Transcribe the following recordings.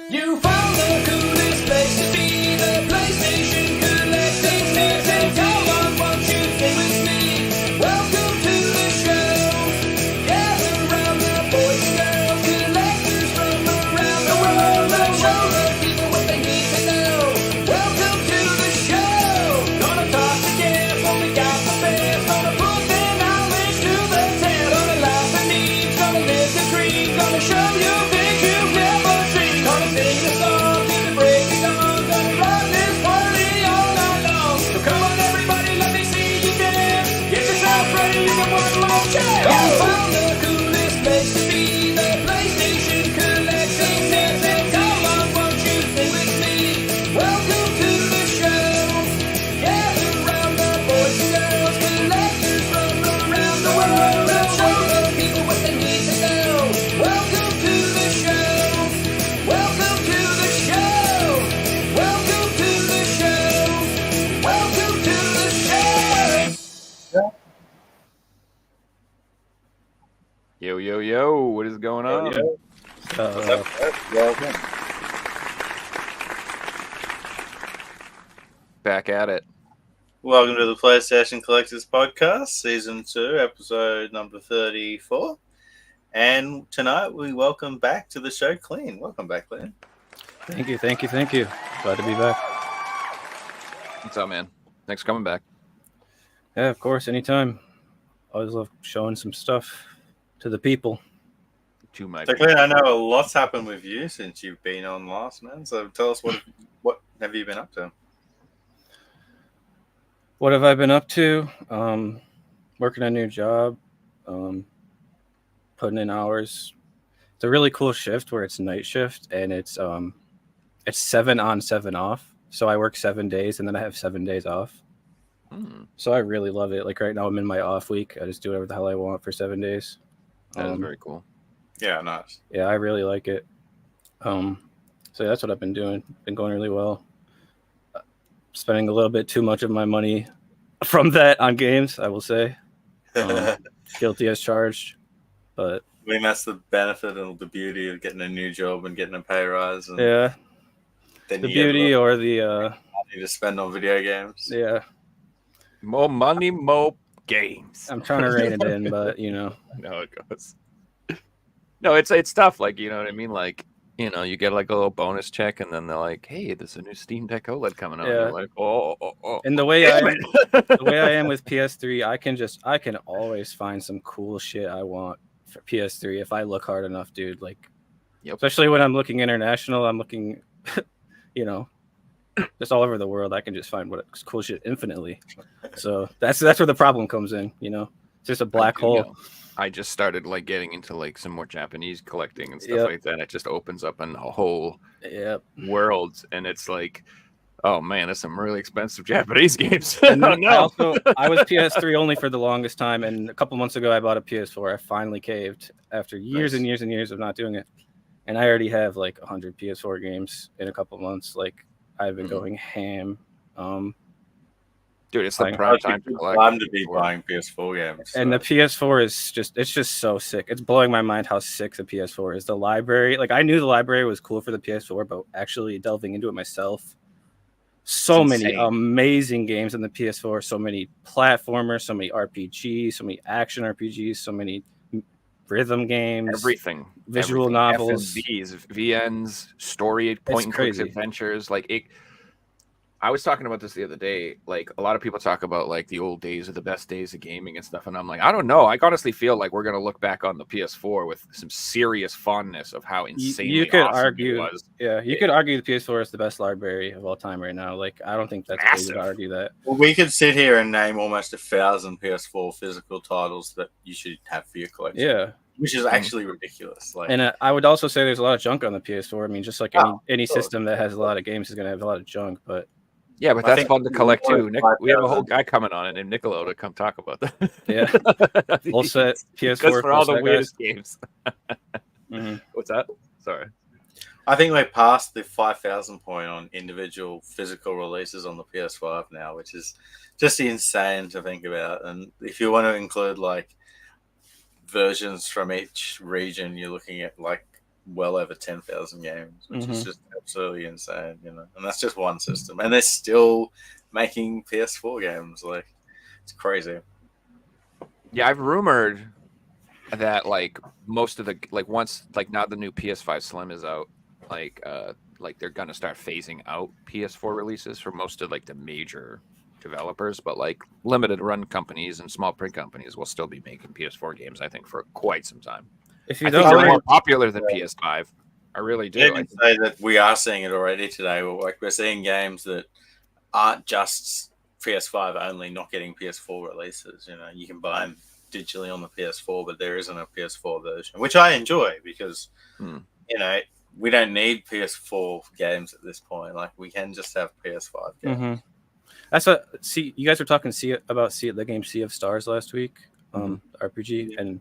You found the coolest place to be, the PlayStation collecting nerds, and come on, won't you stay with me? Welcome to the show. Gather round the boys and girls, collectors from around the world. Let's show the people what they need to know. Welcome to the show. Gonna talk to guests, what we got the best. Gonna put their knowledge to the test. Gonna laugh and eat, gonna live the dream. Gonna show you things you've never seen. Gonna sing the song, gonna break the song. Gonna rock this party all night long. So come on everybody, let me see you dance. Get yourself ready for one more chance. You found the coolest place to be, the PlayStation collecting nerds, and come on, won't you stay with me? Welcome to the show. Gather round the boys and girls, collectors from around the world. Let's show the people what they need to know. Welcome to the show. Welcome to the show. Welcome to the show. Welcome to the show. Yo, yo, yo, what is going on? What's up, Welcome. Back at it. Welcome to the PlayStation Collectors Podcast, Season 2, Episode number 34. And tonight we welcome back to the show Kleen. Welcome back, Kleen. Thank you. Glad to be back. What's up, man? Thanks for coming back. Yeah, of course, anytime. Always love showing some stuff to the people. To my So, Kleen, I know a lot's happened with you since you've been on last, man. So tell us what have you been up to? What have I been up to? Working a new job, putting in hours. It's a really cool shift where it's night shift, and it's 7 on, 7 off. So I work 7 days, and then I have 7 days off. So I really love it. Like right now, I'm in my off week. I just do whatever the hell I want for 7 days. That is very cool. Yeah, nice. Yeah, I really like it. So that's what I've been doing. Been going really well. Spending a little bit too much of my money from that on games, I will say. Guilty as charged, but I mean, that's the benefit and the beauty of getting a new job and getting a pay rise. And yeah, then the you get beauty a or the money to spend on video games. yeah. More money, more games. I'm trying to rein it in, but you know, No, it goes. No, it's tough. Like, you know what I mean? Like, you know, you get like a little bonus check, and then they're like, "Hey, there's a new Steam Deck OLED coming out." Yeah. And you're like, oh. and the way I am with PS3, I can always find some cool shit I want for PS3 if I look hard enough, dude. Like, especially when I'm looking international, I'm looking, you know, just all over the world. I can just find what's cool shit infinitely. So that's where the problem comes in. You know, it's just a black hole. Yeah. I just started like getting into like some more Japanese collecting and stuff like that. It just opens up a whole world, and it's like, oh man, there's some really expensive Japanese games. And then I was PS3 only for the longest time, and a couple months ago I bought a PS4. I finally caved after years and years and years of not doing it, and I already have like 100 PS4 games in a couple months. Like I've been going ham. Dude, it's the prime time to be buying PS4 games. And the PS4 is just so sick. It's blowing my mind how sick the PS4 is. The library, like I knew the library was cool for the PS4, but actually delving into it myself, so many amazing games on the PS4, so many platformers, so many RPGs, so many action RPGs, so many rhythm games, everything, visual novels, FMVs, VNs, story point and click adventures. Like it. I was talking about this the other day. Like a lot of people talk about like the old days are the best days of gaming and stuff, and I'm like, I don't know. I honestly feel like we're gonna look back on the PS4 with some serious fondness of how insane you could awesome argue. It was. Yeah, you could argue the PS4 is the best library of all time right now. Like I don't think that's crazy to argue that. Well, we could sit here and name almost 1,000 PS4 physical titles that you should have for your collection. Yeah. Which is actually ridiculous. Like, and I would also say there's a lot of junk on the PS4. I mean, just like any system that has a lot of games is going to have a lot of junk. But yeah, but that's fun to collect too. We have a whole guy coming on it named Nicolo to come talk about that. Yeah, full set PS4 for all the weirdest games. Mm-hmm. What's that? Sorry. I think we're past the 5,000 point on individual physical releases on the PS5 now, which is just insane to think about. And if you want to include like versions from each region, you're looking at like well over 10,000 games, which is just absolutely insane, you know. And that's just one system, and they're still making PS4 games. Like, it's crazy. Yeah, I've rumored that like most of the like once like now the new PS5 Slim is out, like they're gonna start phasing out PS4 releases for most of like the major developers, but like limited run companies and small print companies will still be making PS4 games, I think, for quite some time. If you I don't think they're know, more popular than PS5. I really do. I didn't say that we are seeing it already today. Like, we're seeing games that aren't just PS5 only, not getting PS4 releases. You know, you can buy them digitally on the PS4, but there isn't a PS4 version, which I enjoy because you know, we don't need PS4 games at this point. Like, we can just have PS5 games. That's what. See, you guys were talking about the game Sea of Stars last week, RPG, and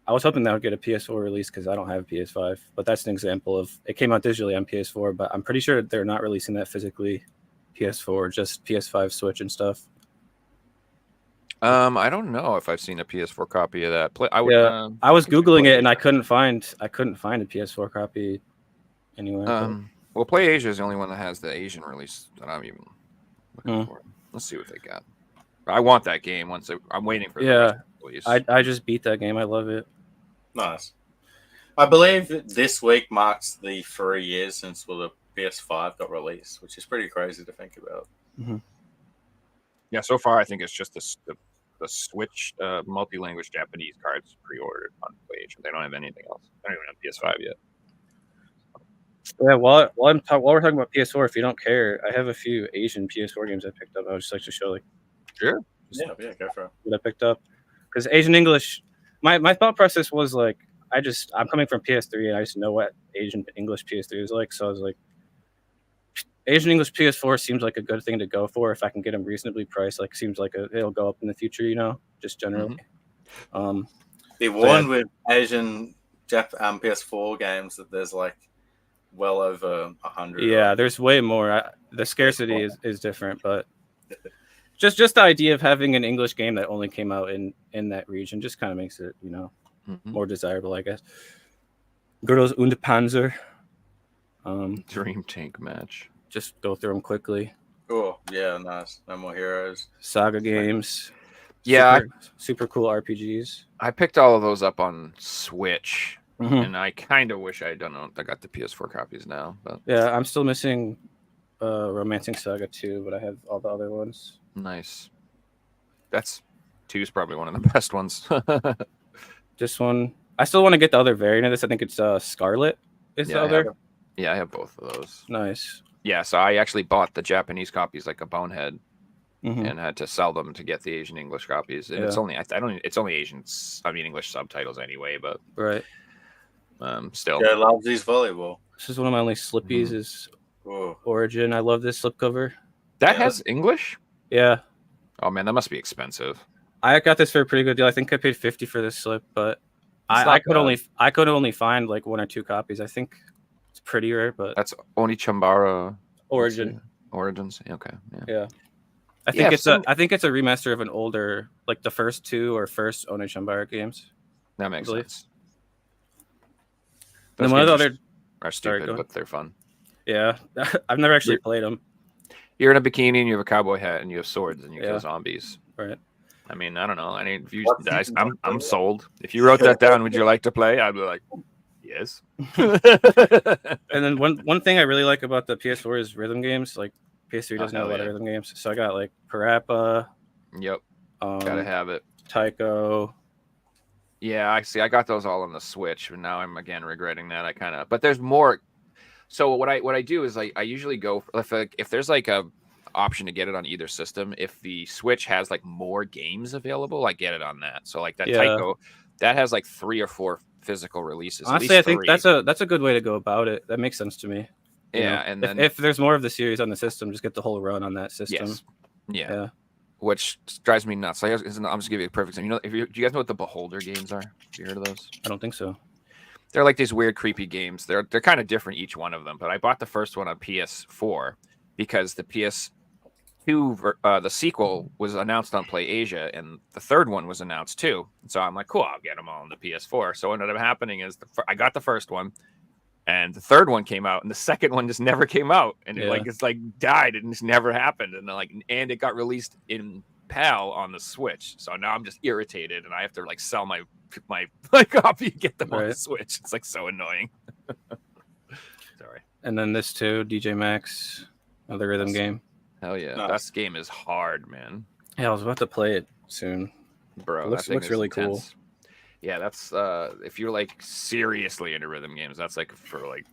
I was hoping that would get a PS4 release because I don't have a PS5. But that's an example of it came out digitally on PS4, but I'm pretty sure they're not releasing that physically. PS4, just PS5, Switch, and stuff. I don't know if I've seen a PS4 copy of that. I was googling it and I couldn't find a PS4 copy anywhere. Well, PlayAsia is the only one that has the Asian release that I'm even looking for. Let's see what they got. I want that game I'm waiting for the release. I just beat that game. I love it. Nice. I believe that this week marks the 3 years since the PS5 got released, which is pretty crazy to think about. Yeah, so far I think it's just the Switch multi-language Japanese cards pre-ordered on PlayStation. They don't have anything else. They don't even have PS5 yet. Yeah, while we're talking about PS4, if you don't care, I have a few Asian PS4 games I picked up. I would just like to show Sure. Yeah, go for it. What I picked up, because Asian English, my thought process was like I'm coming from PS3 and I just know what Asian English PS3 is like, so I was like, Asian English PS4 seems like a good thing to go for if I can get them reasonably priced. Like, seems like it'll go up in the future, you know, just generally. Be warned with Asian PS4 games that there's like well over 100. Yeah, there's way more. The scarcity is different, but just the idea of having an English game that only came out in that region just kind of makes it, you know, more desirable, I guess. Girls und Panzer. Dream Tank match. Just go through them quickly. Oh, yeah, nice. No More Heroes. Saga games. Yeah. Super cool RPGs. I picked all of those up on Switch, and I kind of wish I had done it. I got the PS4 copies now. But yeah, I'm still missing Romancing Saga 2, but I have all the other ones. Nice. That's 2 is probably one of the best ones. This one, I still want to get the other variant of this. I think it's Scarlet is the other. I have both of those. Nice. Yeah, so I actually bought the Japanese copies like a bonehead, and had to sell them to get the Asian English copies. And it's only it's only English subtitles anyway, but right. Still. Yeah, loves these volleyball. This is one of my only slippies is Origin. I love this slipcover. That has English? Yeah. Oh man, that must be expensive. I got this for a pretty good deal. I think I paid $50 for this slip, but I could only find like 1 or 2 copies. I think it's pretty rare, but that's Onichambara Origins. Okay. Yeah. I think it's a remaster of an older, like the first 2 or first Onichambara games. That makes sense. And one of the other are stupid, but they're fun. Yeah, I've never actually played them. You're in a bikini and you have a cowboy hat and you have swords and you kill zombies. Right. I mean, I don't know. I mean, if you, I'm sold. If you wrote that down, would you like to play? I'd be like, yes. And then one thing I really like about the PS4 is rhythm games. Like PS3 doesn't have a lot of rhythm games, so I got like Parappa. Yep. Gotta have it. Taiko. Yeah, I got those all on the Switch, and now I'm again regretting that. But there's more. So what I do is I usually go if there's like a option to get it on either system. If the Switch has like more games available, I get it on that. So like that Taiko, that has like 3 or 4 physical releases. Honestly, I think that's a good way to go about it. That makes sense to me. Yeah, and then if there's more of the series on the system, just get the whole run on that system. Yes. Yeah. Which drives me nuts. I'm just giving you a perfect example. Do you guys know what the Beholder games are? Have you heard of those? I don't think so. They're like these weird, creepy games. They're kind of different, each one of them. But I bought the first one on PS4 because the PS2, the sequel was announced on PlayAsia, and the third one was announced too. So I'm like, cool, I'll get them all on the PS4. So what ended up happening is I got the first one, and the third one came out, and the second one just never came out, and it's like died, and just never happened, and it got released in PAL on the Switch. So now I'm just irritated, and I have to like sell my copy and get them on the Switch. It's like so annoying. Sorry. And then this too, DJ Max, another rhythm game. Hell yeah, that game is hard, man. Yeah, I was about to play it soon, bro. It looks really cool. Yeah, that's if you're like seriously into rhythm games, that's like for like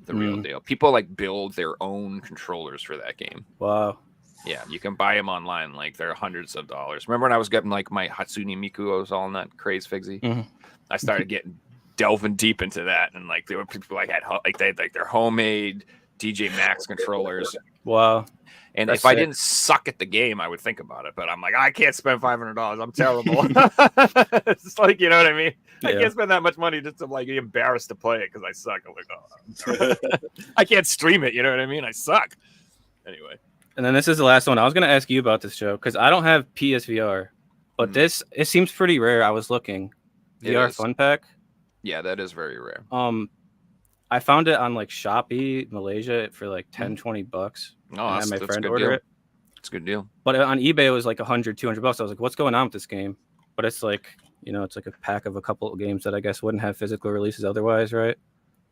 the real deal. People like build their own controllers for that game. Wow. Yeah, you can buy them online. Like they're hundreds of dollars. Remember when I was getting like my Hatsune Miku, I was all in that craze figsy. I started delving deep into that, and like there were people like they had like their homemade DJ Max controllers. Wow. And if I didn't suck at the game, I would think about it. But I'm like, I can't spend $500. I'm terrible. It's like, you know what I mean? Yeah. I can't spend that much money just to like be embarrassed to play it because I suck. I'm like, oh, I can't stream it. You know what I mean? I suck. Anyway. And then this is the last one. I was going to ask you about this show because I don't have PSVR, but it seems pretty rare. I was looking. VR Fun Pack. Yeah, that is very rare. I found it on like Shopee, Malaysia for like $10-$20. Oh, I had my friend order it. It's a good deal. But on eBay, it was like $100-$200. I was like, what's going on with this game? But it's like, it's like a pack of a couple of games that I guess wouldn't have physical releases otherwise, right?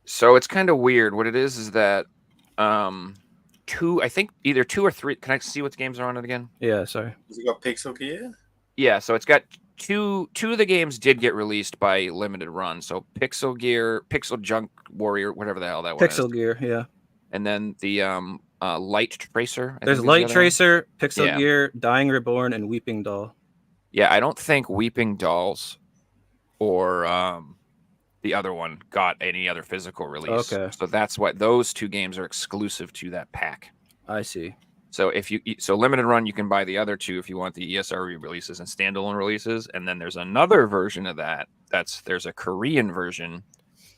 So it's kind of weird. What it is that I think either 2 or 3. Can I see what games are on it again? Yeah, sorry. Has it got Pixel Gear? Yeah, so it's got two of the games did get released by limited run. So Pixel Gear, Pixel Junk Warrior, whatever the hell that was. Pixel Gear, yeah. And then the Light Tracer. There's Light Tracer, Pixel Gear, Dying Reborn, and Weeping Doll. Yeah, I don't think Weeping Dolls or the other one got any other physical release. Okay. So that's why those 2 games are exclusive to that pack. I see. So limited run, you can buy the other 2 if you want the ESRB releases and standalone releases. And then there's another version of that. There's a Korean version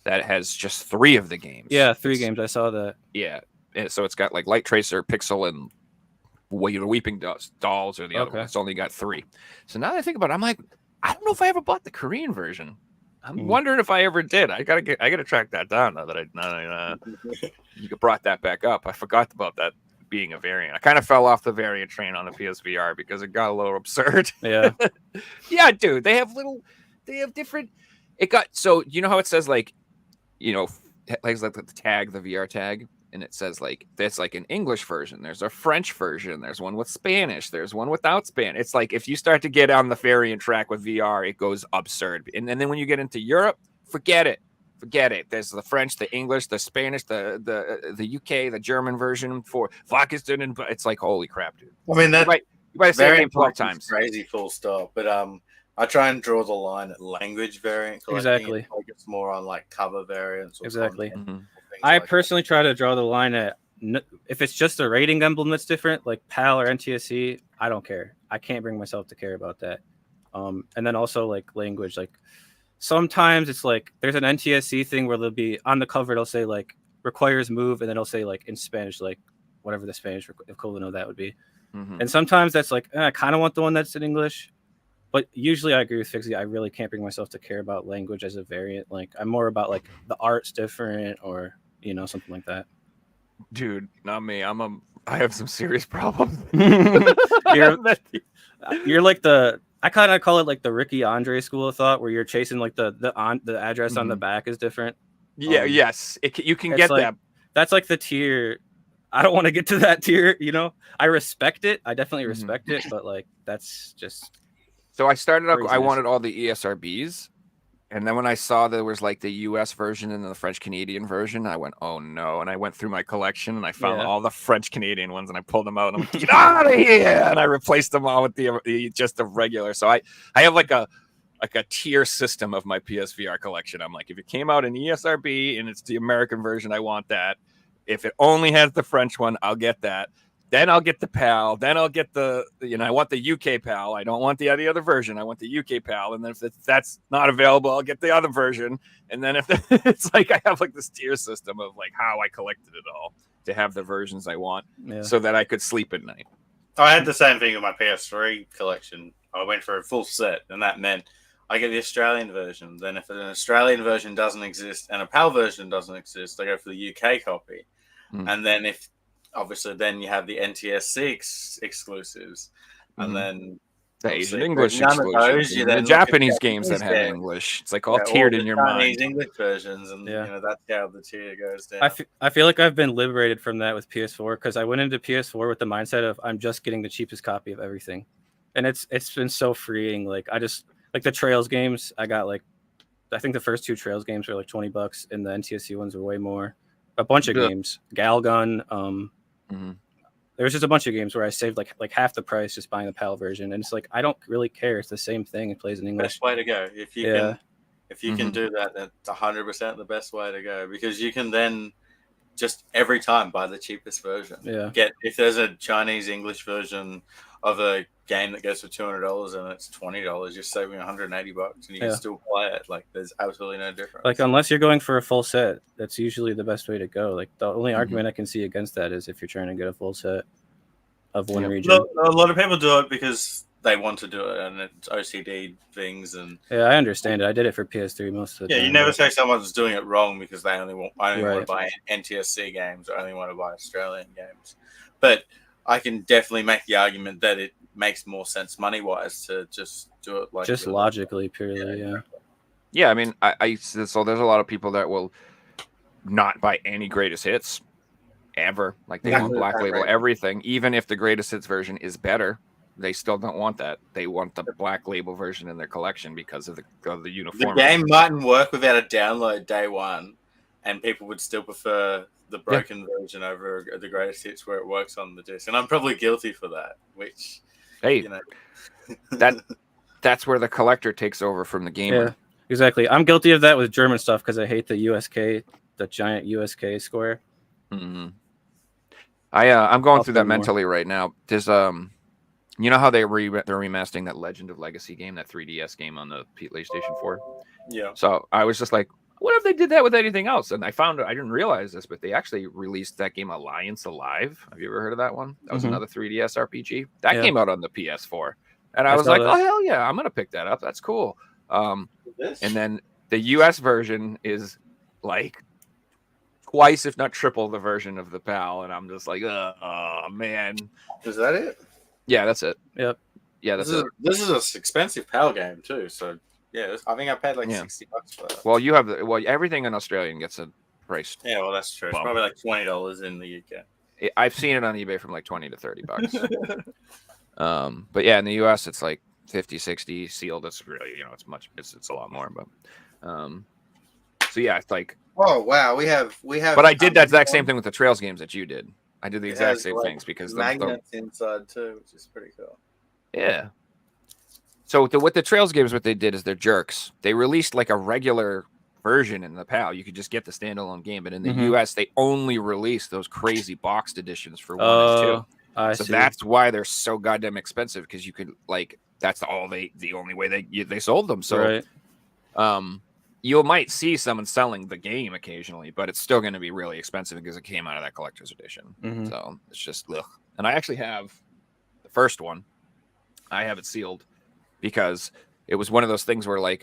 that has just 3 of the games. Yeah, 3 games. I saw that. Yeah. So it's got like Light Tracer, Pixel, and Weeping Dolls or the other one. It's only got 3. So now that I think about it, I'm like, I don't know if I ever bought the Korean version. I'm wondering if I ever did. I gotta track that down now that you brought that back up. I forgot about that being a variant. I kind of fell off the variant train on the PSVR because it got a little absurd. Yeah. Yeah, dude. They have different. So you know how it says like the tag, the VR tag, and it says like that's like an English version. There's a French version. There's one with Spanish. There's one without Spanish. It's like if you start to get on the variant track with VR, it goes absurd. And then when you get into Europe, forget it. There's the French, the English, the Spanish, the UK, the German version for Pakistan, and it's like holy crap, dude. I mean that you might say it 12 times. Crazy full stop, but I try and draw the line at language variant collecting. Exactly. Focus more on like cover variants. Or exactly. I personally try to draw the line at if it's just a rating emblem that's different, like PAL or NTSC. I don't care. I can't bring myself to care about that. And then also like language, like. Sometimes it's like there's an NTSC thing where they'll be on the cover. It'll say like requires move, and then it'll say like in Spanish, like whatever the Spanish equivalent of that would be. And sometimes that's like I kind of want the one that's in English, but usually I agree with Fixie. I really can't bring myself to care about language as a variant. Like I'm more about like the art's different or something like that. Dude, not me. I have some serious problems. You're like I kind of call it like the Ricky Andre school of thought, where you're chasing like the address on the back is different. Yeah, yes, you can get like, that. That's like the tier. I don't want to get to that tier. I respect it. I definitely respect it, but like that's just. So I started up. I wanted all the ESRBs, and then when I saw there was like the US version and the French Canadian version, I went, oh no! And I went through my collection and I found all the French Canadian ones, and I pulled them out and I'm like, get out of here! And I replaced them all with just the regular. So I have like a tier system of my PSVR collection. I'm like, if it came out in ESRB and it's the American version, I want that. If it only has the French one, I'll get that. Then I'll get the PAL. Then I'll get the, I want the UK PAL. I don't want the other version. I want the UK PAL. And then if that's not available, I'll get the other version. And then if it's like I have like this tier system of like how I collected it all to have the versions I want so that I could sleep at night. I had the same thing with my PS3 collection. I went for a full set, and that meant I get the Australian version. Then if an Australian version doesn't exist and a PAL version doesn't exist, I go for the UK copy. And then then you have the NTSC exclusives. And then the Asian English exclusives, the Japanese games that have English. It's like all tiered in your mind. English versions, and that's how the tier goes down. I feel like I've been liberated from that with PS4 because I went into PS4 with the mindset of I'm just getting the cheapest copy of everything, and it's been so freeing. Like I just like the Trails games. I got like I think the first 2 Trails games were like $20, and the NTSC ones were way more. A bunch of games, Galgun. There was just a bunch of games where I saved like half the price just buying the PAL version, and it's like I don't really care. It's the same thing. It plays in English. Best way to go. If you can do that, that's 100% the best way to go, because you can then just every time buy the cheapest version. Yeah. If there's a Chinese English version of a game that goes for $200 and it's $20, you're saving $180, and you can still play it. Like there's absolutely no difference. Like unless you're going for a full set, that's usually the best way to go. Like the only argument I can see against that is if you're trying to get a full set of one region. A lot of people do it because they want to do it, and it's OCD things. And I understand it. I did it for PS3 most of the time. You never say someone's doing it wrong because they only want to buy NTSC games or only want to buy Australian games. But I can definitely make the argument that it makes more sense money-wise to just do it like just logically, purely. Yeah, I mean, so there's a lot of people that will not buy any greatest hits ever. Like they want Black Label everything, even if the greatest hits version is better. They still don't want that. They want the Black Label version in their collection because of the uniform. The game mightn't work without a download day one, and people would still prefer the broken version over the greatest hits where it works on the disc. And I'm probably guilty for that. Which, that's where the collector takes over from the gamer. Yeah, exactly. I'm guilty of that with German stuff because I hate the USK, the giant USK square. Mm-hmm. I'm going through that mentally right now. There's you know how they're remastering that Legend of Legacy game, that 3DS game on the PlayStation 4? Yeah. So I was just like, what if they did that with anything else? And I didn't realize this, but they actually released that game Alliance Alive. Have you ever heard of that one? That was another 3DS RPG. That came out on the PS4. And I was like, oh, hell yeah, I'm going to pick that up. That's cool. And then the US version is like twice, if not triple, the version of the PAL. And I'm just like, oh, man. Is that it? Yeah, that's it. Yep. Yeah, that's it. This is an expensive PAL game, too. So, yeah, I think I paid like $60 for that. Well, everything in Australian gets a price. Yeah, well, that's true. It's probably like $20 in the UK. I've seen it on eBay from like $20 to $30. But yeah, in the US, it's like 50, 60 sealed. It's really, it's a lot more. But so yeah, it's like. Oh wow, we have. But I did that exact same thing with the Trails games that you did. I did the exact same things because magnets inside too, which is pretty cool. Yeah. So with the Trails games, what they did is they're jerks. They released like a regular version in the PAL. You could just get the standalone game, but in the US, they only released those crazy boxed editions for 1 and 2. So that's why they're so goddamn expensive, because you could that's the only way they sold them. So you might see someone selling the game occasionally, but it's still going to be really expensive because it came out of that collector's edition. So it's just ugh. And I actually have the first one. I have it sealed because it was one of those things where I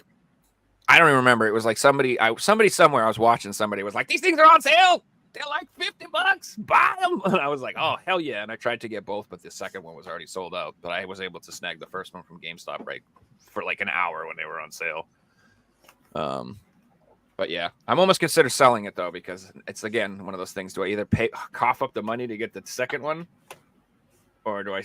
don't even remember. It was like somebody somewhere I was watching, somebody was like, these things are on sale. They're like $50. Buy them. And I was like, oh, hell yeah. And I tried to get both, but the second one was already sold out. But I was able to snag the first one from GameStop for like an hour when they were on sale. But yeah, I'm almost consider selling it though, because it's again one of those things. Do I either cough up the money to get the second one, or do I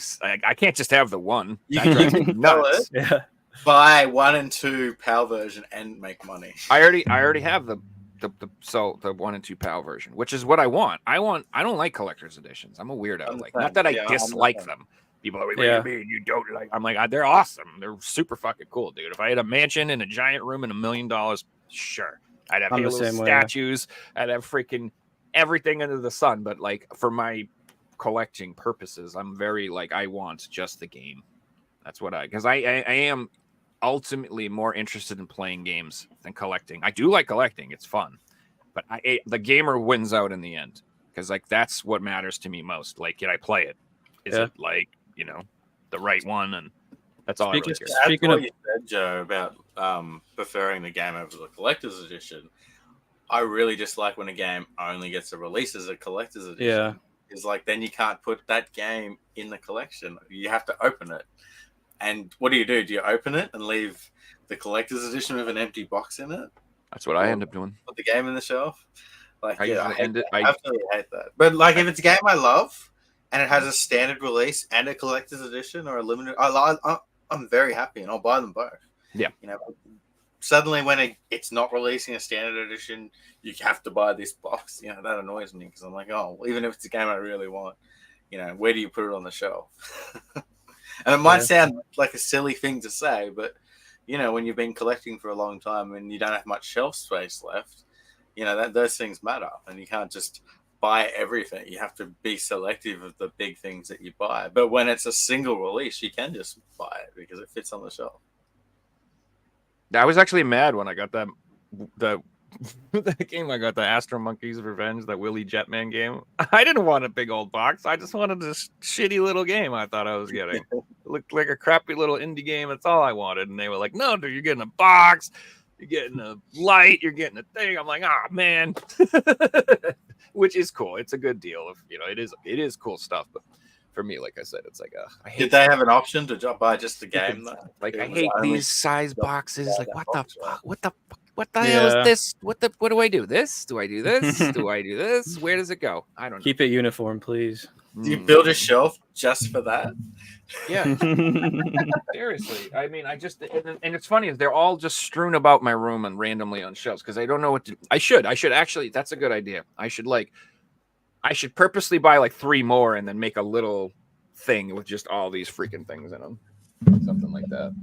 can't just have the one? That drives me nuts. Yeah. Buy 1 and 2 PAL version and make money. I already have the 1 and 2 PAL version, which is what I want. I don't like collector's editions. I'm a weirdo. Not that I dislike them. People are like, what do you mean you don't like? I'm like, they're awesome. They're super fucking cool, dude. If I had a mansion and a giant room and $1 million, sure. I'd have Halo statues. I'd have freaking everything under the sun. But for my collecting purposes. I'm very like, I want just the game. That's what because I am ultimately more interested in playing games than collecting. I do like collecting; it's fun, but the gamer wins out in the end because like that's what matters to me most. Like, can I play it? Is it like the right one? And that's all. Speaking of what you said, Joe, about preferring the game over the collector's edition, I really dislike when a game only gets a release as a collector's edition. Yeah, it's like then you can't put that game in the collection. You have to open it. And what do? Do you open it and leave the collector's edition with an empty box in it? That's what I end up doing. Put the game in the shelf. Like, I absolutely hate that. But like, if it's a game I love and it has a standard release and a collector's edition or a limited, I'm very happy and I'll buy them both. Yeah. Suddenly when it's not releasing a standard edition, you have to buy this box. That annoys me because I'm like, oh, well, even if it's a game I really want, where do you put it on the shelf? And it might sound like a silly thing to say, but when you've been collecting for a long time and you don't have much shelf space left, those things matter, and you can't just buy everything. You have to be selective of the big things that you buy. But when it's a single release, you can just buy it because it fits on the shelf. I was actually mad when I got the game. I got the Astro Monkeys Revenge, that Willy Jetman game. I didn't want a big old box. I just wanted this shitty little game I thought I was getting. It looked like a crappy little indie game. That's all I wanted. And they were like, no, dude, you're getting a box. You're getting a light. You're getting a thing. I'm like, man. Which is cool. It's a good deal. It is cool stuff. But for me, like I said, it's like I hate. Did they have an option to buy just the game? Like, I hate these size boxes. Like, what the fuck? What the hell is this? What do I do? This? Do I do this? Do I do this? Where does it go? I don't know. Keep it uniform, please. Do you build a shelf just for that? Yeah. Seriously. I mean, and it's funny is they're all just strewn about my room and randomly on shelves because I don't know what to. I should actually. That's a good idea. I should purposely buy like 3 more and then make a little thing with just all these freaking things in them. Something like that.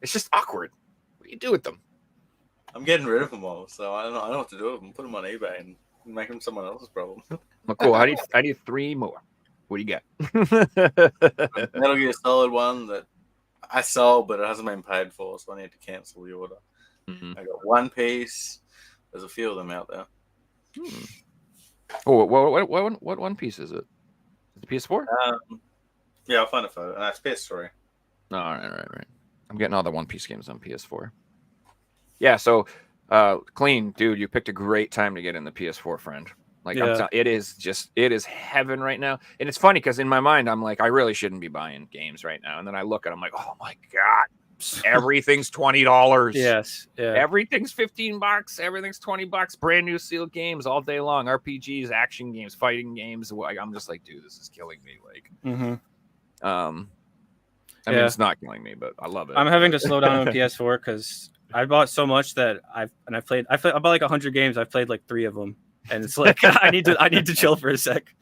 It's just awkward. What do you do with them? I'm getting rid of them all, so I don't know what to do with them. Put them on eBay and make them someone else's problem. Well, cool. I need 3 more. What do you got? Metal Gear Solid 1 that I sold, but it hasn't been paid for, so I need to cancel the order. Mm-hmm. I got One Piece. There's a few of them out there. Oh, what One Piece is it? Is it PS4? Yeah, I'll find a photo. It's PS3. Oh, all right. I'm getting all the One Piece games on PS4. Yeah, so Kleen, dude, you picked a great time to get in the PS4, friend. Like, it is heaven right now. And it's funny because in my mind, I'm like, I really shouldn't be buying games right now. And then I look and I'm like, oh my God, everything's $20. Yes. Yeah. Everything's $15. Everything's $20. Brand new sealed games all day long. RPGs, action games, fighting games. I'm just like, dude, this is killing me. Like, I mean, it's not killing me, but I love it. I'm having to slow down on PS4 because I bought so much that I bought like 100 games. I've played like 3 of them. And it's like I need to chill for a sec.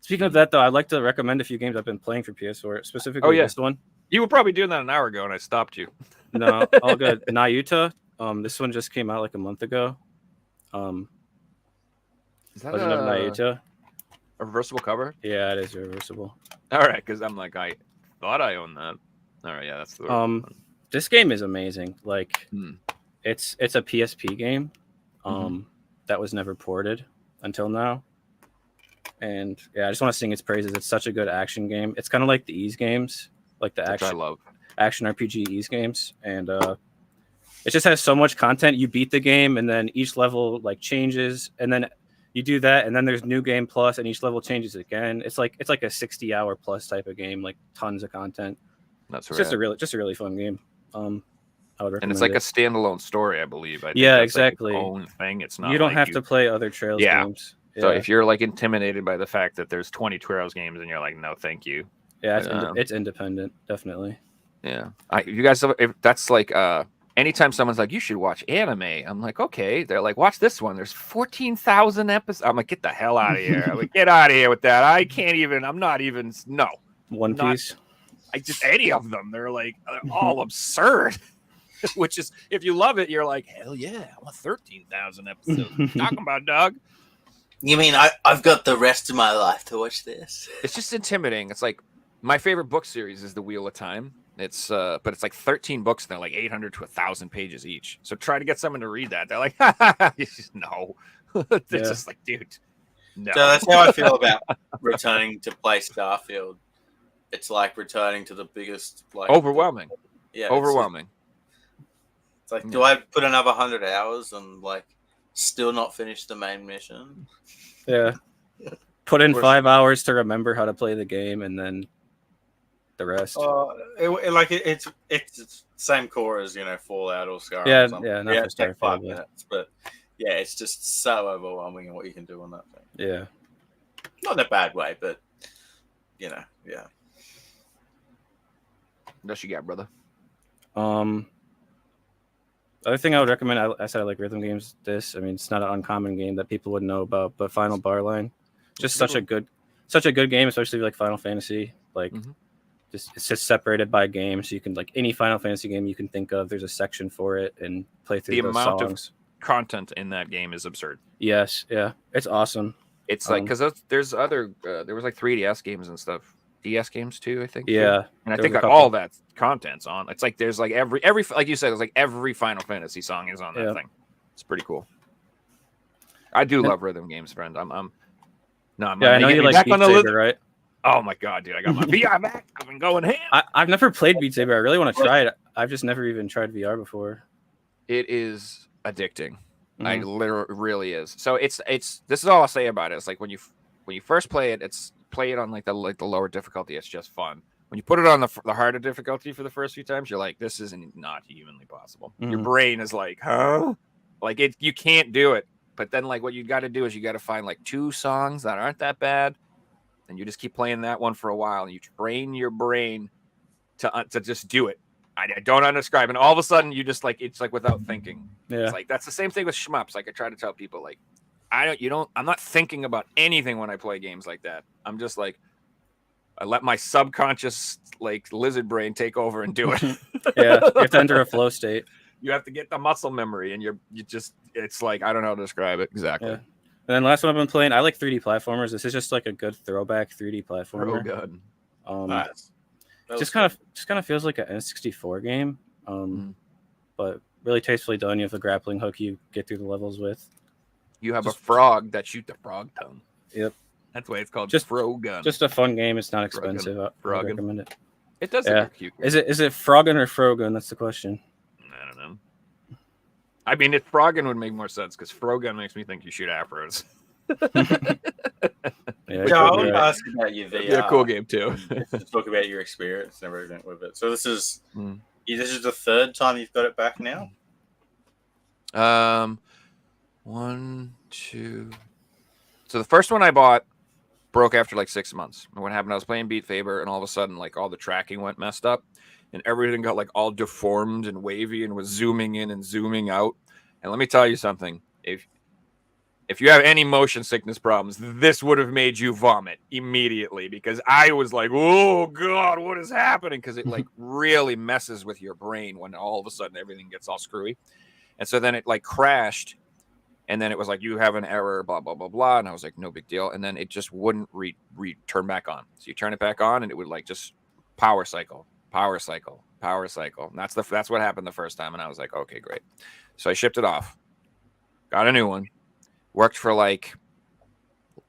Speaking of that, though, I'd like to recommend a few games I've been playing for PS4, specifically this one. You were probably doing that an hour ago, and I stopped you. No, all good. Nayuta. This one just came out like a month ago. Is that Legend of Nayuta? A reversible cover? Yeah, it is reversible. All right, because I'm like, I thought I owned that. All right, yeah, that's the one. This game is amazing. Like, it's a PSP game. That was never ported until now. And yeah, I just want to sing its praises. It's such a good action game. It's kind of like the Ease games, like the action RPG Ease games. And it just has so much content. You beat the game and then each level like changes and then you do that and then there's new game plus and each level changes again. It's like a 60-hour plus type of game, like tons of content. That's right. Just a really fun game. I would recommend and it's like a standalone story, I believe. I think yeah, exactly. Like own thing. It's not. You don't have to play other Trails games. Yeah. So if you're like intimidated by the fact that there's 20 Trails games, and you're like, no, thank you. Yeah, it's independent, definitely. Yeah, you guys, if that's like, anytime someone's like, you should watch anime, I'm like, okay. They're like, watch this one. There's 14,000 episodes. I'm like, get the hell out of here. I'm like, get out of here with that. I can't even. I'm not even. No. One Piece. Just any of them. They're like all absurd. Which is, if you love it, you're like, hell yeah, I want 13,000 episodes. Talking about, dog. You mean I've got the rest of my life to watch this? It's just intimidating. It's like my favorite book series is The Wheel of Time. It's but it's like 13 books and they're like 800 to 1,000 pages each. So try to get someone to read that. They're like, no. They're just like, dude, no. So that's how I feel about returning to play Starfield. It's like returning to the biggest, like overwhelming. Yeah, overwhelming. It's like, do I put another 100 hours and like still not finish the main mission? Yeah. Put in 5 hours to remember how to play the game, and then the rest. It's same core as Fallout or Skyrim. Yeah, or something. yeah, not just take 5 Starfield, minutes, but yeah, it's just so overwhelming in what you can do on that thing. Yeah, not in a bad way, but yeah. What you got, brother? Other thing I would recommend, I said I like rhythm games. It's not an uncommon game that people would know about, but Final Barline, just such a good game, especially like Final Fantasy. Like, it's just separated by game, so you can like any Final Fantasy game you can think of. There's a section for it and play through those songs. The amount of content in that game is absurd. Yes, yeah, it's awesome. It's like because there's other there was like 3DS games and stuff. DS games too, I think. Yeah, too. And I think all that content's on. It's like there's like every like you said, it's like every Final Fantasy song is on that thing. It's pretty cool. I do love rhythm games, friend. I know you like Beat Saber, right? Oh my god, dude! I got my VR back. I've been going ham. I've never played Beat Saber. I really want to try it. I've just never even tried VR before. It is addicting. I literally really is. So it's this is all I'll say about it. It's like when you first play it, play it on like the lower difficulty. It's just fun. When you put it on the harder difficulty for the first few times, you're like, this isn't not humanly possible. Your brain is like, huh? Like you can't do it. But then like what you got to do is you got to find like 2 songs that aren't that bad, and you just keep playing that one for a while, and you train your brain to just do it. I don't describe, and all of a sudden you just like it's like without thinking. Yeah, it's like that's the same thing with shmups. Like I try to tell people like. I'm not thinking about anything when I play games like that. I'm just like, I let my subconscious like lizard brain take over and do it. Yeah, you have to enter a flow state. You have to get the muscle memory, and it's like I don't know how to describe it exactly. Yeah. And then last one I've been playing, I like 3D platformers. This is just like a good throwback 3D platformer. Oh god. Nice. Just kind of feels like an N64 game. But really tastefully done. You have the grappling hook you get through the levels with. You have a frog that shoots the frog tongue. Yep. That's why it's called just Frogun. Just a fun game. It's not expensive. I recommend it. It does look cute. Is it Frogun or Frogun? That's the question. I don't know. I mean, if Frogun would make more sense because Frogun makes me think you shoot afros. I want to ask about your VR. Yeah, cool game too. Just talk about your experience and everything with it. So this is the 3rd time you've got it back now. 1, 2. So the first one I bought broke after like 6 months. And what happened? I was playing Beat Saber, and all of a sudden, like all the tracking went messed up, and everything got like all deformed and wavy, and was zooming in and zooming out. And let me tell you something: if you have any motion sickness problems, this would have made you vomit immediately, because I was like, oh god, what is happening? Because it like really messes with your brain when all of a sudden everything gets all screwy. And so then it like crashed. And then it was like, you have an error, blah, blah, blah, blah. And I was like, no big deal. And then it just wouldn't turn back on. So you turn it back on and it would like just power cycle. And that's what happened the first time. And I was like, okay, great. So I shipped it off. Got a new one. Worked for like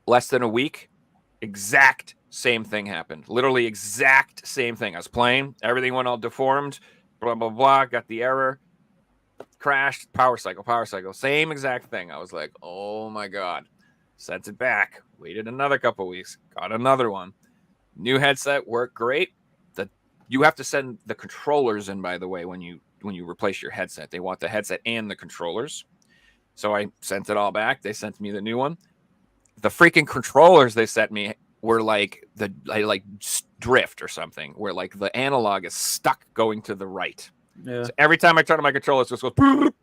less than a week. Exact same thing happened. Literally exact same thing. I was playing. Everything went all deformed. Blah, blah, blah. Got the error. Crashed, power cycle, same exact thing. I was like, oh my god. Sent it back, waited another couple weeks, got another one. New headset, worked great. You have to send the controllers in, by the way, when you replace your headset. They want the headset and the controllers. So I sent it all back. They sent me the new one. The freaking controllers they sent me were like drift or something, where like the analog is stuck going to the right. Yeah. So every time I turn on my controller, it just goes, and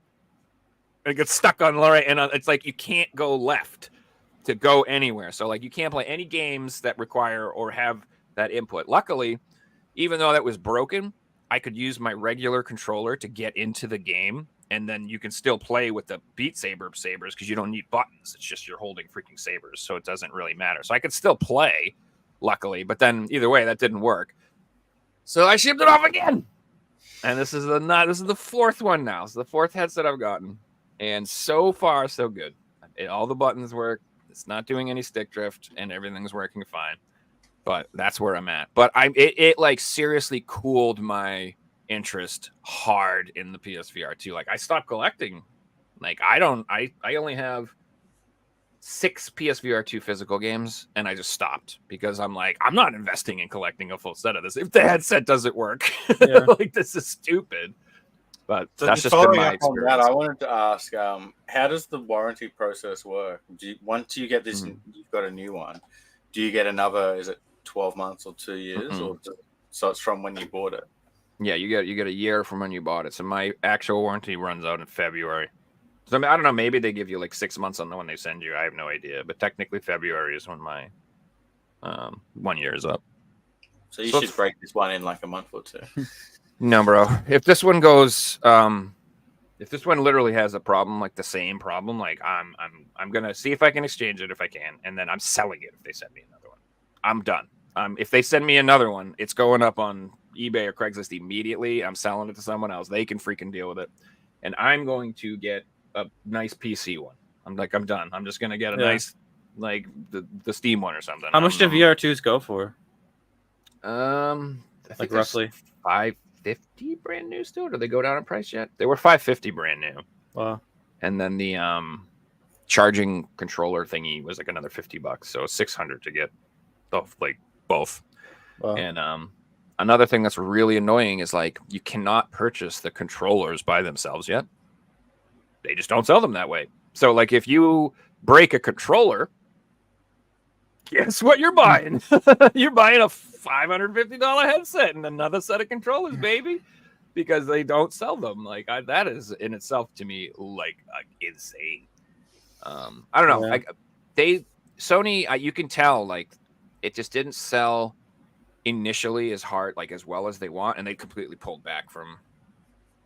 it gets stuck on the right, and it's like you can't go left to go anywhere. So like you can't play any games that require or have that input. Luckily, even though that was broken, I could use my regular controller to get into the game and then you can still play with the Beat Saber sabers because you don't need buttons. It's just you're holding freaking sabers, so it doesn't really matter. So I could still play, luckily, but then either way, that didn't work. So I shipped it off again, and this is the fourth one now. It's the fourth headset I've gotten, and so far so good. All the buttons work. It's not doing any stick drift, and everything's working fine. But that's where I'm at. But it like seriously cooled my interest hard in the PSVR 2. Like I stopped collecting. Like I only have 6 PSVR 2 physical games, and I just stopped because I'm like, I'm not investing in collecting a full set of this if the headset doesn't work. Yeah. Like this is stupid. But So that's just following been my up on experience. that, I wanted to ask, how does the warranty process work? Once you get this, you've got a new one. Do you get another? Is it 12 months or 2 years, or so it's from when you bought it? Yeah, you get a year from when you bought it. So my actual warranty runs out in February. So I mean, I don't know. Maybe they give you like 6 months on the one they send you. I have no idea. But technically, February is when my 1 year is up. So you should break this one in like a month or 2. No, bro. If this one goes, if this one literally has a problem, like the same problem, like I'm gonna see if I can exchange it if I can, and then I'm selling it if they send me another one. I'm done. If they send me another one, it's going up on eBay or Craigslist immediately. I'm selling it to someone else. They can freaking deal with it, and I'm going to get a nice PC one. I'm done. I'm just gonna get a nice, like the Steam one or something. How much do VR2s go for? I think like roughly $550 brand new still. Did they go down in price yet? They were $550 brand new. Wow. And then the charging controller thingy was like another $50, so $600 to get both. Wow. And another thing that's really annoying is like you cannot purchase the controllers by themselves yet. They just don't sell them that way. So like if you break a controller, guess what you're buying? You're buying a $550 headset and another set of controllers, baby, because they don't sell them. Like that is in itself to me like insane. I don't know. Yeah. Sony, you can tell like it just didn't sell initially as hard, like as well as they want, and they completely pulled back from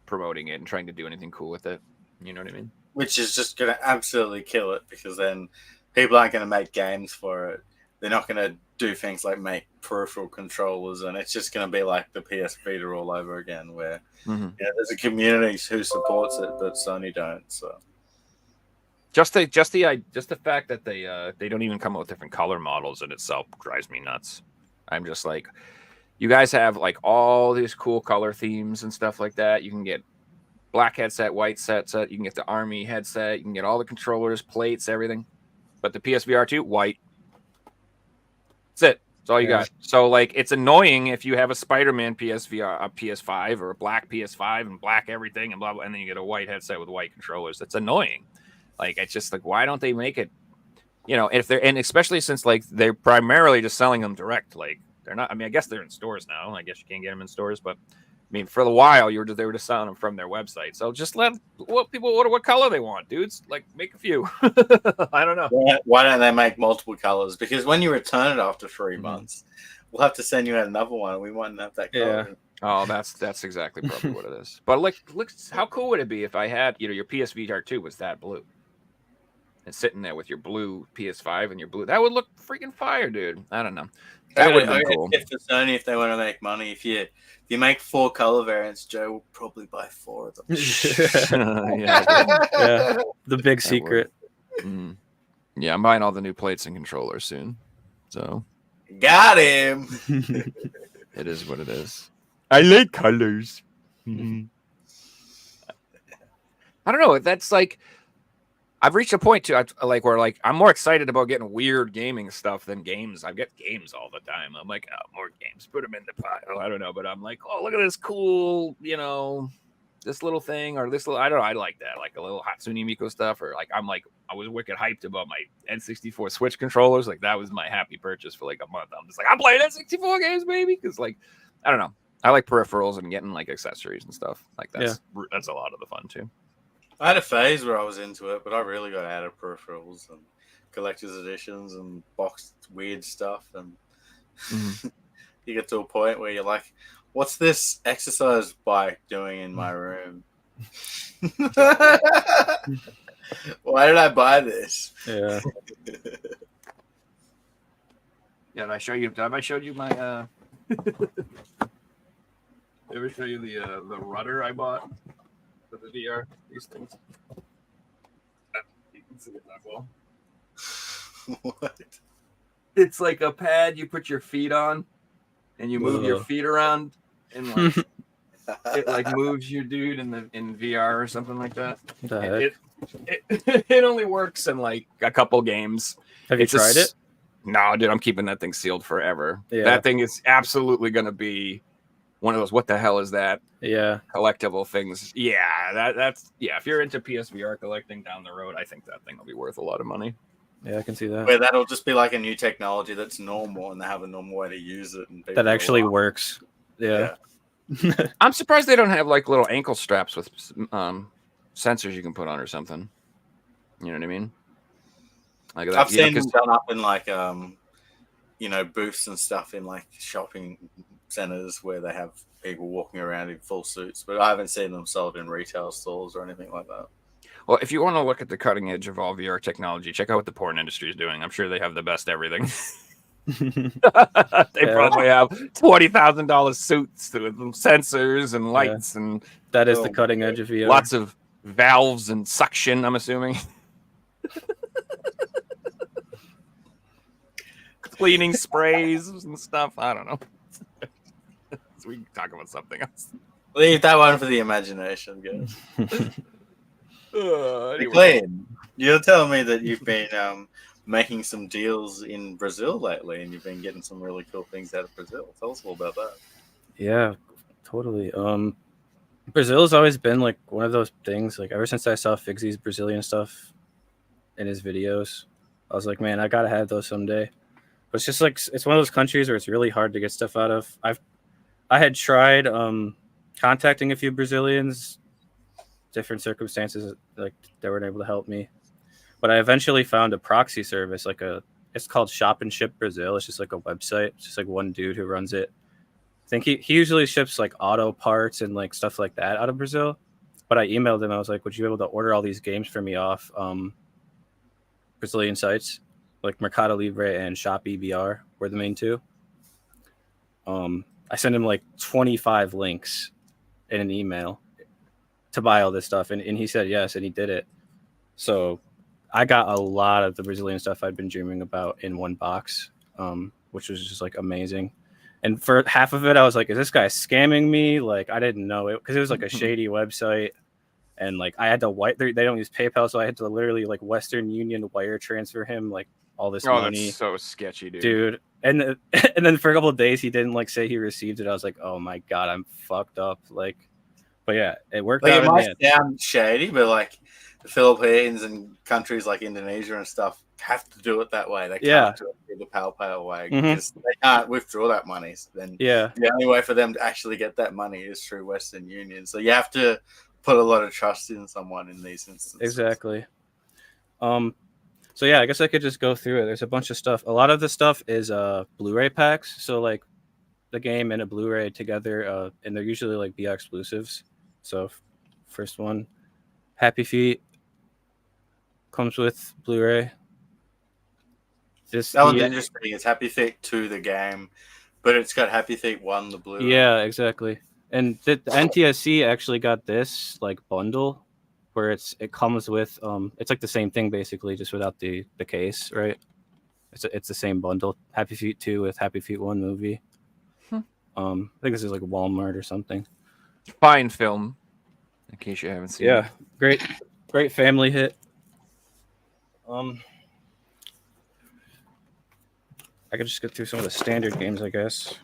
promoting it and trying to do anything cool with it. You know what I mean? Which is just going to absolutely kill it, because then people aren't going to make games for it. They're not going to do things like make peripheral controllers, and it's just going to be like the PS Vita all over again, where there's a community who supports it, but Sony don't. So just the fact that they don't even come up with different color models in itself drives me nuts. I'm just like, you guys have like all these cool color themes and stuff like that. You can get black headset, white headset. You can get the Army headset. You can get all the controllers, plates, everything. But the PSVR 2, white. That's it. That's all you got. So like, it's annoying if you have a Spider-Man PSVR, a PS5, or a black PS5 and black everything and blah blah, and then you get a white headset with white controllers. That's annoying. Like, it's just like, why don't they make it? You know, if they're, and especially since like they're primarily just selling them direct. Like they're not. I mean, I guess they're in stores now. I guess you can't get them in stores, but I mean, for the while they were just selling them from their website. So just let people order what color they want, dudes. Like, make a few. I don't know. Why don't they make multiple colors? Because when you return it after 3 months, we'll have to send you out another one. We won't have that color. Yeah. Oh, that's exactly probably what it is. But look, how cool would it be if I had, your PSVR 2 was that blue, and sitting there with your blue PS5 and your blue, that would look freaking fire, dude. I don't know. That would be cool. If it's Sony, if they want to make money, if you make 4 color variants, Joe will probably buy 4 of them. Yeah, the big secret. Yeah, I'm buying all the new plates and controllers soon. So got him. It is what it is. I like colors. I don't know. That's like, I've reached a point too, where I'm more excited about getting weird gaming stuff than games. I get games all the time. I'm like, oh, more games, put them in the pile. I don't know, but I'm like, oh, look at this cool, this little thing, or this little, I don't know, I like that, like a little Hatsune Miku stuff, or like, I was wicked hyped about my N64 Switch controllers. Like, that was my happy purchase for like a month. I'm just like, I'm playing N64 games, baby, because like, I don't know, I like peripherals and getting like accessories and stuff. Like that's a lot of the fun too. I had a phase where I was into it, but I really got out of peripherals and collector's editions and boxed weird stuff. And you get to a point where you're like, what's this exercise bike doing in my room? Why did I buy this? Yeah. Yeah, did I show you? Have I showed you my? Ever show you the rudder I bought for the VR? These things. You can see it that well. What? It's like a pad you put your feet on, and you move your feet around, and like it like moves you, dude, in VR or something like that. What the heck? It only works in like a couple games. Have you tried it? No, dude, I'm keeping that thing sealed forever. Yeah. That thing is absolutely going to be one of those. What the hell is that? Yeah. Collectible things. Yeah, that's If you're into PSVR collecting down the road, I think that thing will be worth a lot of money. Yeah, I can see that. Where that'll just be like a new technology that's normal, and they have a normal way to use it, and That actually works. Yeah. I'm surprised they don't have like little ankle straps with sensors you can put on or something. You know what I mean? Like that. I've seen them done up in like booths and stuff in like shopping centers where they have people walking around in full suits, but I haven't seen them sold in retail stores or anything like that. Well, if you want to look at the cutting edge of all VR technology, check out what the porn industry is doing. I'm sure they have the best everything. They probably have $20,000 suits with sensors and lights, and that is the cutting edge of VR. Lots of valves and suction, I'm assuming. Cleaning sprays and stuff. I don't know. So we can talk about something else. Leave that one for the imagination, guys. Anyway. Kleen, you're telling me that you've been making some deals in Brazil lately, and you've been getting some really cool things out of Brazil. Tell us all about that. Yeah, totally. Brazil's always been like one of those things. Like ever since I saw Figsy's Brazilian stuff in his videos, I was like, man, I gotta have those someday. But it's just like it's one of those countries where it's really hard to get stuff out of. I had tried contacting a few Brazilians, different circumstances, like they weren't able to help me. But I eventually found a proxy service, it's called Shop and Ship Brazil. It's just like a website. It's just like one dude who runs it. I think he usually ships like auto parts and like stuff like that out of Brazil. But I emailed him. I was like, would you be able to order all these games for me off Brazilian sites? Like Mercado Libre and Shopee BR were the main two. I sent him like 25 links in an email to buy all this stuff. And he said yes, and he did it. So I got a lot of the Brazilian stuff I'd been dreaming about in one box, which was just like amazing. And for half of it, I was like, is this guy scamming me? Like, I didn't know it because it was like a shady website. And like, I had to they don't use PayPal. So I had to literally like Western Union wire transfer him like all this money. That's so sketchy, dude. And then for a couple of days, he didn't like say he received it. I was like, oh my God, I'm fucked up. Like, but yeah, it worked out. It might sound shady, but like the Philippines and countries like Indonesia and stuff have to do it that way. They can't do it the PayPal way because they can't withdraw that money. So then the only way for them to actually get that money is through Western Union. So you have to put a lot of trust in someone in these instances. Exactly. So yeah, I guess I could just go through it. There's a bunch of stuff. A lot of the stuff is Blu-ray packs. So like the game and a Blu-ray together, and they're usually like BR exclusives. So first one, Happy Feet comes with Blu-ray. That one's interesting. It's Happy Feet 2, the game, but it's got Happy Feet 1, the Blu-ray. Yeah, exactly. And the NTSC actually got this like bundle where it comes with it's like the same thing basically, just without the case, right? It's the same bundle. Happy Feet 2 with Happy Feet 1 movie. I think this is like Walmart or something. Fine film, in case you haven't seen it. Yeah, great family hit. I could just get through some of the standard games, I guess.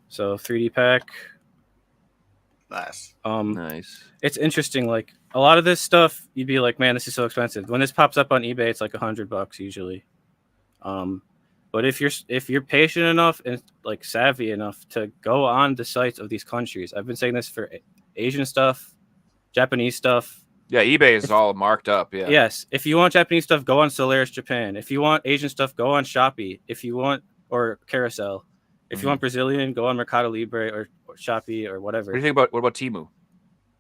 So 3D pack. Nice. Nice. It's interesting. Like a lot of this stuff, you'd be like, man, this is so expensive. When this pops up on eBay, it's like $100 usually. But if you're patient enough and like savvy enough to go on the sites of these countries, I've been saying this for Asian stuff, Japanese stuff. Yeah, eBay is all marked up. Yeah. Yes. If you want Japanese stuff, go on Solaris Japan. If you want Asian stuff, go on Shopee. If you want or Carousel. If you want Brazilian, go on Mercado Libre or Shopee or whatever. What do you think about Temu?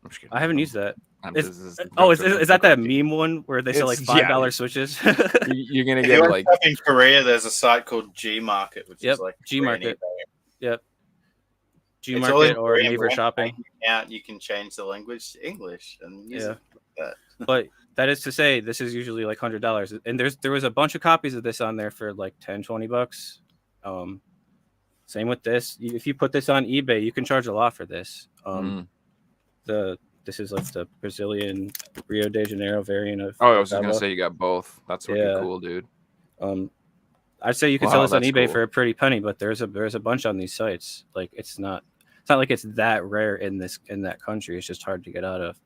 I'm just kidding. I haven't used that. Is that meme one where they sell like $5 Switches? You're gonna If get you're like in Korea, there's a site called G Market, which is like G Market. Yep. G It's all Market in or Korean. Naver Shopping. You can change the language to English and use it like that. But that is to say, this is usually like $100, and there was a bunch of copies of this on there for like $10-$20. Same with this. If you put this on eBay, you can charge a lot for this. This is like the Brazilian Rio de Janeiro variant of. Oh, I was just gonna say you got both. That's pretty cool, dude. I'd say you can sell this on eBay for a pretty penny, but there's a bunch on these sites. Like it's not like it's that rare in that country. It's just hard to get out of.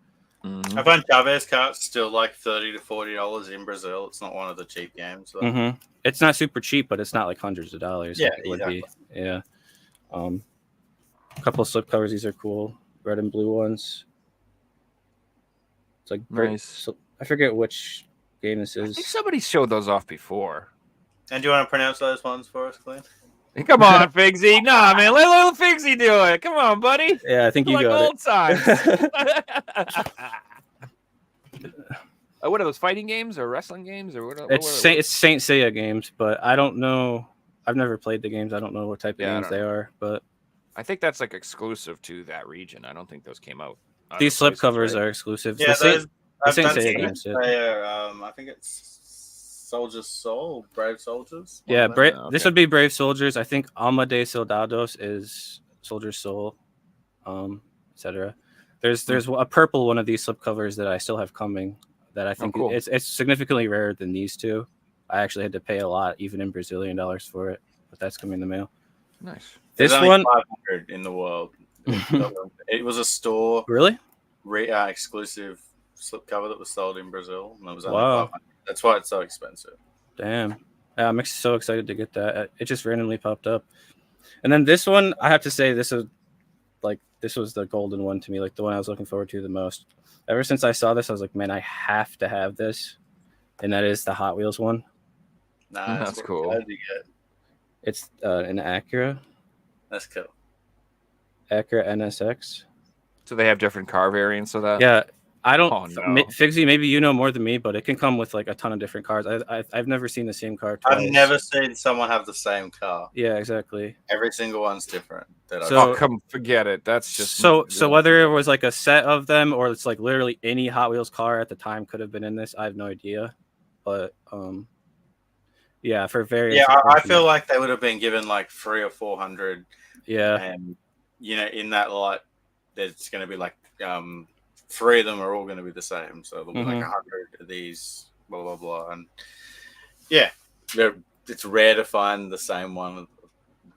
I find Chavez carts still like $30 to $40 in Brazil. It's not one of the cheap games. So. It's not super cheap, but it's not like hundreds of dollars. Yeah, like it would exactly. be. Yeah. A couple of slipcovers. These are cool. Red and blue ones. It's like nice. I forget which game this is. I think somebody showed those off before. And do you want to pronounce those ones for us, Kleen? Come on, Figsy. Nah, man. Let little Figsy do it. Come on, buddy. Yeah, I think you got old times. What are those, fighting games or wrestling games or what? It's Saint Seiya games, but I don't know. I've never played the games. I don't know what type of games they are, but I think that's like exclusive to that region. I don't think those came out. These slipcovers are exclusive. Yeah, the Saint Seiya games. I think it's Soldier's Soul, Brave Soldiers. Yeah, This would be Brave Soldiers. I think Alma de Soldados is Soldier's Soul, etc. There's a purple one of these slipcovers that I still have coming that I think it's significantly rarer than these two. I actually had to pay a lot, even in Brazilian dollars, for it, but that's coming in the mail. Nice. There's only 500 in the world. It was a store exclusive slipcover that was sold in Brazil, and it was only 500. That's why it's so expensive. Damn. Yeah, I'm so excited to get that. It just randomly popped up. And then this one, I have to say, this was the golden one to me, like the one I was looking forward to the most. Ever since I saw this, I was like, man, I have to have this. And that is the Hot Wheels one. Nah, that's cool. It's an Acura. That's cool. Acura NSX. So they have different car variants of that? Yeah. I don't. Oh, no. Figsy, maybe you know more than me, but it can come with like a ton of different cars. I've never seen the same car twice. I've never seen someone have the same car. Yeah, exactly. Every single one's different. Forget it. That's just so whether it was like a set of them or it's like literally any Hot Wheels car at the time could have been in this. I have no idea, but yeah, for various. Yeah, I feel like they would have been given like 300 or 400. Yeah, and in that lot, there's going to be like 3 of them are all going to be the same. So there'll be like 100 of these, blah, blah, blah. And yeah, it's rare to find the same one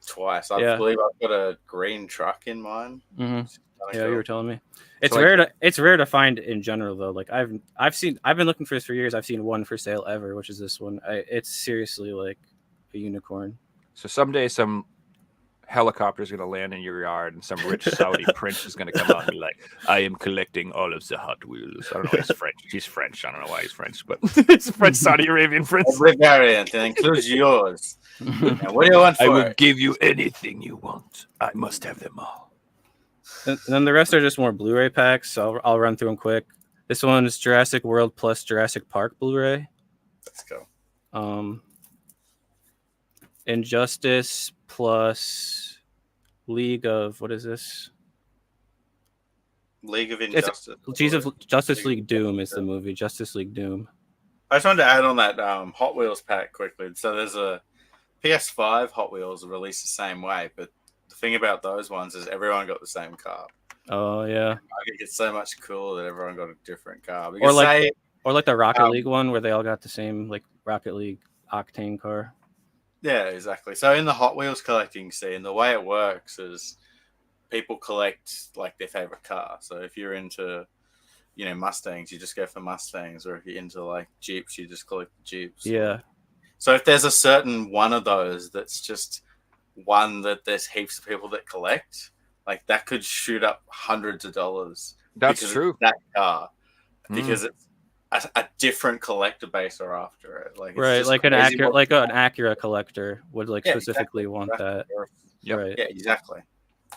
twice. I believe I've got a green truck in mine. Yeah, cool. You were telling me. It's rare to find in general though. Like I've been looking for this for years. I've seen one for sale ever, which is this one. It's seriously like a unicorn. So someday some helicopter is going to land in your yard and some rich Saudi prince is going to come out and be like, I am collecting all of the Hot Wheels. I don't know, he's French. He's French. I don't know why he's French, but it's a French Saudi Arabian prince. Every variant includes yours. Now, what do you want for I will give you anything you want. I must have them all. And then the rest are just more Blu-ray packs, so I'll run through them quick. This one is Jurassic World plus Jurassic Park Blu-ray. Let's go. Injustice plus League of, what is this? League of Injustice. Justice League Doom is the movie. Justice League Doom. I just wanted to add on that Hot Wheels pack quickly. So there's a PS5 Hot Wheels released the same way, but the thing about those ones is everyone got the same car. Oh yeah. I think it's so much cooler that everyone got a different car. Or like the Rocket League one where they all got the same like Rocket League Octane car. Yeah, exactly. So in the Hot Wheels collecting scene, the way it works is people collect like their favorite car. So if you're into, Mustangs, you just go for Mustangs, or if you're into like Jeeps, you just collect Jeeps. Yeah. So if there's a certain one of those that's just one that there's heaps of people that collect, like that could shoot up hundreds of dollars. That's true. That car, because it's a different collector base are after it. Like right, like an Acura collector would like specifically want that. Yep. Right. Yeah, exactly.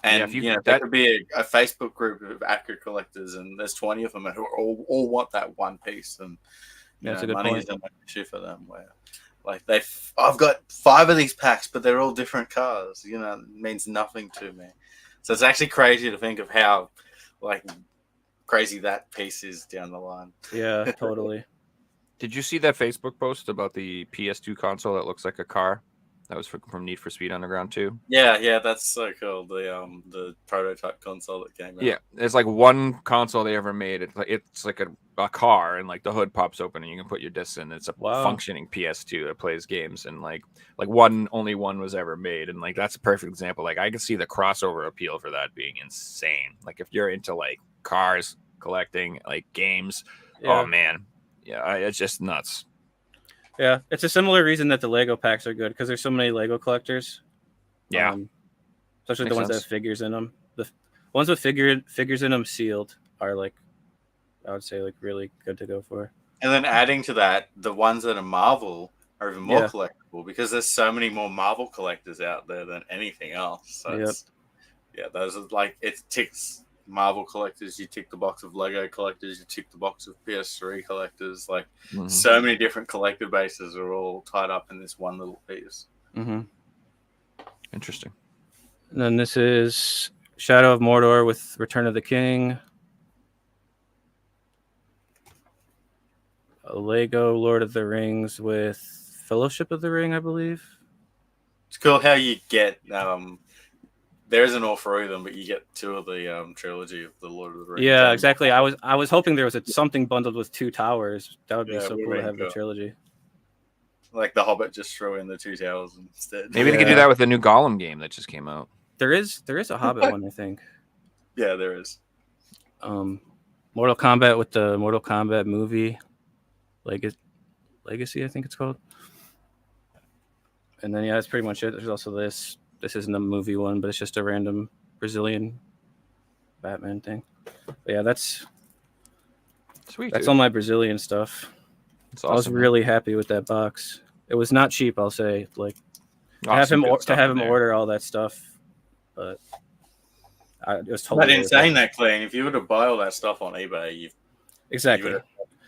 And there could be a Facebook group of accurate collectors, and there's 20 of them who all want that one piece, and that's a good money point. isn't an issue for them. Where like I've got 5 of these packs, but they're all different cars. It means nothing to me. So it's actually crazy to think of how like crazy that piece is down the line. Yeah, totally. Did you see that Facebook post about the PS2 console that looks like a car? That was from Need for Speed Underground 2. Yeah, that's so cool. The prototype console that came out. Yeah, it's like one console they ever made. It's like a car, and like the hood pops open, and you can put your discs in. It's a functioning PS2 that plays games, and like only one was ever made, and like that's a perfect example. Like I can see the crossover appeal for that being insane. Like if you're into like cars, collecting, like games, oh man, yeah, it's just nuts. Yeah, it's a similar reason that the Lego packs are good because there's so many Lego collectors. Yeah, especially the ones that have figures in them. The ones with figures in them sealed are like, I would say, like really good to go for. And then adding to that, the ones that are Marvel are even more collectible because there's so many more Marvel collectors out there than anything else. So those are like it ticks. Marvel collectors, you tick the box of Lego collectors, you tick the box of PS3 collectors. Like so many different collector bases are all tied up in this one little piece. Mm-hmm. Interesting. And then this is Shadow of Mordor with Return of the King. A Lego Lord of the Rings with Fellowship of the Ring, I believe. It's cool how you get there isn't all 3 of them, but you get 2 of the trilogy of the Lord of the Rings. Yeah, exactly. I was hoping there was something bundled with 2 towers. That would be so cool to have the trilogy. Like the Hobbit, just throw in the 2 towers instead. Maybe they could do that with the new Gollum game that just came out. There is a Hobbit one, I think. Yeah, there is. Mortal Kombat with the Mortal Kombat movie, Legacy, I think it's called. And then that's pretty much it. There's also this. This isn't a movie one, but it's just a random Brazilian Batman thing. But yeah, that's sweet. That's all my Brazilian stuff. Awesome, I was really happy with that box. It was not cheap, I'll say. Like to have him order all that stuff, but it was totally. But in saying that, Kleen, if you were to buy all that stuff on eBay, exactly.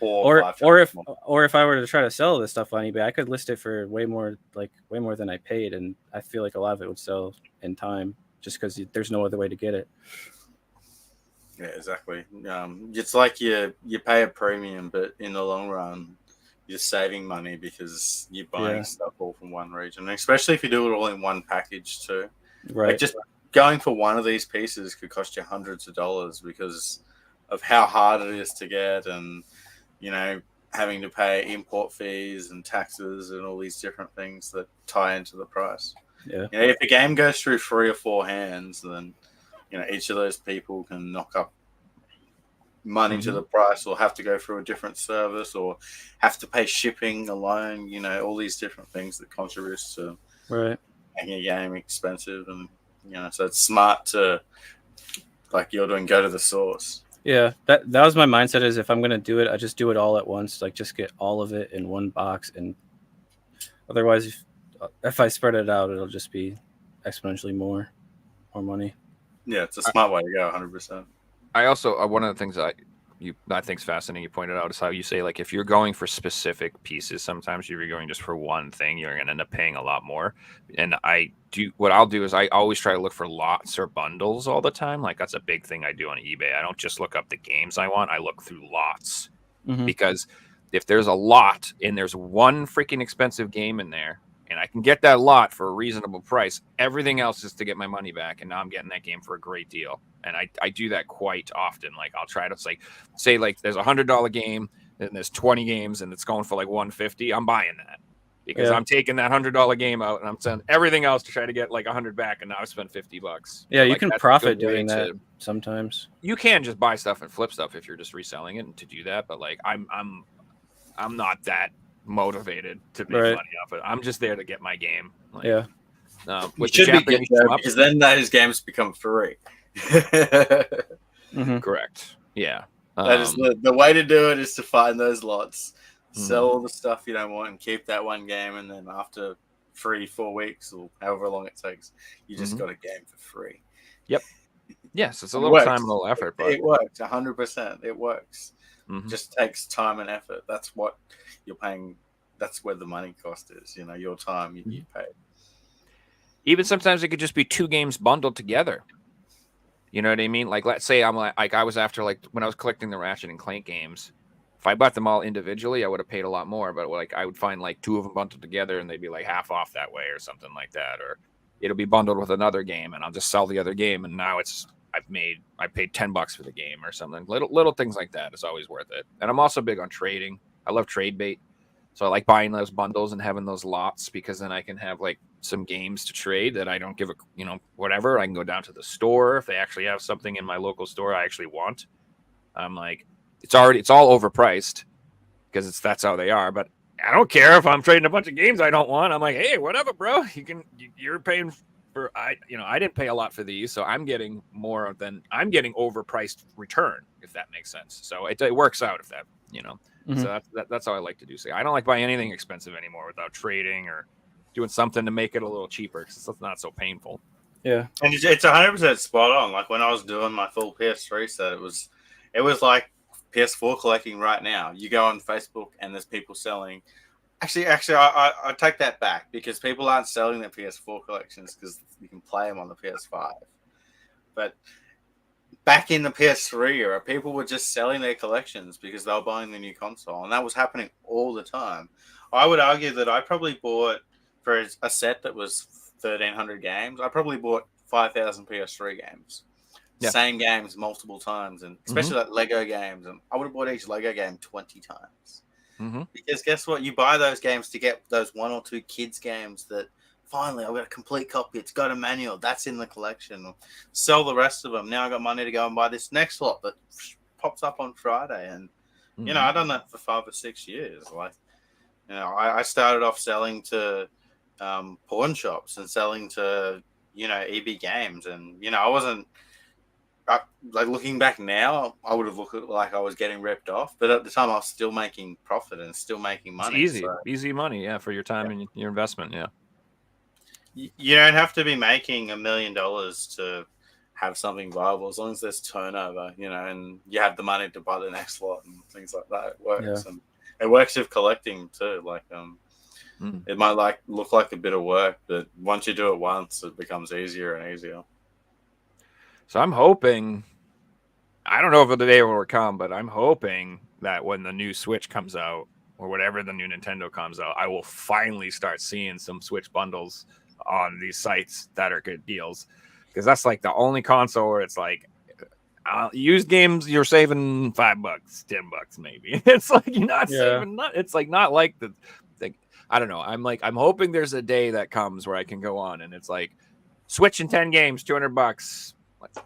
Or if I were to try to sell this stuff on eBay, I could list it for way more than I paid, and I feel like a lot of it would sell in time just because there's no other way to get it. Yeah, exactly. It's like you pay a premium, but in the long run, you're saving money because you're buying stuff all from one region, and especially if you do it all in one package too. Right. Like just going for one of these pieces could cost you hundreds of dollars because of how hard it is to get, and having to pay import fees and taxes and all these different things that tie into the price. Yeah. If a game goes through 3 or 4 hands, then each of those people can knock up money to the price, or have to go through a different service, or have to pay shipping alone. All these different things that contributes to making a game expensive, and so it's smart to, like you're doing, go to the source. Yeah, that was my mindset. Is if I'm gonna do it, I just do it all at once. Like just get all of it in one box, and otherwise, if I spread it out, it'll just be exponentially more money. Yeah, it's a smart way to go. 100%. I also one of the things I think is fascinating. You pointed out is how you say, like, if you're going for specific pieces, sometimes if you're going just for one thing, you're going to end up paying a lot more. And what I'll do is I always try to look for lots or bundles all the time. Like that's a big thing I do on eBay. I don't just look up the games I want. I look through lots because if there's a lot and there's one freaking expensive game in there, and I can get that lot for a reasonable price, everything else is to get my money back. And now I'm getting that game for a great deal. And I do that quite often. Like I'll try to say there's a $100 game and there's 20 games and it's going for like $150. I'm buying that because I'm taking that $100 game out and I'm sending everything else to try to get like $100 back. And now I spent $50. Yeah, you can profit doing that sometimes. You can just buy stuff and flip stuff if you're just reselling it and to do that. But like I'm not that motivated to make money off it. I'm just there to get my game. Like, which should be good though, because then those games become free. Correct. Yeah. That is the way to do it, is to find those lots, sell all the stuff you don't want, and keep that one game. And then after free 4 weeks or however long it takes. You just got a game for free. Yep. Yes, it's a little time and a little effort, but it works 100%. It works. Just takes time and effort. That's what you're paying. That's where the money cost is. You know, your time you pay. Even sometimes it could just be 2 games bundled together. You know what I mean? Like, let's say I'm like I was after, like, when I was collecting the Ratchet and Clank games. If I bought them all individually, I would have paid a lot more. But like, I would find like 2 of them bundled together, and they'd be like half off that way, or something like that. Or it'll be bundled with another game, and I'll just sell the other game, and now I paid $10 for the game or something. Little things like that is always worth it. And I'm also big on trading. I love trade bait. So I like buying those bundles and having those lots, because then I can have like some games to trade that I don't give whatever. I can go down to the store if they actually have something in my local store I actually want. I'm like, it's all overpriced because that's how they are. But I don't care if I'm trading a bunch of games I don't want. I'm like, hey, whatever, bro. You're paying for I didn't pay a lot for these, so I'm getting more than I'm getting overpriced return, if that makes sense. So it works out if that. So that's how I like to do. So I don't like buying anything expensive anymore without trading or doing something to make it a little cheaper, because it's not so painful. Yeah, and it's 100% spot on. Like when I was doing my full PS3 set, it was like PS4 collecting right now. You go on Facebook and there's people selling. Actually, I take that back, because people aren't selling their PS4 collections because you can play them on the PS5. But back in the PS3 era, people were just selling their collections because they were buying the new console, and that was happening all the time. I would argue that I probably bought, for a set that was 1,300 games, I probably bought 5,000 PS3 games. Yeah. Same games multiple times, and especially like Lego games. And I would have bought each Lego game 20 times. Because guess what? You buy those games to get those 1 or 2 kids games that finally I've got a complete copy. It's got a manual. That's in the collection. Sell the rest of them. Now I got money to go and buy this next lot that pops up on Friday. And, I've done that for 5 or 6 years. Like, I started off selling to pawn shops and selling to, EB Games. And, I wasn't, like, looking back now, I would have looked like I was getting ripped off. But at the time, I was still making profit and still making money. It's easy money, for your time and your investment, You don't have to be making $1 million to have something viable, as long as there's turnover, and you have the money to buy the next lot and things like that. It works, and it works with collecting too. Like, it might look like a bit of work, but once you do it once, it becomes easier and easier. So I'm hoping, I don't know if the day will come, but I'm hoping that when the new Switch comes out, or whatever the new Nintendo comes out, I will finally start seeing some Switch bundles on these sites that are good deals, because that's like the only console where it's like, used games you're saving $5, $10 maybe. It's like you're not saving. It's like not like the. I don't know. I'm hoping there's a day that comes where I can go on and it's like, Switch in 10 games, $200.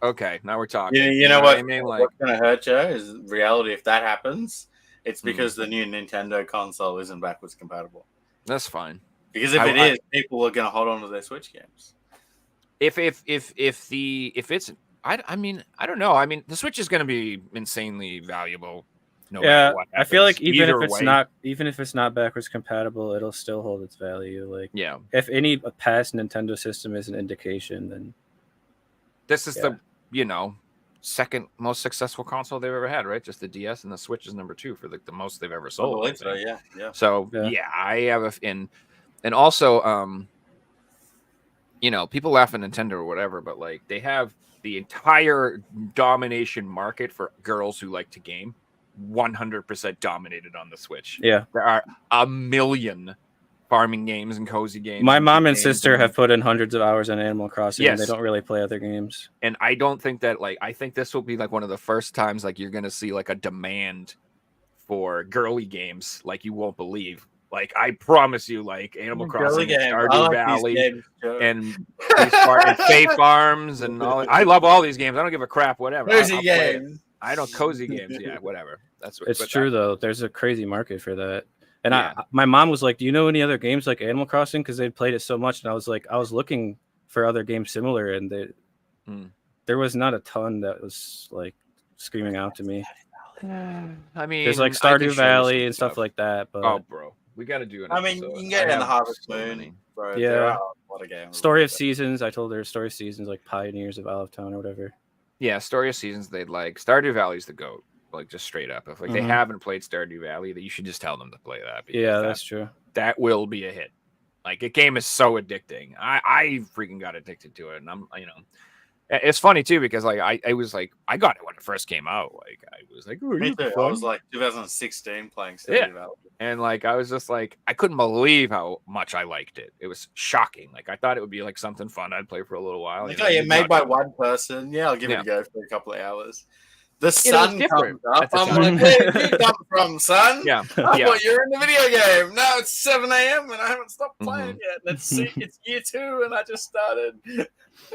Okay, now we're talking. You know what I mean? Like, what's gonna hurt you is reality. If that happens, it's because the new Nintendo console isn't backwards compatible. That's fine. Because if it is, people are going to hold on to their Switch games. If it's, I mean, I don't know. I mean, the Switch is going to be insanely valuable. No matter what happens. I feel like even if it's not backwards compatible, it'll still hold its value. Like, if any past Nintendo system is an indication, then this is the second most successful console they've ever had, right? Just the DS, and the Switch is number 2 for the most they've ever sold. So I have and also, people laugh at Nintendo or whatever, but like they have the entire domination market for girls who like to game, 100% dominated on the Switch. Yeah, there are a million farming games and cozy games. My mom and sister have put in hundreds of hours on Animal Crossing, and they don't really play other games. And I don't think that I think this will be like one of the first times like you're gonna see like a demand for girly games like you won't believe. Like, I promise you, like Animal Crossing, Stardew Valley, and Fae Farms, and all. I love all these games. I don't give a crap. Whatever. Cozy games. I don't cozy games. Yeah, whatever. That's what. It's true though. There's a crazy market for that. And my mom was like, "Do you know any other games like Animal Crossing?" Because they'd played it so much, and I was like, I was looking for other games similar, and there was not a ton that was like screaming out to me. I mean, there's like Stardew Valley and stuff like that. But oh, bro. We got to do it. I mean, you can get it in the Harvest Moon bro. Yeah. There are a lot of games. Story of Seasons. I told her Story of Seasons, like Pioneers of Olive Town or whatever. Yeah, Story of Seasons. They'd like Stardew Valley's the goat. Like just straight up. If like they haven't played Stardew Valley, that you should just tell them to play that. Yeah, that's true. That will be a hit. Like a game is so addicting. I freaking got addicted to it, and I'm it's funny too because like I was like I got it when it first came out. Like I was like, Me too. I was like 2016 playing Stardew Valley. And like I was just like I couldn't believe how much I liked it. It was shocking. Like I thought it would be like something fun I'd play for a little while. Like, yeah, made by one person. Yeah, I'll give it a go for a couple of hours. The sun comes up. I'm like, where did you come from, son? Yeah. I thought you were in the video game. Now it's 7 a.m. and I haven't stopped playing yet. Let's see, it's year 2 and I just started.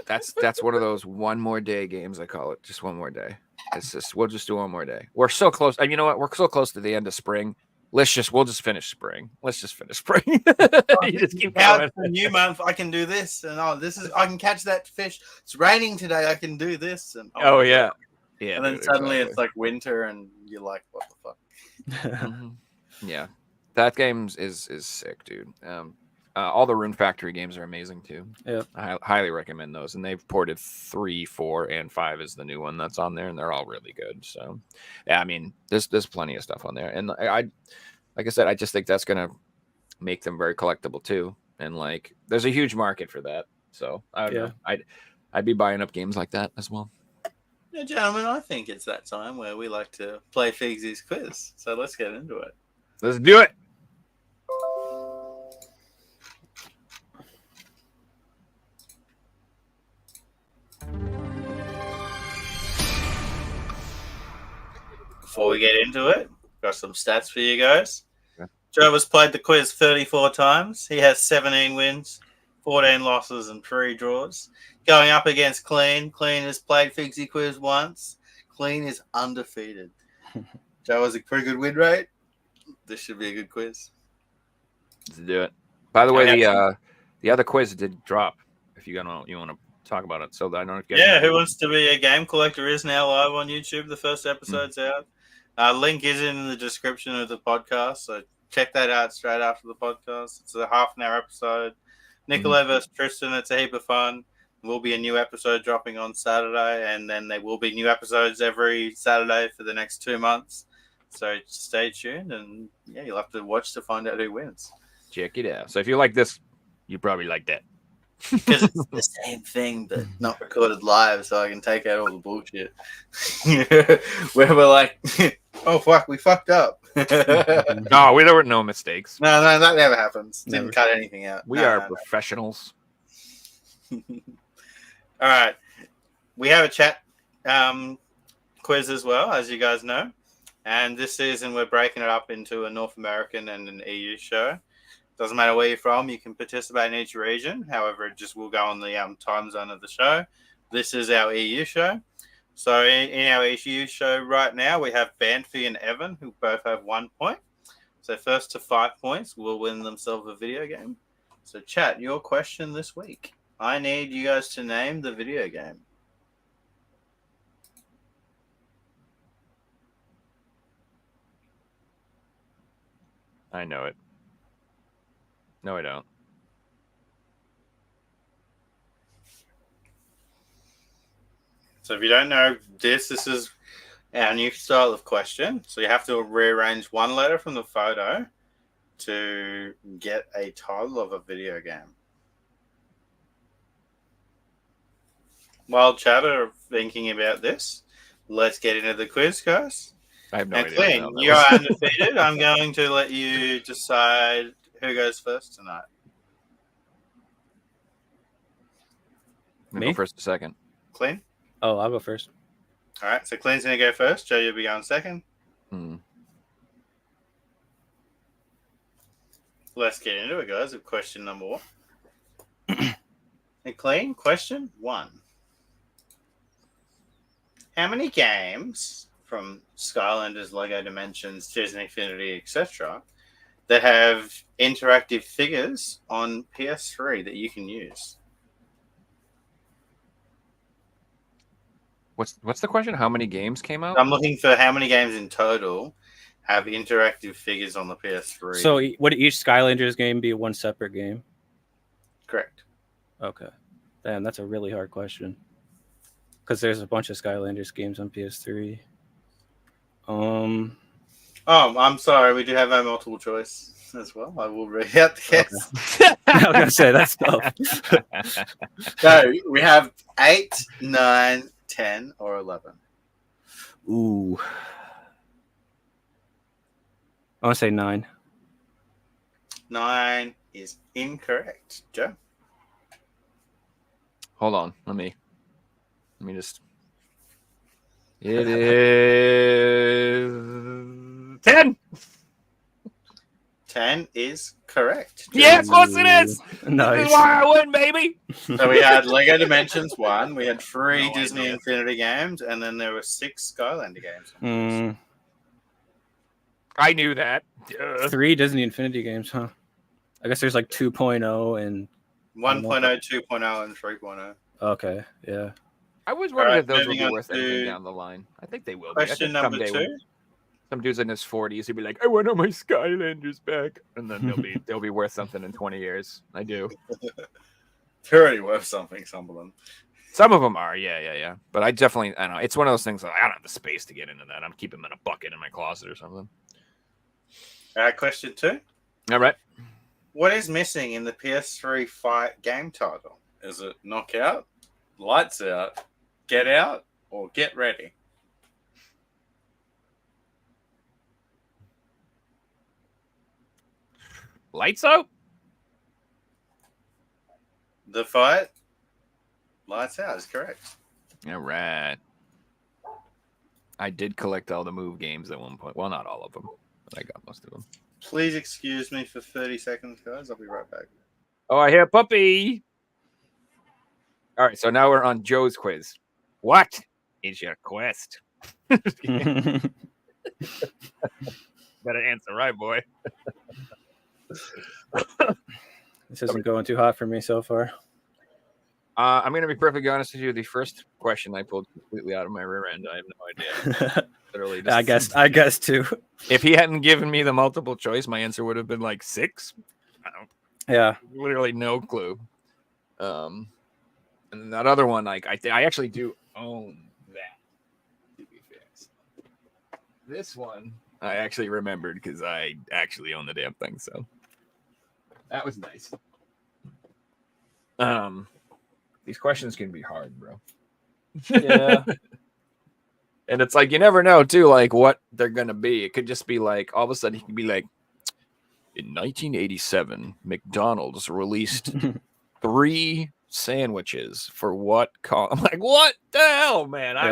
That's one of those one more day games, I call it. Just one more day. It's just we'll just do one more day. We're so close. You know what? We're so close to the end of spring. We'll just finish spring. Let's just finish spring. You just keep going. A new month, I can do this, and I can catch that fish. It's raining today. I can do this, and yeah. Yeah, and then suddenly it's like winter, and you're like, "What the fuck?" Yeah, that game is sick, dude. All the Rune Factory games are amazing too. Yeah, I highly recommend those. And they've ported 3, 4, and 5 is the new one that's on there, and they're all really good. So, yeah, I mean, there's plenty of stuff on there, and like I said, I just think that's gonna make them very collectible too. And like, there's a huge market for that. So I don't know. I'd be buying up games like that as well. Yeah, gentlemen, I think it's that time where we like to play Figsy's quiz. So let's get into it. Let's do it. Before we get into it, got some stats for you guys. Okay. Joe has played the quiz 34 times. He has 17 wins, 14 losses, and 3 draws. Going up against Kleen. Kleen has played Figsy quiz once. Kleen is undefeated. Joe has a pretty good win rate. This should be a good quiz. Let's do it. By the way, the other quiz did drop. If you want to talk about it, so that I don't get. Yeah, Who Wants to Be a Game Collector is now live on YouTube. The first episode's out. Link is in the description of the podcast, so check that out straight after the podcast. It's a half-an-hour episode. Nikolai versus Tristan. It's a heap of fun. There will be a new episode dropping on Saturday, and then there will be new episodes every Saturday for the next 2 months. So stay tuned, and yeah, you'll have to watch to find out who wins. Check it out. So if you like this, you probably like that. Because it's the same thing, but not recorded live, so I can take out all the bullshit. Where we're like, oh, fuck, we fucked up. No, there were no mistakes. No, that never happens. Didn't cut anything out. We are professionals. All right. We have a chat quiz as well, as you guys know. And this season, we're breaking it up into a North American and an EU show. Doesn't matter where you're from, you can participate in each region. However, it just will go on the time zone of the show. This is our EU show. So in our EU show right now, we have Banfi and Evan, who both have 1 point. So first to 5 points will win themselves a video game. So chat, your question this week. I need you guys to name the video game. I know it. No, I don't. So if you don't know this is our new style of question. So you have to rearrange one letter from the photo to get a title of a video game. While chat are thinking about this, let's get into the quiz, guys. I have no idea. Kleen, you are undefeated. I'm going to let you decide who goes first tonight. Me? Go first or second. Kleen? Oh, I'll go first. All right, so Kleen's going to go first. Joe, you'll be going second. Let's get into it, guys, with question number 1. And Kleen, question 1. How many games from Skylanders, Lego Dimensions, Disney Infinity, etc., that have interactive figures on PS3 that you can use? What's the question? How many games came out? I'm looking for how many games in total have interactive figures on the PS3. So would each Skylanders game be one separate game? Correct. Okay. Damn, that's a really hard question. Because there's a bunch of Skylanders games on PS3. Oh, I'm sorry. We do have our multiple choice as well. I will read out the guess. Okay. I was gonna say that's tough. So we have 8, 9, 10, or 11. Ooh. I want to say 9. 9 is incorrect. Joe? Hold on. Let me just. It is 10. 10 is correct. Yeah, of course it is. Nice. This is why I win, baby. So we had Lego Dimensions 1, we had 3 Disney Infinity games, and then there were 6 Skylander games. I knew that. 3 Disney Infinity games, huh? I guess there's like 2.0 and 1.0, 2.0, and 3.0. Okay, yeah. I was wondering if those would moving be on worth to anything down the line. I think they will be. I Question think number someday 2. some dude's in his 40s, he'd be like, I want all my Skylanders back. And then they'll be worth something in 20 years. I do. They're already worth something, some of them. Some of them are, yeah. But I don't know. It's one of those things that I don't have the space to get into that. I'm keeping them in a bucket in my closet or something. Question 2. All right. What is missing in the PS3 fight game title? Is it Knockout, Lights Out, Get Out, or Get Ready? Lights out? The fight, Lights Out is correct. All right. I did collect all the Move games at one point. Well, not all of them, but I got most of them. Please excuse me for 30 seconds, guys. I'll be right back. Oh, I hear puppy. All right, so now we're on Joe's quiz. What is your quest? Better answer right, boy. This isn't going too hot for me so far. I'm going to be perfectly honest with you. The first question I pulled completely out of my rear end. I have no idea. Literally, just, I guess too. if he hadn't given me the multiple choice, my answer would have been like 6. Yeah, literally no clue. And that other one, like I actually do own that. To be fair, this one I actually remembered because I actually own the damn thing. So that was nice. These questions can be hard, bro. yeah. And it's like you never know too, like what they're gonna be. It could just be like all of a sudden he could be like, in 1987, McDonald's released 3 sandwiches for what cost? I'm like, what the hell, man? Yeah.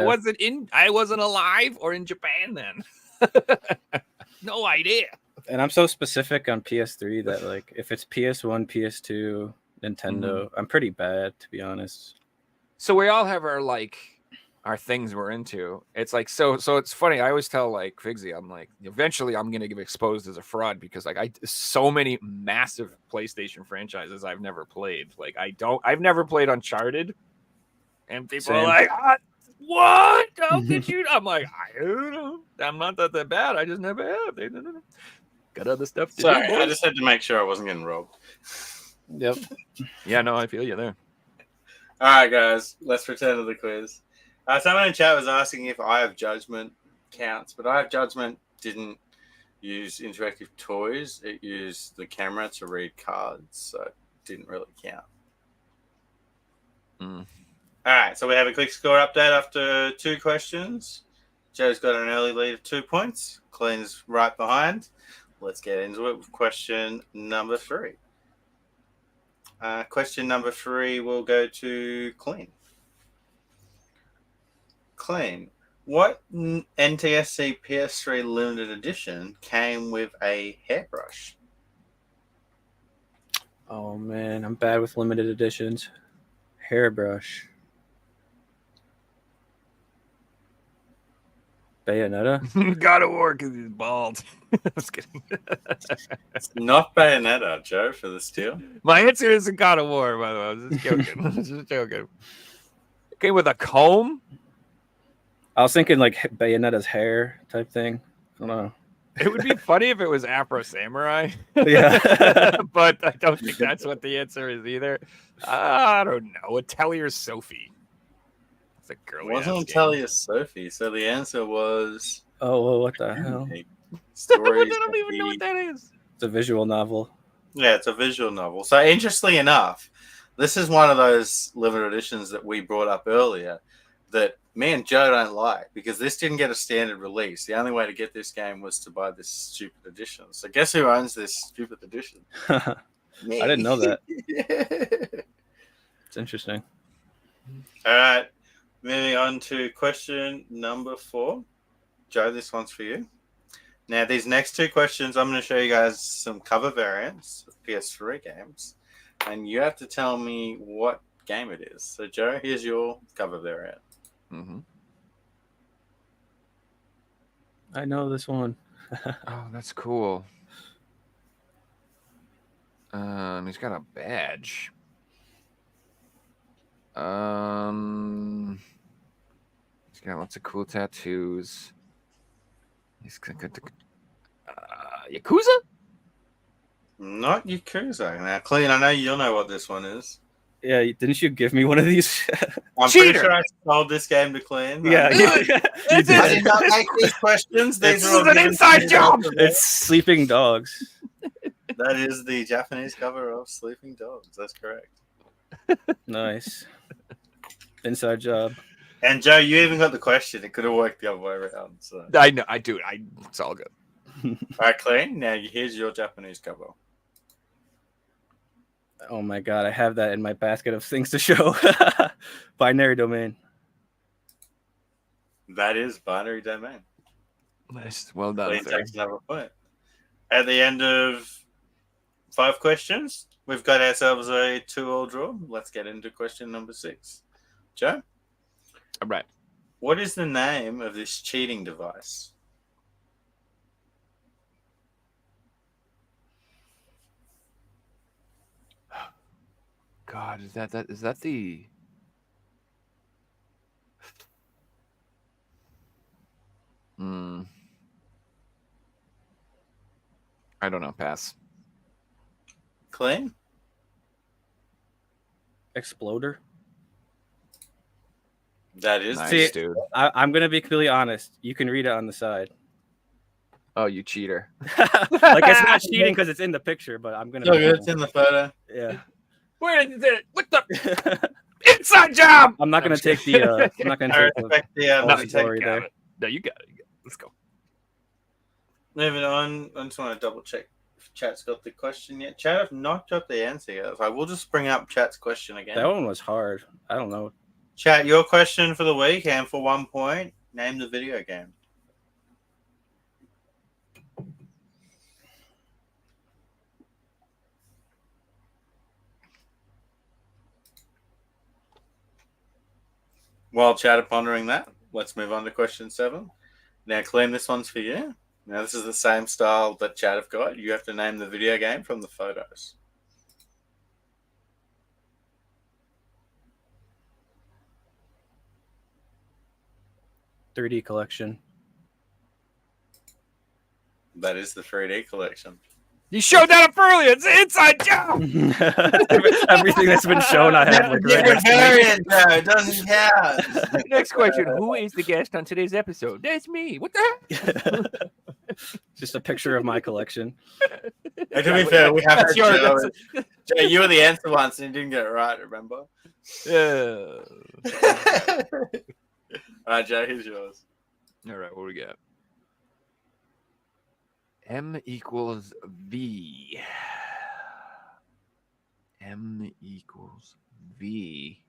I wasn't alive or in Japan then. No idea. And I'm so specific on PS3 that like if it's PS1, PS2, Nintendo, I'm pretty bad to be honest. So we all have our things we're into. It's like so it's funny. I always tell like Figsy, I'm like, eventually I'm gonna get exposed as a fraud because like so many massive PlayStation franchises I've never played. Like I've never played Uncharted, and people are like, what? How could you? I'm like, I don't know. I'm not that bad. I just never have. Got other stuff to do. Sorry, I just had to make sure I wasn't getting robbed. Yep. Yeah, no, I feel you there. All right, guys, let's return to the quiz. Someone in chat was asking if I Have Judgment counts, but I Have Judgment didn't use interactive toys. It used the camera to read cards, so it didn't really count. All right, so we have a quick score update after 2 questions. Joe's got an early lead of 2 points. Kleen's right behind. Let's get into it with question number 3. Question number 3 will go to Kleen. Kleen, what NTSC PS3 limited edition came with a hairbrush? Oh man, I'm bad with limited editions. Hairbrush. Bayonetta? God of War because he's bald. Just kidding. It's not Bayonetta, Joe, for the steal. My answer is God of War, by the way. I was just joking. Just joking. It came with a comb. I was thinking like Bayonetta's hair type thing. I don't know. It would be funny if it was Afro Samurai. Yeah. But I don't think that's what the answer is either. I don't know. Atelier Sophie. It's a girly. It wasn't Talia Sophie, so the answer was. Oh, well, what the hell? Stories. I don't even know what that is. It's a visual novel. Yeah, it's a visual novel. So, interestingly enough, this is one of those limited editions that we brought up earlier that me and Joe don't like because this didn't get a standard release. The only way to get this game was to buy this stupid edition. So, guess who owns this stupid edition? Me. I didn't know that. Yeah. It's interesting. All right. Moving on to question number 4. Joe, this one's for you. Now, these next 2 questions, I'm going to show you guys some cover variants of PS3 games, and you have to tell me what game it is. So, Joe, here's your cover variant. Mm-hmm. I know this one. Oh, that's cool. He's got a badge. He's got lots of cool tattoos. He's got the Yakuza? Not Yakuza. Now, Kleen, I know you'll know what this one is. Yeah, didn't you give me one of these? I'm pretty sure I sold this game to Kleen. Yeah, you did. I did not make these questions. These are all an inside job. It's Sleeping Dogs. That is the Japanese cover of Sleeping Dogs. That's correct. Nice. Inside job. And Joe, you even got the question. It could have worked the other way around. So. I know. I do. It's all good. All right, Kleen. Now here's your Japanese cover. Oh my god, I have that in my basket of things to show. Binary Domain. That is Binary Domain. Nice. Well done. Kleen takes another point. At the end of 5 questions, we've got ourselves a 2-all draw. Let's get into question number 6. Joe? All right. What is the name of this cheating device? God, is that the? I don't know. Pass. Kleen? Exploder. That is Nice, dude. I'm gonna be completely honest. You can read it on the side. Oh, you cheater! Like it's not cheating because it's in the picture, but I'm gonna. So good. It's in the photo. Yeah. Where is it? What the inside job? I'm not gonna take the. I'm not gonna I take respect the story there. No, you got it. Let's go. Moving on, I just want to double check if chat's got the question yet. Chat have not got the answer yet. So I will just bring up chat's question again. That one was hard. I don't know. Chat, your question for the week, and for 1 point, name the video game. While chat are pondering that, let's move on to question 7. Now, Kleen, this one's for you. Now, this is the same style that chat have got. You have to name the video game from the photos. .3D collection. That is the 3D collection. You showed that up earlier. It's an inside job. Everything that's been shown, I have like right next to me. Variant, though. It doesn't count. Next question: who is the guest on today's episode? That's me. What the heck? Just a picture of my collection. And to be fair, we have That's to yours. Joe, you were the answer once and you didn't get it right, remember? Yeah. All right, Joe, here's yours. All right, what do we got? M equals V. M equals V.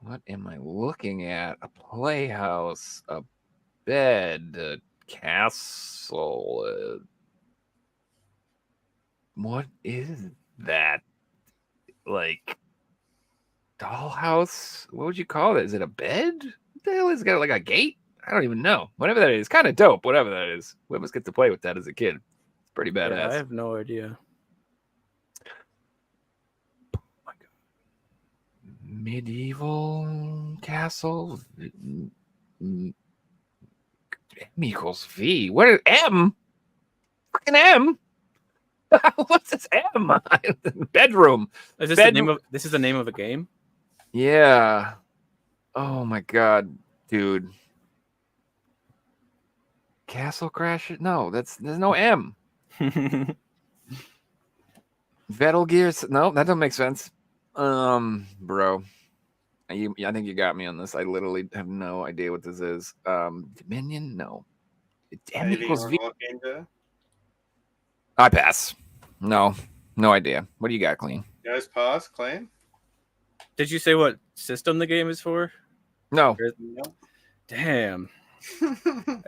What am I looking at? A playhouse, a bed, a castle. What is that? Like dollhouse? What would you call it? Is it a bed? What the hell is it got like a gate? I don't even know. Whatever that is, kind of dope. Whatever that is, we almost get to play with that as a kid. It's pretty badass. Yeah, I have no idea. Oh my God. Medieval castle. M equals V. What is M? Fucking M. What's this M? Bedroom. Is this this is the name of a game? Yeah. Oh my god, dude. Castle Crash? No, there's no M. Vettel Gears? No, that doesn't make sense. Bro. I think you got me on this. I literally have no idea what this is. Dominion? No. M equals V. I pass. No idea. What do you got, Kleen? Guys, pass, Kleen. Did you say what system the game is for? No. Damn.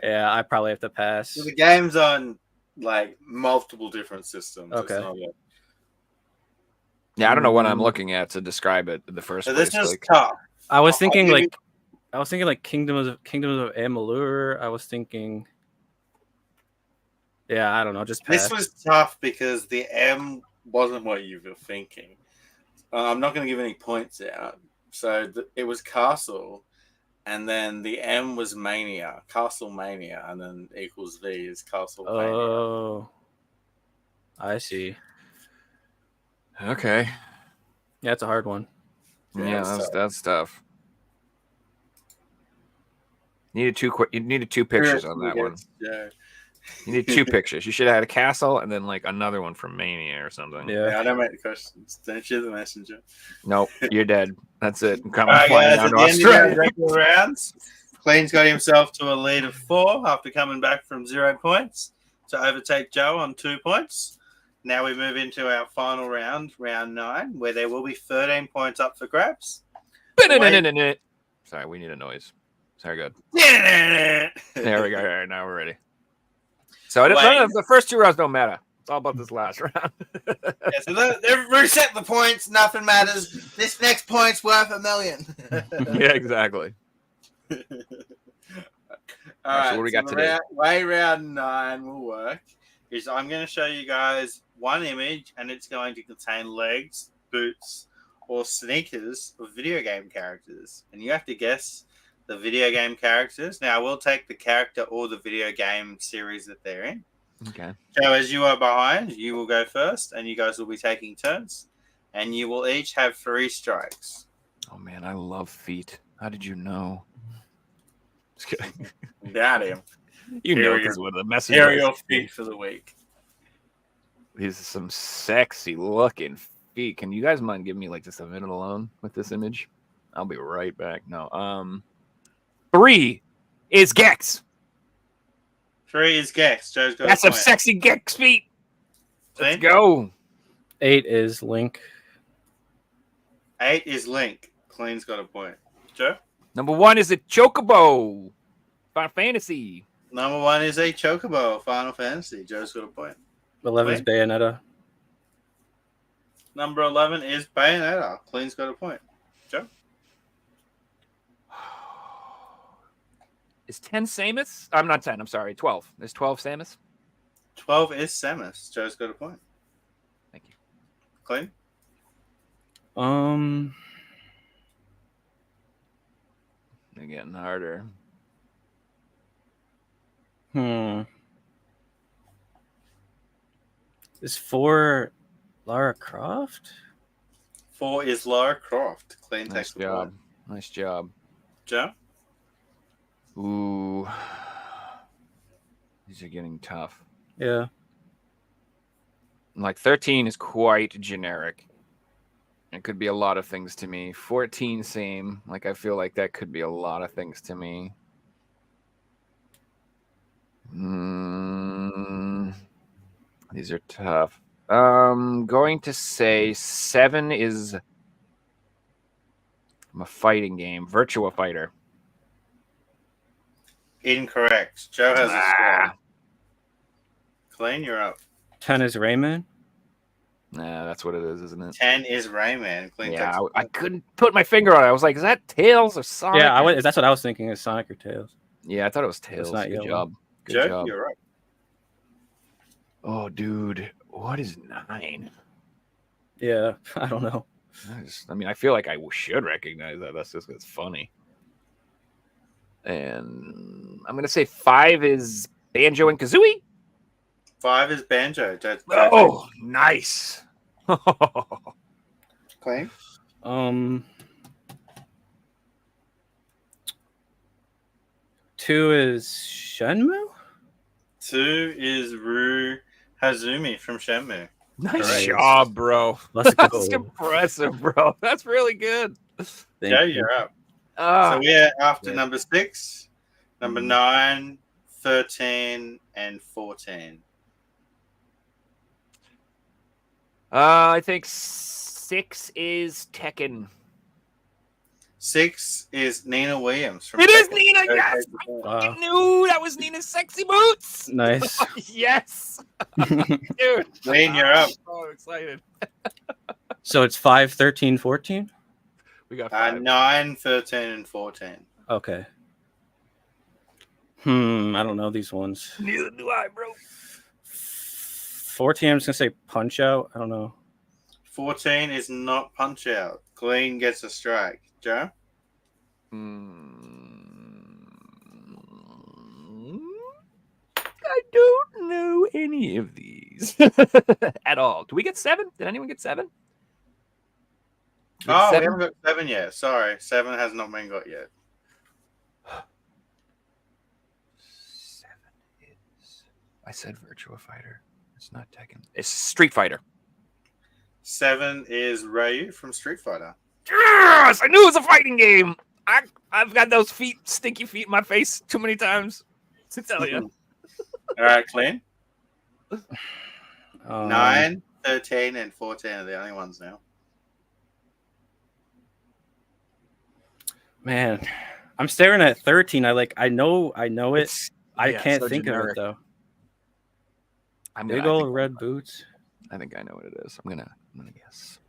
Yeah, I probably have to pass. So the game's on like multiple different systems. Okay. Yeah, I don't know what I'm looking at to describe it in the first place. This is tough. I was thinking like Kingdoms of Amalur. I was thinking. Yeah, I don't know. Just pass. This was tough because the M wasn't what you were thinking. I'm not going to give any points out. So it was Castle, and then the M was Mania, Castle Mania, and then equals V is Castle Mania. Oh, I see. Okay. Yeah, it's a hard one. Yeah, that's tough. You needed two pictures on that one. Yeah. You need two pictures. You should have had a castle and then like another one from Mania or something. Yeah, I don't make the questions. Don't shoot the messenger. Nope, you're dead. That's it. I'm coming All right, flying guys, down at to the end of the Australia. regular rounds, Kleen's got himself to a lead of 4 after coming back from 0 points to overtake Joe on 2 points. Now we move into our final round, round 9, where there will be 13 points up for grabs. Sorry, we need a noise. Sorry, good. There we go. All right, now we're ready. So the first 2 rounds don't matter. It's all about this last round. Yeah, so they reset the points. Nothing matters. This next point's worth $1 million. Yeah, exactly. All right, right, so what do we got today? Way round 9 will work. Is I'm going to show you guys one image, and it's going to contain legs, boots, or sneakers of video game characters, and you have to guess the video game characters. Now, we'll take the character or the video game series that they're in. Okay. So, as you are behind, you will go first, and you guys will be taking turns, and you will each have 3 strikes. Oh man, I love feet. How did you know? Just kidding. Got him. You Here know are because your- with the message. Here are your feet for the week. These are some sexy looking feet. Can you guys mind giving me like just a minute alone with this image? I'll be right back. No. 3 is Gex. 3 is Gex. Joe's got That's a some point. sexy Gex feet. Let's See? go. 8 is Link. 8 is Link. Kleen's got a point. Joe? Number 1 is a Chocobo. Final Fantasy. Number 1 is a Chocobo, Final Fantasy. Joe's got a point. 11 is Bayonetta. Number 11 is Bayonetta. Kleen's got a point. Joe? Is 10 Samus? I'm not 10. I'm sorry. 12. There's 12 Samus. 12 is Samus. Joe's got a point. Thank you. Kleen? They're getting harder. Is 4 Lara Croft? 4 is Lara Croft. Kleen Nice takes the job. point. Nice job. Joe? Ooh. These are getting tough. Yeah. Like 13 is quite generic. It could be a lot of things to me. 14 same. Like I feel like that could be a lot of things to me. These are tough. Going to say 7 is a fighting game. Virtua Fighter. Incorrect. Joe has a score. Kleen, you're up. 10 is Rayman. Nah, that's what it is, isn't it? 10 is Rayman. Kleen Yeah, takes I couldn't put my finger on it. I was like, is that Tails or Sonic? Yeah, that's what I was thinking. Is Sonic or Tails? Yeah, I thought it was Tails. not Good yellow. job. Good Joe, job. you're up. Oh, dude. What is 9? Yeah, I don't know. I mean, I feel like I should recognize that. That's just it's funny. And I'm gonna say 5 is Banjo and Kazooie. 5 is Banjo. Oh, nice. Kleen. 2 is Shenmue. 2 is Ru Hazumi from Shenmue. Nice job, bro. Let's go. That's impressive, bro. That's really good. Yeah, you're up. So we're after number 6, number 9, 13, and 14. I think 6 is Tekken. 6 is Nina Williams. From It is Tekken. Nina, yes! I knew that was Nina's sexy boots! Nice. Yes! Dude. Kleen, you're up. I'm so excited. So it's 5, 13, 14? We got 5. 9, 13, and 14. Okay. I don't know these ones. Neither do I, bro. 14, I'm just going to say Punch Out. I don't know. 14 is not Punch Out. Kleen gets a strike. Joe? I don't know any of these at all. Do we get 7? Did anyone get 7? We haven't got 7 yet. Sorry. 7 has not been got yet. 7 is... I said Virtua Fighter. It's not Tekken. It's Street Fighter. 7 is Ryu from Street Fighter. Yes! I knew it was a fighting game. I've got those stinky feet in my face too many times to tell you. All right, Kleen. 9, 13, and 14 are the only ones now. Man, I'm staring at 13. I know it. I can't think generic. of it though. I'm Big old red boots. I think I know what it is. I'm gonna guess.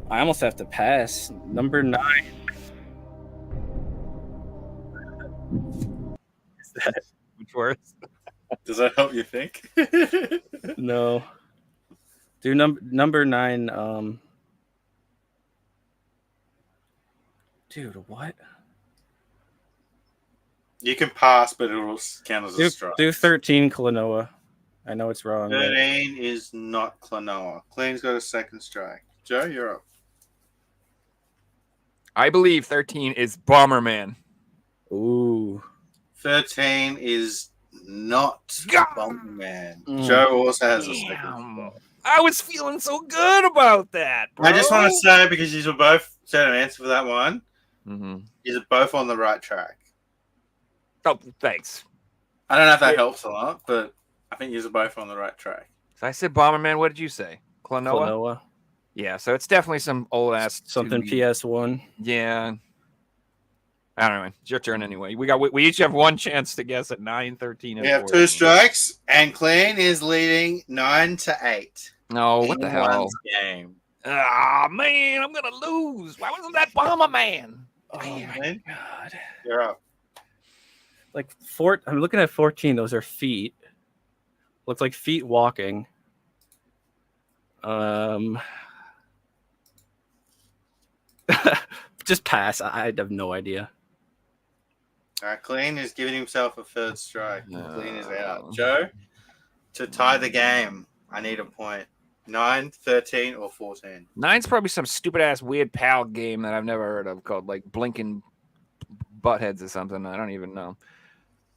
I almost have to pass. Number 9. Is that Which worse? Does that help you think? no? Do number 9. Dude, what? You can pass, but it will count as a strike. Do 13 Klonoa. I know it's wrong. 13 is not Klonoa. Kleen's got a second strike. Joe, you're up. I believe 13 is Bomberman. Ooh. 13 is not Bomberman. Mm. Joe also has a second spot. I was feeling so good about that, bro. I just want to say, because you both said an answer for that one, Mm-hmm. you're both on the right track. Oh, thanks. I don't know if that helps a lot, but I think you're both on the right track. So I said Bomberman. What did you say? Klonoa? Yeah, so it's definitely some old ass something 2D. PS1. Yeah. I don't know, man. It's your turn anyway. We each have one chance to guess at 9, 13, and We have 2 strikes, and Kleen is leading 9-8. No, what the hell? Game. Ah, man, I'm gonna lose. Why wasn't that Bomberman? Oh my god. You're up. I'm looking at 14. Those are feet. Looks like feet walking. Just pass. I have no idea. All right, Kleen is giving himself a third strike. Kleen is out. Joe, to tie the game, I need a point. 9, 13, or 14. 9's probably some stupid ass weird PAL game that I've never heard of called like Blinking Buttheads or something. I don't even know.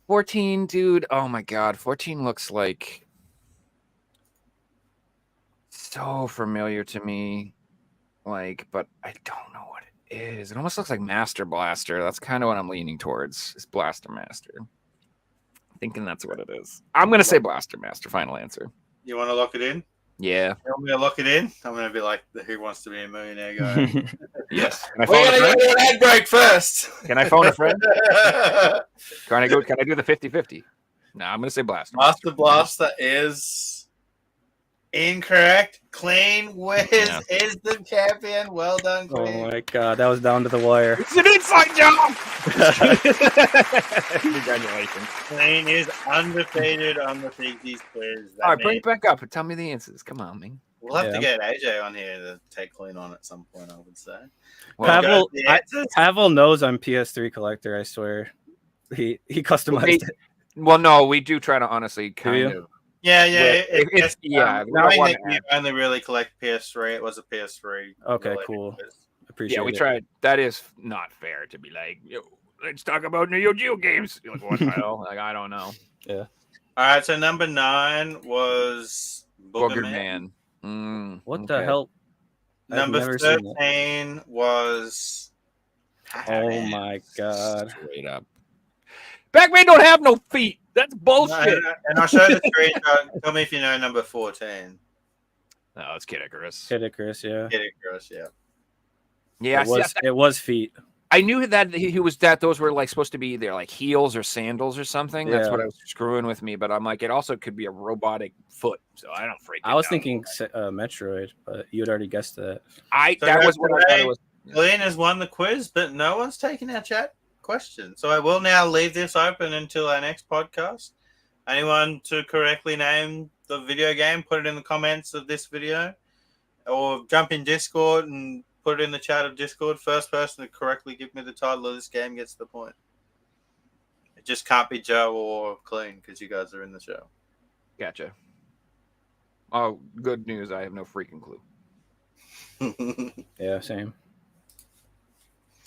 14, dude. Oh my god. 14 looks like so familiar to me. But I don't know what it is. It almost looks like Master Blaster. That's kind of what I'm leaning towards. Is Blaster Master. Thinking that's what it is. I'm gonna say Blaster Master. Final answer. You want to lock it in? Yeah. You want me to lock it in? I'm going to be like the Who Wants to Be a Millionaire guy. Yes. Can I We're phone going a to friend? go to an ad break first. Can I phone a friend? Can I do the 50-50? No, I'm gonna say Blaster. Master Blaster is incorrect. Kleen is the champion. Well done, Kleen. Oh my god, that was down to the wire. It's an inside fine job. Congratulations. Kleen is undefeated on the PG's quiz. All right, bring it back up and tell me the answers. Come on, man. We'll have to get AJ on here to take Kleen on at some point, I would say. Well, Pavel knows I'm PS3 collector, I swear. He customized it. Well, no, we do try to honestly kind of. Yeah. Knowing that you only really collect PS3, it was a PS3. Okay, cool. Appreciate it. We tried. That is not fair to be like, yo, let's talk about Neo Geo games. You're like, what the hell? Like, I don't know. Yeah. All right, so number 9 was Boogerman. What the hell? Number 13 was. Oh my god! Straight up. Pac-Man don't have no feet. That's bullshit. No, and I'll show the screenshot. Tell me if you know number 14. No, it's Kid Icarus. Kid Icarus, yeah. Kid Icarus, yeah. Yeah, it was feet. I knew that he was that those were like supposed to be either like heels or sandals or something. That's what I was screwing with me. But I'm like, it also could be a robotic foot. So I don't freak. I was thinking Metroid, but you had already guessed that. That was what I thought it was. Kleen has won the quiz, but no one's taken our chat question. So I will now leave this open until our next podcast. Anyone to correctly name the video game, put it in the comments of this video, or jump in Discord and put it in the chat of Discord. First person to correctly give me the title of this game gets the point. It just can't be Joe or Kleen because you guys are in the show. Gotcha. Oh, good news. I have no freaking clue. Yeah, same.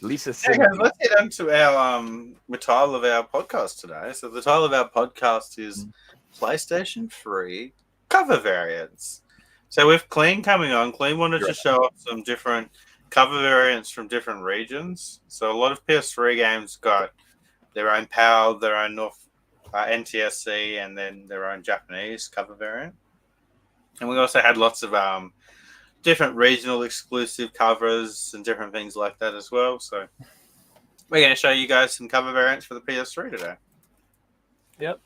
Lisa, let's get into our the title of our podcast today. So the title of our podcast is PlayStation 3 cover variants. So with Kleen coming on, Kleen wanted to show off some different cover variants from different regions. So a lot of PS3 games got their own PAL, their own NTSC, and then their own Japanese cover variant. And we also had lots of different regional exclusive covers and different things like that as well. So we're going to show you guys some cover variants for the PS3 today. Yep.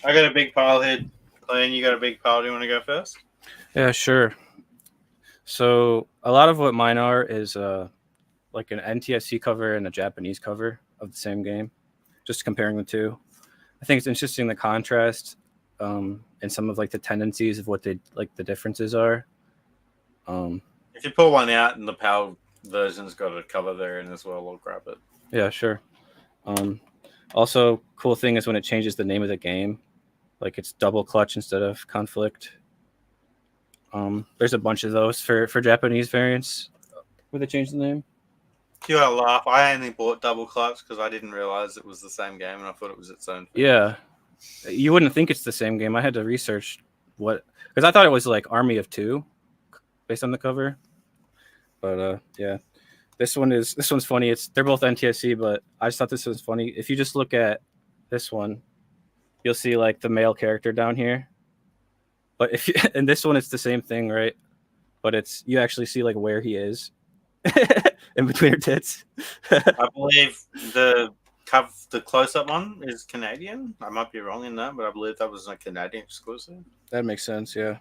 I got a big pile here. Kleen, you got a big pile. Do you want to go first? Yeah, sure. So a lot of what mine are is like an NTSC cover and a Japanese cover of the same game. Just comparing the two. I think it's interesting the contrast and some of like the tendencies of what they like the differences are. If you pull one out and the PAL version's got a cover variant as well, we'll grab it. Yeah, sure. Also, cool thing is when it changes the name of the game, like it's double clutch instead of conflict. There's a bunch of those for Japanese variants where they change the name. You gotta laugh. I only bought double clutch because I didn't realize it was the same game and I thought it was its own thing. Yeah. You wouldn't think it's the same game. I had to research because I thought it was like Army of Two based on the cover. But yeah. This one's funny. They're both NTSC, but I just thought this was funny. If you just look at this one, you'll see like the male character down here. But and this one it's the same thing, right? But you actually see like where he is in between her tits. I believe the close-up one is Canadian. I might be wrong in that, but I believe that was a Canadian exclusive. That makes sense, yeah.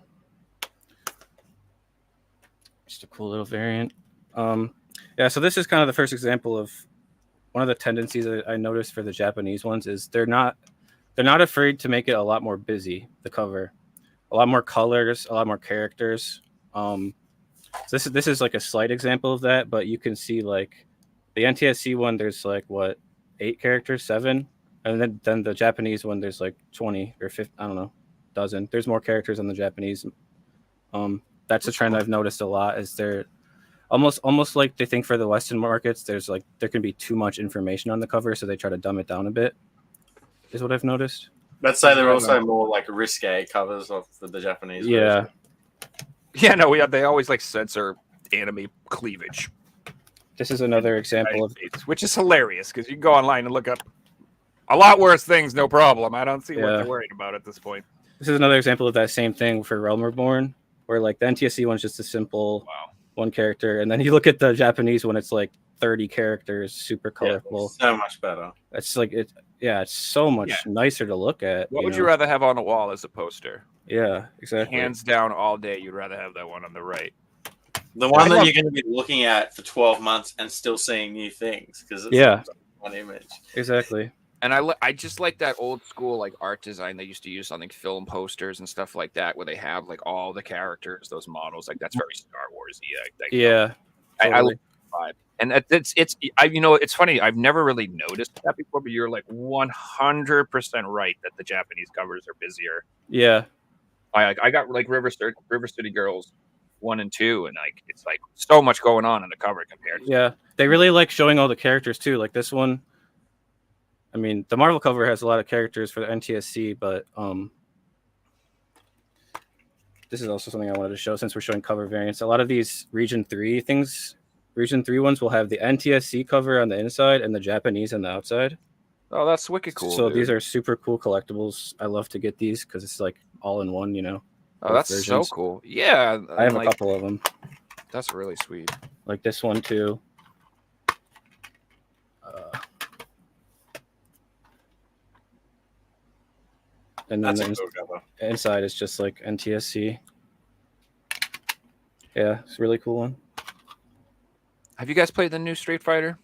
Just a cool little variant. Yeah, so this is kind of the first example of one of the tendencies that I noticed for the Japanese ones is they're not afraid to make it a lot more busy, the cover. A lot more colors, a lot more characters. So this is like a slight example of that, but you can see like the NTSC one, there's like 8 characters, 7, and then the Japanese one, there's like 20 or 50, I don't know, dozen. There's more characters on the Japanese. That's a trend I've noticed a lot. Is they're almost like they think for the Western markets, there can be too much information on the cover, so they try to dumb it down a bit. Is what I've noticed. Let's say they're also more like risque covers of the Japanese. Yeah. Version. Yeah, no, they always like censor anime cleavage. This is another example of which is hilarious because you can go online and look up a lot worse things, no problem. I don't see what they're worried about at this point. This is another example of that same thing for Realm Reborn, where like the NTSC one's just a simple one character, and then you look at the Japanese one, it's like 30 characters, super colorful. Yeah, so much better. It's like it's so much nicer to look at. What would you rather have on a wall as a poster? Yeah, exactly. Hands down all day, you'd rather have that one on the right. The one that you're going to be looking at for 12 months and still seeing new things because it's one image. Exactly. And I just like that old school like art design they used to use on like film posters and stuff like that, where they have like all the characters, those models. Like that's very Star Wars. Yeah. I love the vibe. And it's funny. I've never really noticed that before, but you're like 100% right that the Japanese covers are busier. Yeah. I got like River City Girls 1 and 2, and like it's like so much going on in the cover compared. Yeah, they really like showing all the characters too. Like this one. I mean, the Marvel cover has a lot of characters for the NTSC, but this is also something I wanted to show since we're showing cover variants. A lot of these Region 3 ones will have the NTSC cover on the inside and the Japanese on the outside. Oh, that's wicked cool. So these are super cool collectibles. I love to get these because it's like all in one, Oh, that's versions. So cool. Yeah. I have a couple of them. That's really sweet. Like this one too. And then the inside is just like NTSC. Yeah, it's a really cool one. Have you guys played the new Street Fighter?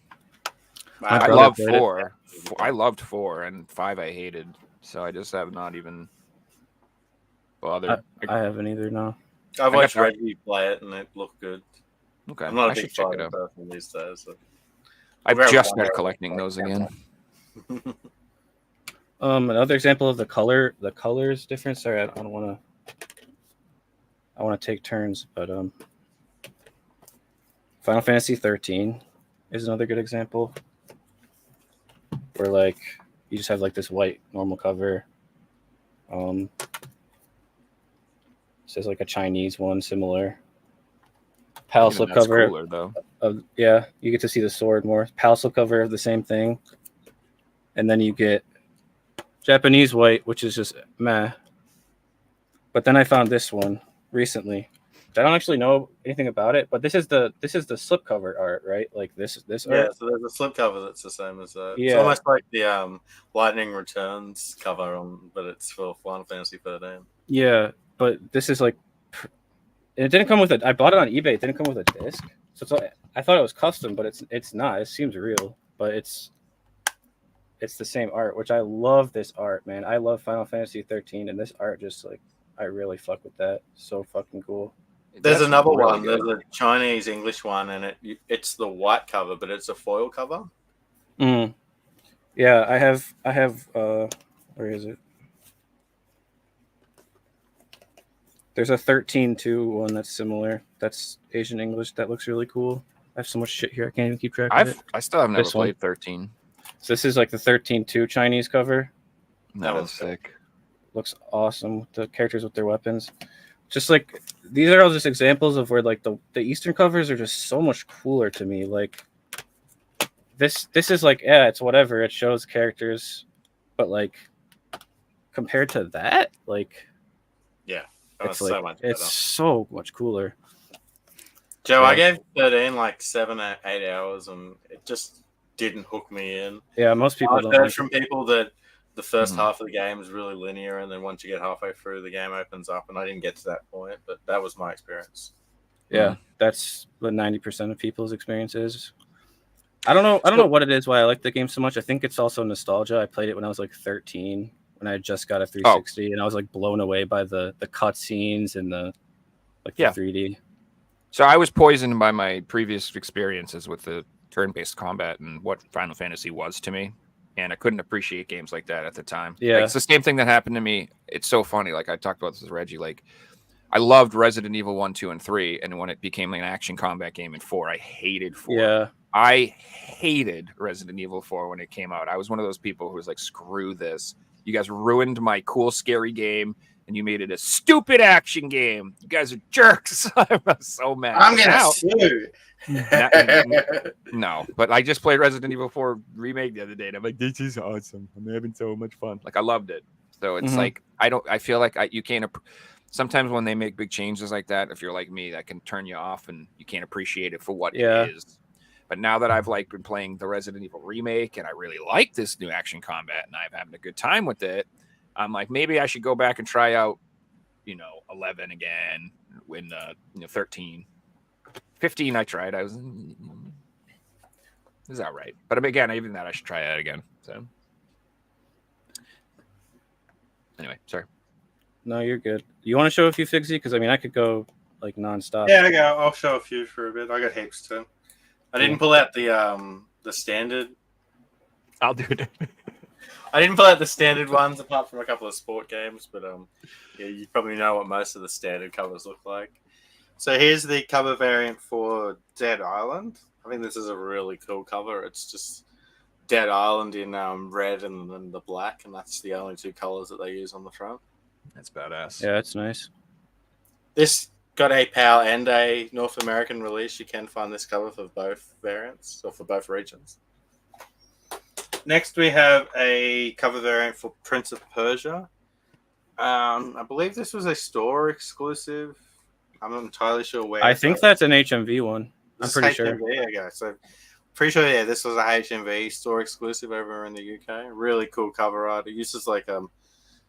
I loved 4. I loved 4, and 5 I hated. So I just have not even bothered. I haven't either, no. I've watched Reggie play it, and it looked good. Okay, I'm not a big fighter person these days. So. I've just started collecting those again. Another example of the colors difference. Sorry, I want to take turns, but Final Fantasy 13 is another good example where like you just have like this white normal cover. Says like a Chinese one similar. PAL slip cover. Cooler, though. Yeah, you get to see the sword more. PAL slip cover of the same thing, and then you get Japanese white, which is just meh. But then I found this one recently. I don't actually know anything about it, but this is the slipcover art, right? Like this art. Yeah, so there's a slipcover that's the same as that. Yeah. It's almost like the Lightning Returns cover but it's for Final Fantasy 13. Yeah, but this is like, it didn't come with I bought it on eBay. It didn't come with a disc, so I thought it was custom, but it's not. It seems real, but it's the same art, which I love this art, man. I love Final Fantasy 13, and this art just like I really fuck with that. So fucking cool. There's another one. There's a Chinese English one, and it's the white cover, but it's a foil cover. Yeah, I have. Where is it? There's a 13-2 one that's similar. That's Asian English. That looks really cool. I have so much shit here. I can't even keep track of it. I still have never played 13. So this is like the 13-2 Chinese cover. That was sick. Looks awesome. The characters with their weapons. Just like these are all just examples of where like the Eastern covers are just so much cooler to me. Like this is like, yeah, it's whatever. It shows characters, but like compared to that, like yeah, it's like it's so much cooler. Joe, I gave 13 like 7 or 8 hours, and it just didn't hook me in. Yeah, most people I've heard from people that the first half of the game is really linear, and then once you get halfway through, the game opens up, and I didn't get to that point, but that was my experience. Yeah, that's what 90% of people's experience is. I don't know what it is why I like the game so much. I think it's also nostalgia. I played it when I was like 13, when I just got a 360, and I was like blown away by the cutscenes and the 3D. So I was poisoned by my previous experiences with the turn-based combat and what Final Fantasy was to me. And I couldn't appreciate games like that at the time. Yeah. Like, it's the same thing that happened to me. It's so funny. Like I talked about this with Reggie. Like I loved Resident Evil 1, 2, and 3. And when it became an action combat game in 4, I hated 4. Yeah. I hated Resident Evil 4 when it came out. I was one of those people who was like, screw this. You guys ruined my cool, scary game. And you made it a stupid action game. You guys are jerks. I'm so mad. I'm going to sue. No, but I just played Resident Evil 4 remake the other day, and I'm like, this is awesome. I'm having so much fun. Like, I loved it. So it's like, I feel like you can't. Sometimes when they make big changes like that, if you're like me, that can turn you off, and you can't appreciate it for what it is. But now that I've like been playing the Resident Evil remake, and I really like this new action combat, and I'm having a good time with it, I'm like, maybe I should go back and try out, 11 again when 13. 15 I tried. I was is that right? But again, even that I should try that again. So anyway, sorry. No, you're good. You want to show a few, Figsy? Because I mean, I could go like nonstop. Yeah, I'll show a few for a bit. I got heaps too. I didn't pull out the standard. I'll do it. I didn't pull out the standard ones apart from a couple of sport games, but yeah, you probably know what most of the standard covers look like. So here's the cover variant for Dead Island. I think this is a really cool cover. It's just Dead Island in red and then the black, and that's the only two colors that they use on the front. That's badass. Yeah, that's nice. This got a PAL and a North American release. You can find this cover for both variants or for both regions. Next, we have a cover variant for Prince of Persia. I believe this was a store exclusive. I'm not entirely sure where. I think that's an HMV one. I'm pretty sure. Yeah, so pretty sure. Yeah, this was a HMV store exclusive over in the UK. Really cool cover art. It uses like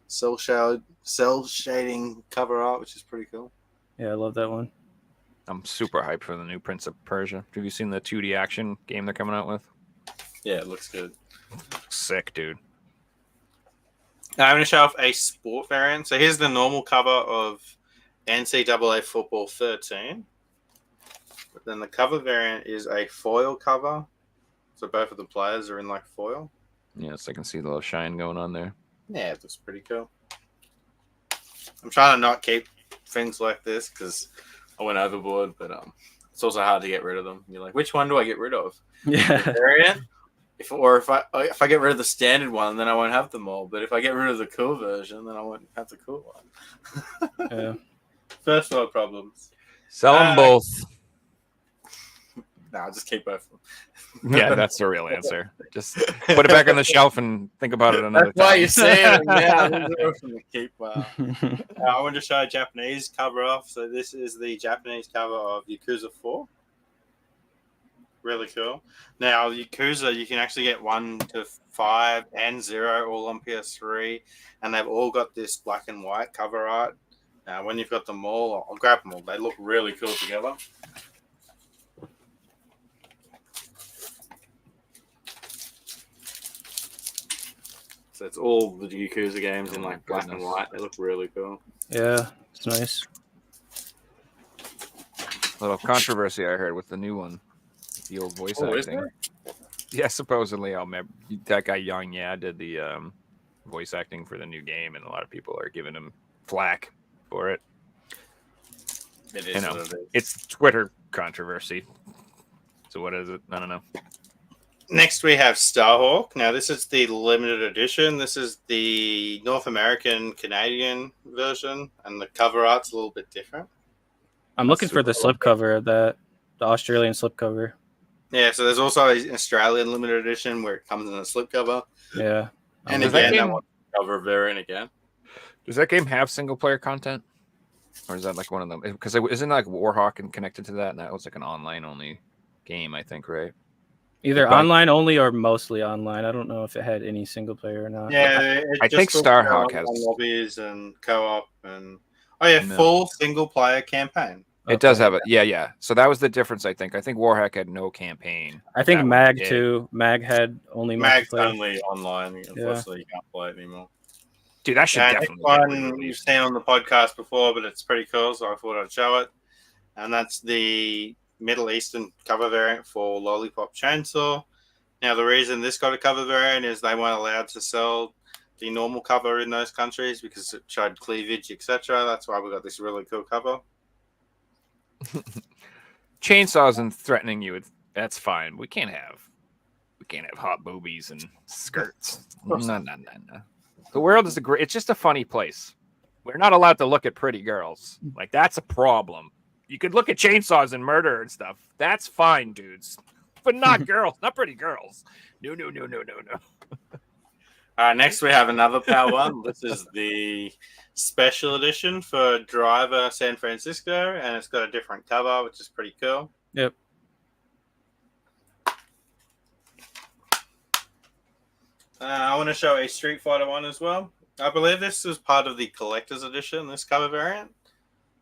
cell shading cover art, which is pretty cool. Yeah, I love that one. I'm super hyped for the new Prince of Persia. Have you seen the 2D action game they're coming out with? Yeah, it looks good. Sick, dude. Now I'm going to show off a sport variant. So here's the normal cover of NCAA Football 13. But then the cover variant is a foil cover. So both of the players are in like foil. Yes, I can see the little shine going on there. Yeah, it looks pretty cool. I'm trying to not keep things like this because I went overboard, but it's also hard to get rid of them. You're like, which one do I get rid of? Yeah. The variant? If I get rid of the standard one, then I won't have them all. But if I get rid of the cool version, then I won't have the cool one. Yeah. First world problems. Sell them both. No, I'll just keep both of them. Yeah, that's the real answer. Just put it back on the shelf and think about it another That's why time. you say it. Yeah, from the keep. I want to show a Japanese cover off. So this is the Japanese cover of Yakuza 4. Really cool. Now, Yakuza, you can actually get 1 to 5 and 0 all on PS3, and they've all got this black and white cover art. Now, when you've got them all, I'll grab them all. They look really cool together. So it's all the Yakuza games in like black and white. They look really cool. Yeah, it's nice. Little controversy I heard with the new one. The old voice Oh, is acting. there? Yeah, supposedly that guy Young did the voice acting for the new game, and a lot of people are giving him flack for it. It is. You know, what it is. it's Twitter controversy. So what is it? I don't know. Next, we have Starhawk. Now, this is the limited edition. This is the North American Canadian version, and the cover art's a little bit different. I'm looking for the slipcover of that, the Australian slipcover. Yeah, so there's also an Australian limited edition where it comes in a slipcover. Yeah. And Does that again, that game- one cover variant again. Does that game have single player content, or is that like one of them? Because isn't like Warhawk and connected to that, and that was like an online only game, I think, right? Either But- online only or mostly online. I don't know if it had any single player or not. Yeah, I think Starhawk has- lobbies and co-op and no. Full single player campaign. It does have it. Yeah. So that was the difference, I think. I think Warhawk had no campaign. I think That one Mag did. too. Mag had only Mag's multiplayer. only online. Unfortunately, you can't play it anymore. Dude, that should Next definitely one get you've released. seen on the podcast before, but it's pretty cool, so I thought I'd show it. And that's the Middle Eastern cover variant for Lollipop Chainsaw. Now, the reason this got a cover variant is they weren't allowed to sell the normal cover in those countries because it showed cleavage, etc. That's why we got this really cool cover. Chainsaws and threatening you. That's fine. We can't have hot boobies and skirts. No. The world is it's just a funny place. We're not allowed to look at pretty girls. Like, that's a problem. You could look at chainsaws and murder and stuff. That's fine, dudes. But not girls, not pretty girls. No. Next, we have another PAL one. This is the special edition for Driver San Francisco, and it's got a different cover, which is pretty cool. Yep. I want to show a Street Fighter one as well. I believe this is part of the collector's edition, this cover variant.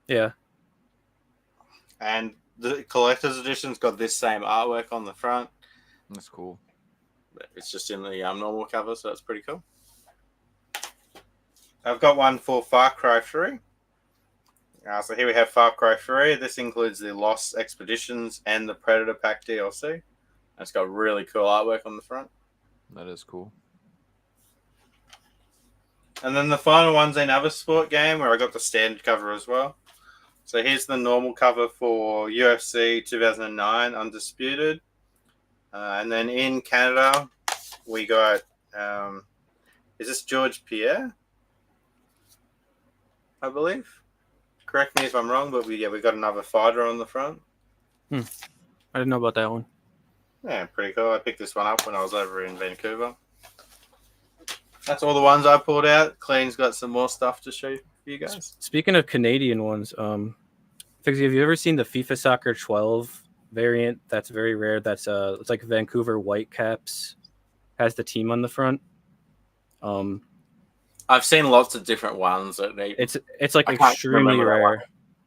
Yeah. And the collector's edition's got this same artwork on the front. That's cool. But it's just in the normal cover, so that's pretty cool. I've got one for Far Cry 3. So here we have Far Cry 3. This includes the Lost Expeditions and the Predator Pack DLC. It's got really cool artwork on the front. That is cool. And then the final one's another sport game where I got the standard cover as well. So here's the normal cover for UFC 2009 Undisputed. And then in Canada, we got, is this George Pierre? I believe. Correct me if I'm wrong, but we got another fighter on the front. I didn't know about that one. Yeah, pretty cool. I picked this one up when I was over in Vancouver. That's all the ones I pulled out. Kleen's got some more stuff to show you guys. Speaking of Canadian ones, have you ever seen the FIFA Soccer 12 variant? That's very rare. That's it's like Vancouver Whitecaps has the team on the front. I've seen lots of different ones. It's like extremely rare.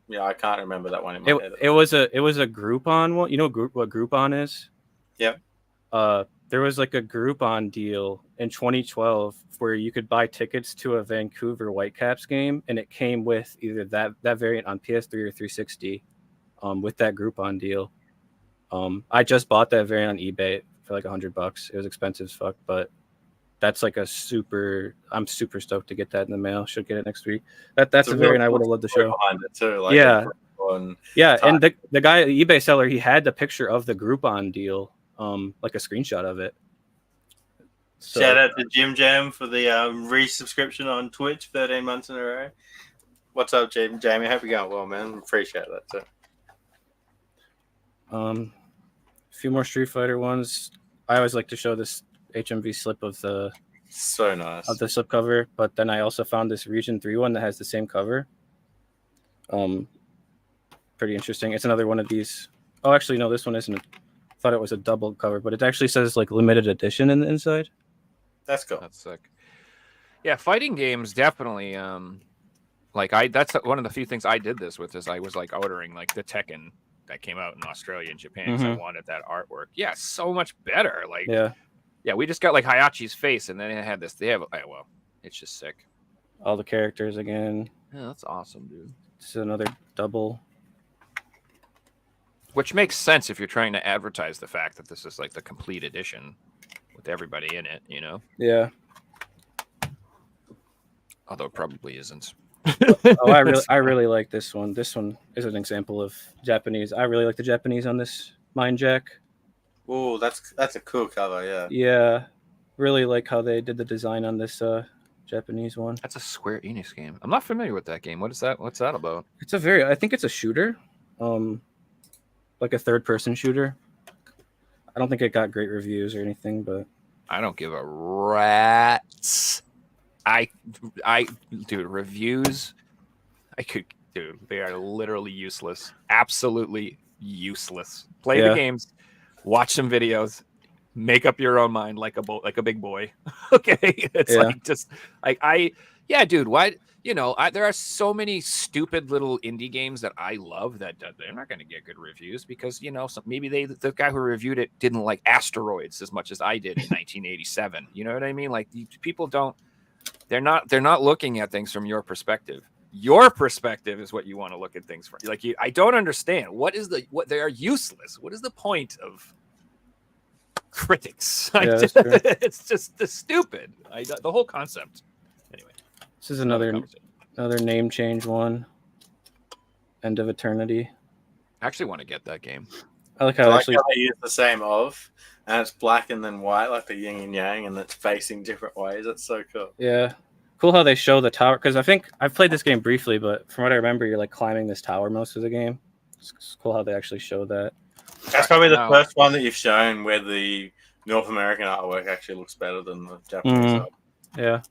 Yeah, I can't remember that one in my head. It was a Groupon one. You know what Groupon is? Yep. There was like a Groupon deal in 2012 where you could buy tickets to a Vancouver Whitecaps game, and it came with either that variant on PS3 or 360 with that Groupon deal. I just bought that variant on eBay for like $100. It was expensive as fuck, but that's like I'm super stoked to get that in the mail. Should get it next week. That's a variant I would have loved to show. Behind it too, yeah. And the guy, the eBay seller, he had the picture of the Groupon deal, like a screenshot of it. So, shout out to Jim Jam for the resubscription on Twitch 13 months in a row. What's up, Jamie? Hope you're going well, man. Appreciate that too. A few more Street Fighter ones. I always like to show this HMV slip of the slip cover, but then I also found this Region 3 one that has the same cover. Pretty interesting. It's another one of these. Oh, actually, no, this one isn't. I thought it was a double cover, but it actually says like limited edition in the inside. That's cool. That's sick. Yeah, fighting games definitely. That's one of the few things I did this with is I was like ordering like the Tekken that came out in Australia and Japan because I wanted that artwork. Yeah, so much better. Like yeah, we just got like Hayachi's face, and then it had this. It's just sick. All the characters again. Yeah, that's awesome, dude. This is another double. Which makes sense if you're trying to advertise the fact that this is like the complete edition with everybody in it, you know? Yeah. Although it probably isn't. I really like this one. This one is an example of Japanese. I really like the Japanese on this Mind Jack. Oh, that's a cool cover, yeah. Yeah. Really like how they did the design on this Japanese one. That's a Square Enix game. I'm not familiar with that game. What is that? What's that about? I think it's a shooter. Like a third-person shooter. I don't think it got great reviews or anything, but I don't give a rat's. Dude, reviews. They are literally useless. Absolutely useless. Play the games, watch some videos, make up your own mind like a big boy. Okay, it's dude. Why? There are so many stupid little indie games that I love that they're not going to get good reviews because maybe the guy who reviewed it didn't like Asteroids as much as I did in 1987. You know what I mean? Like people don't. They're not looking at things from your perspective. Your perspective is what you want to look at things from. Like I don't understand what they are useless. What is the point of critics? It's just stupid. The whole concept. Anyway. This is another name change one. End of Eternity. I actually want to get that game. I like how they use the same and it's black and then white, like the yin and yang, and it's facing different ways. That's so cool. Yeah. Cool how they show the tower, because I think I've played this game briefly, but from what I remember, you're like climbing this tower most of the game. It's cool how they actually show that. That's probably the first one that you've shown where the North American artwork actually looks better than the Japanese art. Yeah.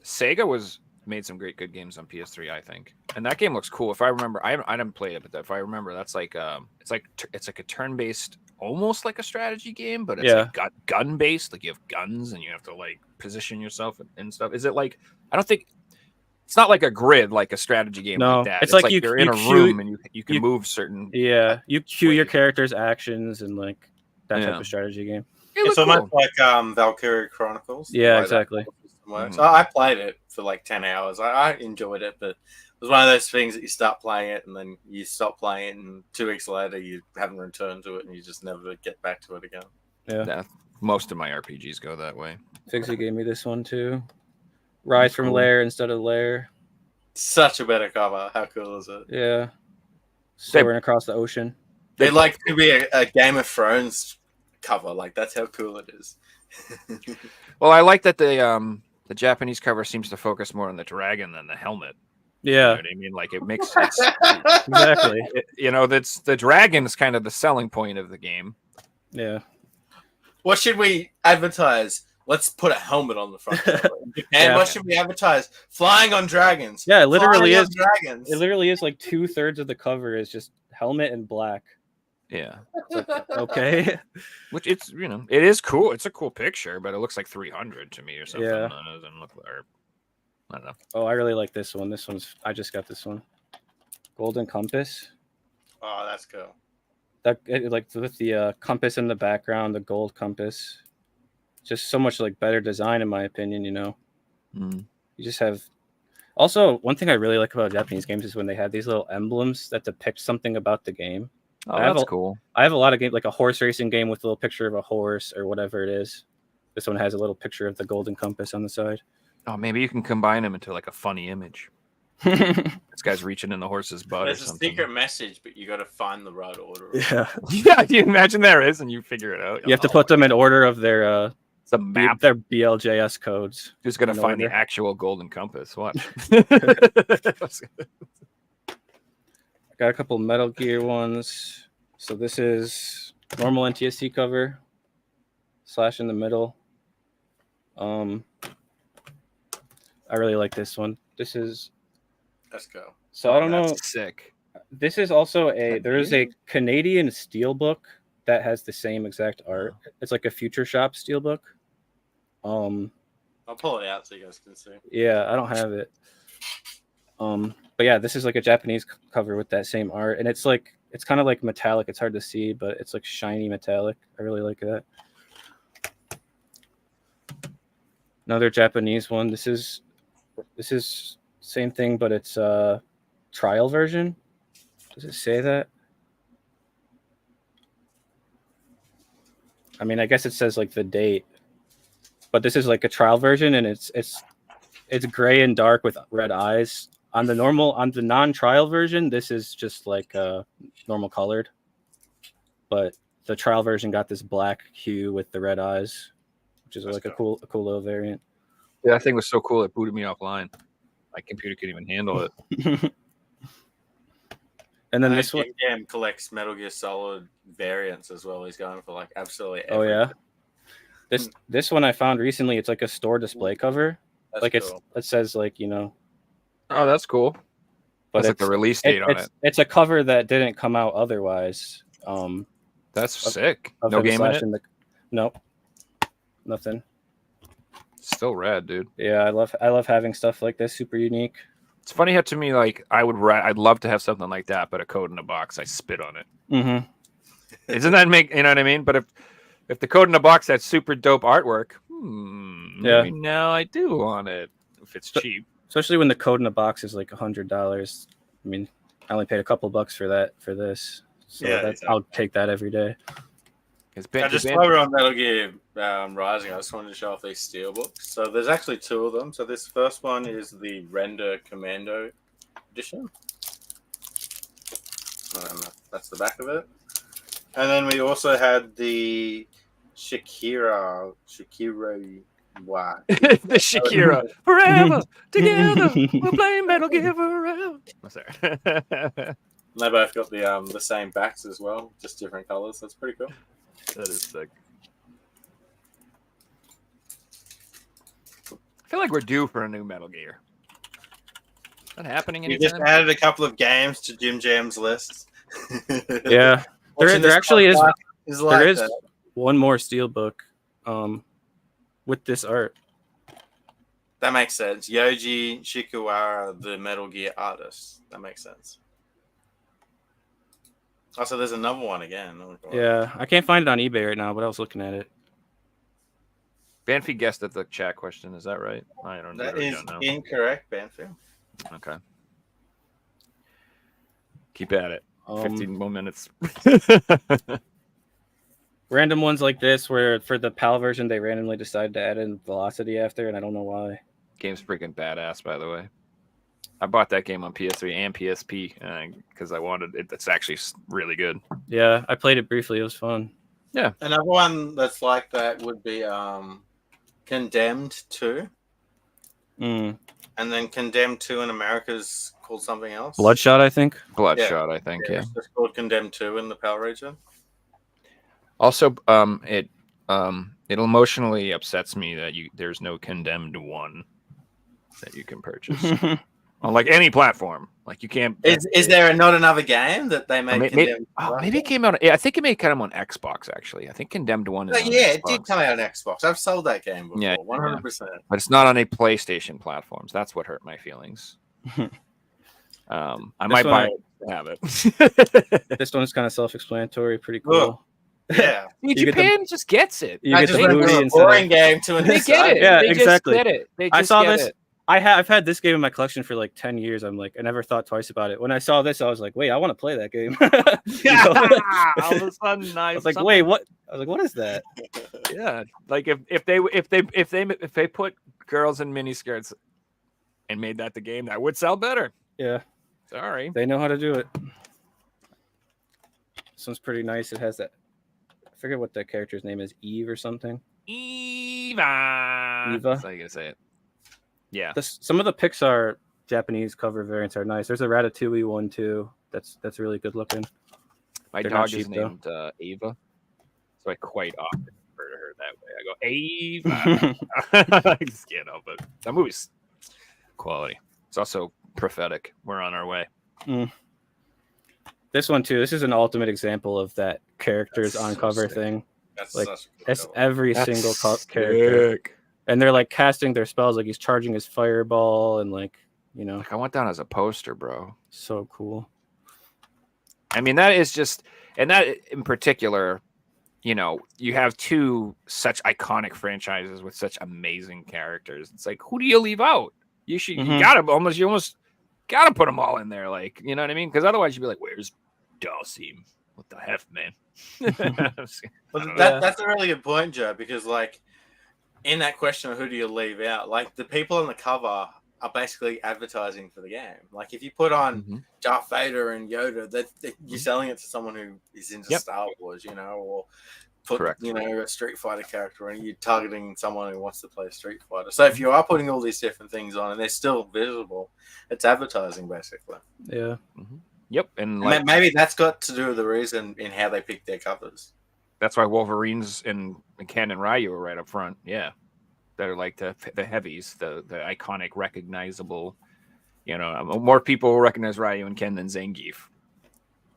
Sega made some good games on PS3, I think, and that game looks cool. If I remember, I haven't played it, but if I remember, that's like it's like a turn-based, almost like a strategy game, but it's like gun-based. Like you have guns and you have to like position yourself and stuff. Is it like? I don't think It's not like a grid, like a strategy game No, like that. it's like you're in you a queue- room and you can move certain. Yeah, you cue your Wait. character's actions and like that type Yeah. of strategy game. It It's looked almost cool. like Valkyrie Chronicles. the Yeah, way that exactly. system works. Mhm. I played it for like 10 hours. I enjoyed it, but it was one of those things that you start playing it and then you stop playing it, and 2 weeks later you haven't returned to it and you just never get back to it again. Yeah. Most of my RPGs go that way. Figsy gave me this one too. Rise from Cool. lair instead of lair. Such a better cover. How cool is it? Yeah. Soaring across the ocean. They'd like to be a Game of Thrones cover. Like, that's how cool it is. Well, I like that the Japanese cover seems to focus more on the dragon than the helmet. You know Yeah, what I mean? Like it makes exactly. that's the dragon is kind of the selling point of the game. Yeah. What should we advertise? Let's put a helmet on the front cover. And Yeah. what should we advertise? Flying on dragons. Yeah, it literally Flying is. on dragons. It literally is like 2/3 of the cover is just helmet and black. Yeah, It's like, okay. which it is cool. It's a cool picture, but it looks like 300 to me or something. Yeah. It doesn't look like, I don't know. Oh, I really like this one. I just got this one. Golden Compass. Oh, that's cool. Like with the compass in the background, the gold compass. Just so much like better design in my opinion, you know. Mm. You just have also one thing I really like about Japanese games is when they have these little emblems that depict something about the game. Oh, I have that's a- cool. I have a lot of games like a horse racing game with a little picture of a horse or whatever it is. This one has a little picture of the golden compass on the side. Oh, maybe you can combine them into like a funny image. This guy's reaching in the horse's butt There's or a something. secret message, but you got to find the right order. Yeah. Yeah, you imagine there is, and you figure it out. You have to put them in order of their It's a map. their BLJS codes. Who's gonna in find the order. actual golden compass? Watch. Got a couple Metal Gear ones. So this is normal NTSC cover, slash in the middle. I really like this one. This is Let's go. so I don't know. That's sick. This is also That there is a Canadian steelbook that has the same exact art. It's like a Future Shop steelbook. I'll pull it out so you guys can see. Yeah, I don't have it. But yeah, this is like a Japanese cover with that same art, and it's kind of like metallic. It's hard to see, but it's like shiny metallic. I really like that. Another Japanese one. This is same thing, but it's trial version. Does it say that? I mean, I guess it says like the date, but this is like a trial version, and it's gray and dark with red eyes. On the non-trial version, this is just like normal colored, but the trial version got this black hue with the red eyes, which is like a cool little variant. Yeah, that thing was so cool it booted me offline. My computer couldn't even handle it. And then this one, Game collects Metal Gear Solid variants as well. He's going for like absolutely oh everything. yeah, this one I found recently. It's like a store display cover. That's Like cool. it says like, you know, Oh, that's cool. but That's like the release date on it. It's a cover that didn't come out otherwise. That's sick. of No him game in it. slashing Nope, nothing. Still rad, dude. Yeah, I love having stuff like this. Super unique. It's funny how to me like I'd love to have something like that, but a code in a box, I spit on it. Mm-hmm. Isn't that make you know what I mean? But if the code in a box had super dope artwork, Yeah. maybe now I do want it if it's cheap. Especially when the code in the box is like $100. I mean, I only paid a couple bucks for this. So Yeah, that's, I'll take that every day. I just while we're on Metal Gear Rising, I just wanted to show off these steelbooks. So there's actually 2 of them. So this first one is the Render Commando edition. That's the back of it. And then we also had the Shakira. Wow. The Shakira forever together. We're playing Metal Gear forever. Oh, sorry. They both got the same backs as well, just different colors. That's pretty cool. That is sick. I feel like we're due for a new Metal Gear. Is that happening We anytime? just added a couple of games to Jim Jam's list. Yeah, Watching there this actually is podcast is like there is that. one more steelbook with this art. That makes sense. Yoji Shikawara, the Metal Gear artist. That makes sense. Oh, so there's another one again. Yeah, I can't find it on eBay right now, but I was looking at it. Banfi guessed at the chat question. Is that right? I don't know. That is incorrect, Banfield. Okay. Keep at it. 15 more minutes. Random ones like this, where for the PAL version, they randomly decided to add in velocity after, and I don't know why. Game's freaking badass, by the way. I bought that game on PS3 and PSP because I wanted it. It's actually really good. Yeah, I played it briefly. It was fun. Yeah. Another one that's like that would be Condemned 2. Mm. And then Condemned 2 in America is called something else. Bloodshot, I think. Bloodshot, I think, yeah. It's called Condemned 2 in the PAL region. Also, it emotionally upsets me that there's no Condemned 1 that you can purchase on like any platform. Like you can't. Is there not another game that they made? Maybe it came out. I think it may come on Xbox actually. I think Condemned 1 is on yeah, Xbox. It did come out on Xbox. I've sold that game before. Yeah, 100%. But it's not on a PlayStation platforms. That's what hurt my feelings. I might buy it to have it. This one's kind of self-explanatory. Pretty cool. Yeah, Japan just gets it. You I get just the went booty from a inside. boring game to an They get it. Yeah, They exactly. Just get it. They I just saw get this. it. I've had this game in my collection for like 10 years. I'm like, I never thought twice about it. When I saw this, I was like, wait, I want to play that game. All of a sudden, I was like, wait, what? I was like, what is that? Yeah, like if they put girls in miniskirts and made that the game, that would sell better. Yeah, sorry, they know how to do it. This one's pretty nice. It has that. I forget what the character's name is, Eve or something. Eva. That's how you gonna say it. Yeah. Some of the Pixar Japanese cover variants are nice. There's a Ratatouille one too. That's really good looking. My dog is named Ava, so I quite often refer to her that way. I go Ava. I just can't help it. That movie's quality. It's also prophetic. We're on our way. Mm. This one too. This is an ultimate example of that characters That's on so cover sick. thing. That's Like such a that's cool every That's single character. sick. And they're like casting their spells, like he's charging his fireball, and like, you know, Like I went down as a poster, bro. so cool. I mean, that is just, and that in particular, you know, you have two such iconic franchises with such amazing characters. It's like, who do you leave out? You should, you almost gotta put them all in there, like, you know what I mean? Because otherwise, you'd be like, "Where's Dalsim? What the heck, man?" But that's a really good point, Joe, because like in that question of who do you leave out, like the people on the cover are basically advertising for the game. Like if you put on Darth Vader and Yoda, that you're selling it to someone who is into Star Wars, you know, or put you know, a Street Fighter character, and you're targeting someone who wants to play Street Fighter. So if you are putting all these different things on and they're still visible, it's advertising basically. Yeah. Yep, and like, maybe that's got to do with the reason in how they pick their covers. that's why Wolverines and Ken and Ryu are right up front. Yeah, they're like the heavies, the iconic, recognizable. You know, more people will recognize Ryu and Ken than Zangief.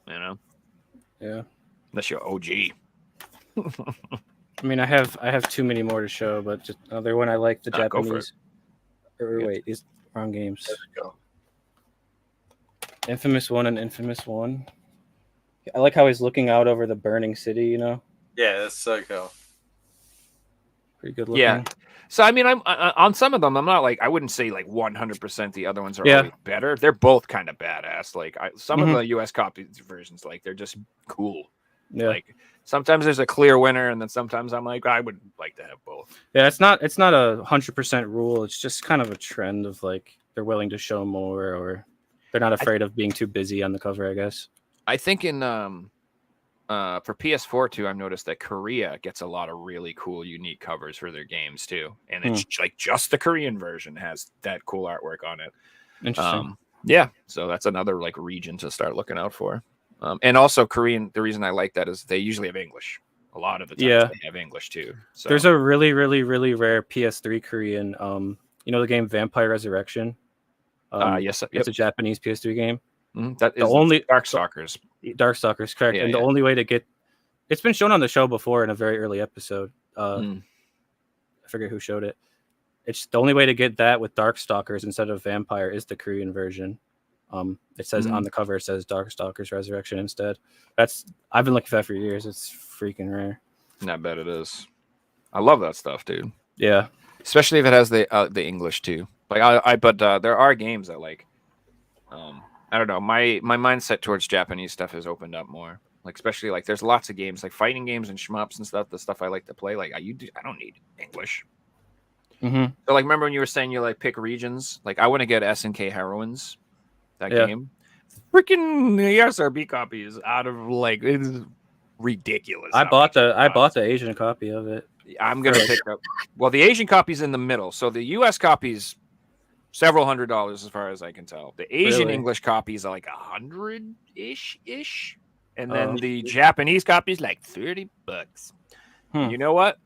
You know. Yeah. Unless you're OG. I mean, I have too many more to show, but just another one I like, the Japanese. Or wait, these wrong games. Infamous 1 and Infamous 1. I like how he's looking out over the burning city, you know? Yeah, that's so cool. Pretty good looking. Yeah. So, I mean, I'm on some of them, I'm not like, I wouldn't say like 100% the other ones are always better. They're both kind of badass. Like some of the US copy versions, like they're just cool. Yeah. Like sometimes there's a clear winner, and then sometimes I'm like, I would like to have both. Yeah, it's not a 100% rule. It's just kind of a trend of like they're willing to show more, or they're not afraid of being too busy on the cover, I guess. I think in for PS4 too, I've noticed that Korea gets a lot of really cool, unique covers for their games too, and it's like just the Korean version has that cool artwork on it. Interesting. Yeah, so that's another like region to start looking out for. And also Korean, the reason I like that is they usually have English. A lot of the times they have English too. So there's a really, really, really rare PS3 Korean. You know the game Vampire Resurrection? Yes, it's a Japanese PS3 game. That is the only Darkstalkers. Darkstalkers, correct. And the only way to get it's been shown on the show before in a very early episode. I forget who showed it. it's the only way to get that with Darkstalkers instead of Vampire is the Korean version. It says on the cover, it says Darkstalkers Resurrection instead. I've been looking for that for years. It's freaking rare. I bet it is. I love that stuff, dude. Yeah, especially if it has the English too. Like but there are games that like, I don't know. My mindset towards Japanese stuff has opened up more. Like especially like there's lots of games like fighting games and shmups and stuff. The stuff I like to play. Like I don't need English. Mm-hmm. So like remember when you were saying you like pick regions? Like I want to get SNK Heroines. That game, freaking the SRB copy is out of like it's ridiculous. I bought the Asian copy of it. I'm gonna pick up. Well, the Asian copy's in the middle, so the US copy's several $100s as far as I can tell. The Asian English copy's like $100-ish, and then the Japanese copy's like $30. You know what?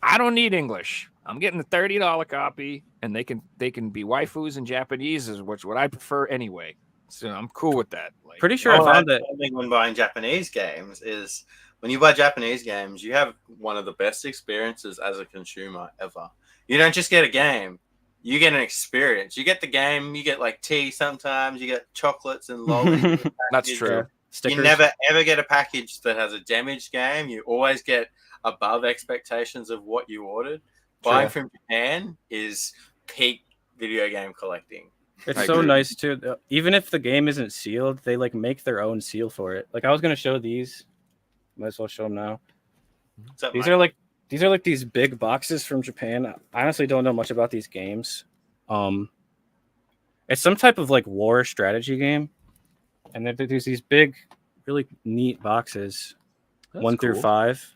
I don't need English. I'm getting the $30 copy, and they can be waifus in Japanese, is what I prefer anyway. So I'm cool with that. Like, pretty sure I found that. The thing when buying Japanese games is when you buy Japanese games, you have one of the best experiences as a consumer ever. You don't just get a game; you get an experience. You get the game, you get like tea sometimes, you get chocolates and lollies. That's true. Stickers. You never ever get a package that has a damaged game. You always get above expectations of what you ordered. Buying from Japan is peak video game collecting. It's so nice too. Even if the game isn't sealed, they like make their own seal for it. Like I was gonna show these, might as well show them now. These are like these big boxes from Japan. I honestly don't know much about these games. It's some type of like war strategy game, and there's these big, really neat boxes, 1 through 5.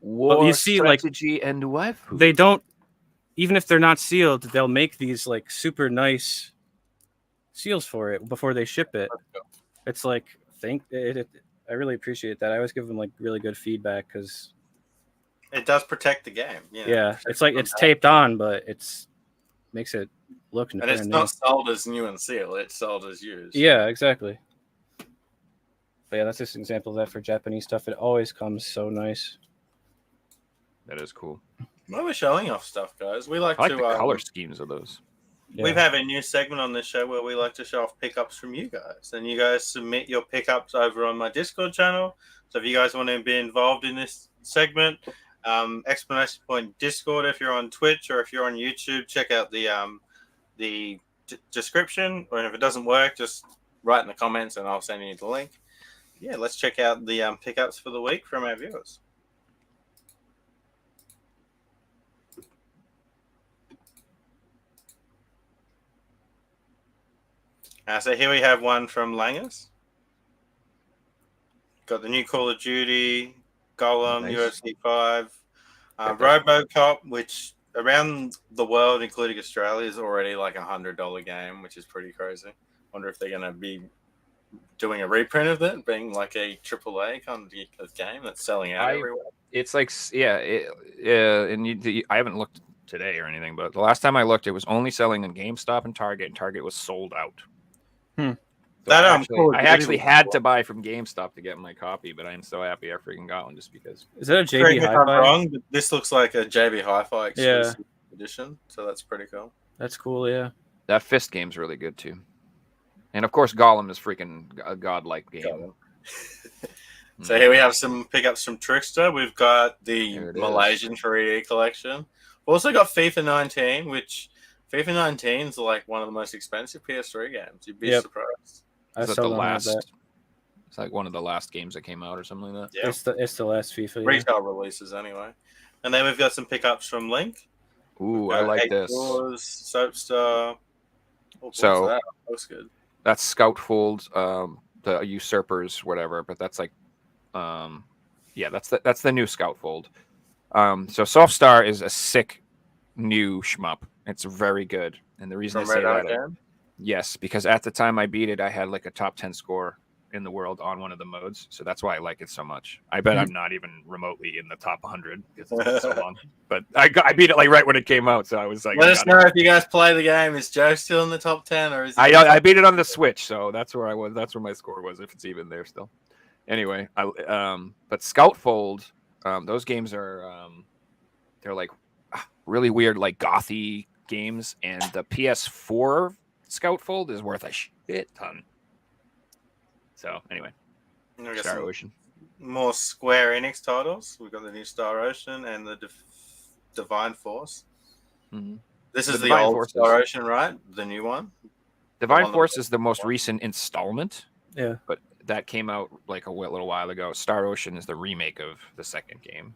War you see, strategy and waifu. They don't, even if they're not sealed, they'll make these like super nice seals for it before they ship it. It's like I really appreciate that. I always give them like really good feedback because it does protect the game. Yeah, it's like it's taped on, but makes it look. And it's not sold as new and sealed; it's sold as used. Yeah, exactly. But yeah, that's just an example of that for Japanese stuff. It always comes so nice. That is cool. Well, we're showing off stuff, guys. We like I to like the color schemes of those. Yeah. We have a new segment on this show where we like to show off pickups from you guys, and you guys submit your pickups over on my Discord channel. So if you guys want to be involved in this segment, exclamation point Discord. If you're on Twitch or if you're on YouTube, check out the description. Or if it doesn't work, just write in the comments and I'll send you the link. Yeah, let's check out the pickups for the week from our viewers. So here we have one from Langus. Got the new Call of Duty, Golem, UFC 5, RoboCop, which around the world, including Australia, is already like $100 game, which is pretty crazy. Wonder if they're going to be doing a reprint of it, being like a AAA kind of game that's selling out everywhere. It's like, and I haven't looked today or anything, but the last time I looked, it was only selling in GameStop and Target was sold out. So I actually had to buy from GameStop to get my copy, but I'm so happy I freaking got one just because. Is that a JB Correct me if I'm Hi-Fi? wrong, but this looks like a JB Hi-Fi exclusive edition, so that's pretty cool. That's cool, yeah. That Fist game's really good too, and of course Golem is freaking a godlike game. So here we have some pickups from Trickster. We've got the Malaysian 3D collection. We've also got FIFA 19, which FIFA 19 is like one of the most expensive PS3 games. You'd be surprised. Is that the last? It's like one of the last games that came out or something like that. Yeah. It's the last FIFA. Retail releases anyway. And then we've got some pickups from Link. Ooh, I like this. Soapstar. So that looks good. That's Scoutfold, the Usurpers, whatever. But that's like, that's the new Scoutfold. So Soapstar is a sick new shmup. It's very good, and the reason From I say Red that, yes, because at the time I beat it, I had like a top 10 score in the world on one of the modes, so that's why I like it so much. I bet I'm not even remotely in the top 100 because it's been so long, but I beat it like right when it came out, so I was like, let us know if you guys play the game. Is Joe still in the top 10, or is he I beat it on the Switch, so that's where I was. That's where my score was, if it's even there still. Anyway, but Scoutfold, those games are they're like really weird, like gothy games, and the PS4 Scoutfold is worth a shit ton. So anyway, I guess Star Ocean. More Square Enix titles. We've got the new Star Ocean and the Divine Force. Mm-hmm. This is the Divine old Force Star Ocean, right? The new one. Divine Force is the most recent installment. Yeah, but that came out like a little while ago. Star Ocean is the remake of the second game,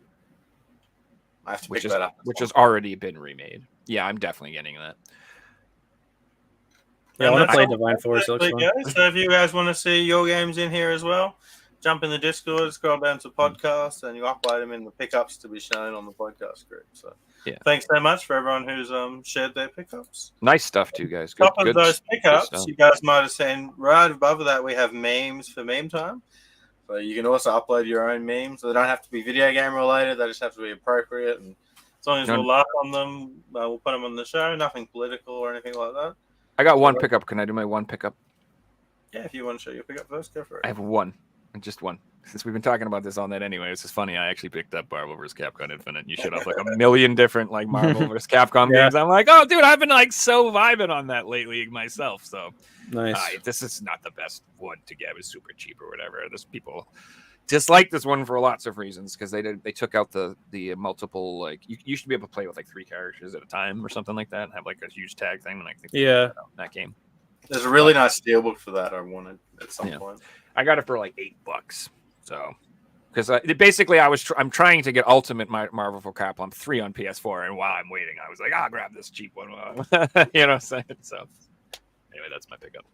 I have to pick that up. which has already been remade. Yeah, I'm definitely getting that. Yeah, I want to play Divine Force. Looks fun. So if you guys want to see your games in here as well, jump in the Discord, scroll down to podcasts, and you upload them in the pickups to be shown on the podcast group. So yeah, thanks so much for everyone who's shared their pickups. Nice stuff too, guys. Top of those pickups, you guys might have seen right above that we have memes for meme time. So you can also upload your own memes. So they don't have to be video game related. They just have to be appropriate. And as long as we'll laugh on them, we'll put them on the show. Nothing political or anything like that. I got one pickup. Can I do my one pickup? Yeah, if you want to show your pickup first, go for it. I have one. Just one. Since we've been talking about this all night anyway, it's just funny. I actually picked up Marvel vs. Capcom Infinite. And you showed off like a million different like Marvel vs. Capcom games. I'm like, oh, dude, I've been like so vibing on that lately myself. So nice. This is not the best one to get. It was super cheap or whatever. There's people dislike this one for lots of reasons because they took out the multiple, like you used to be able to play with like 3 characters at a time or something like that and have like a huge tag thing. And I think that game. There's a really nice steelbook for that I wanted at some point. I got it for like $8. So, because basically I'm trying to get Ultimate Marvel for Capcom 3 on PS4, and while I'm waiting, I was like, I'll grab this cheap one. You know what I'm saying? So, anyway, that's my pickup.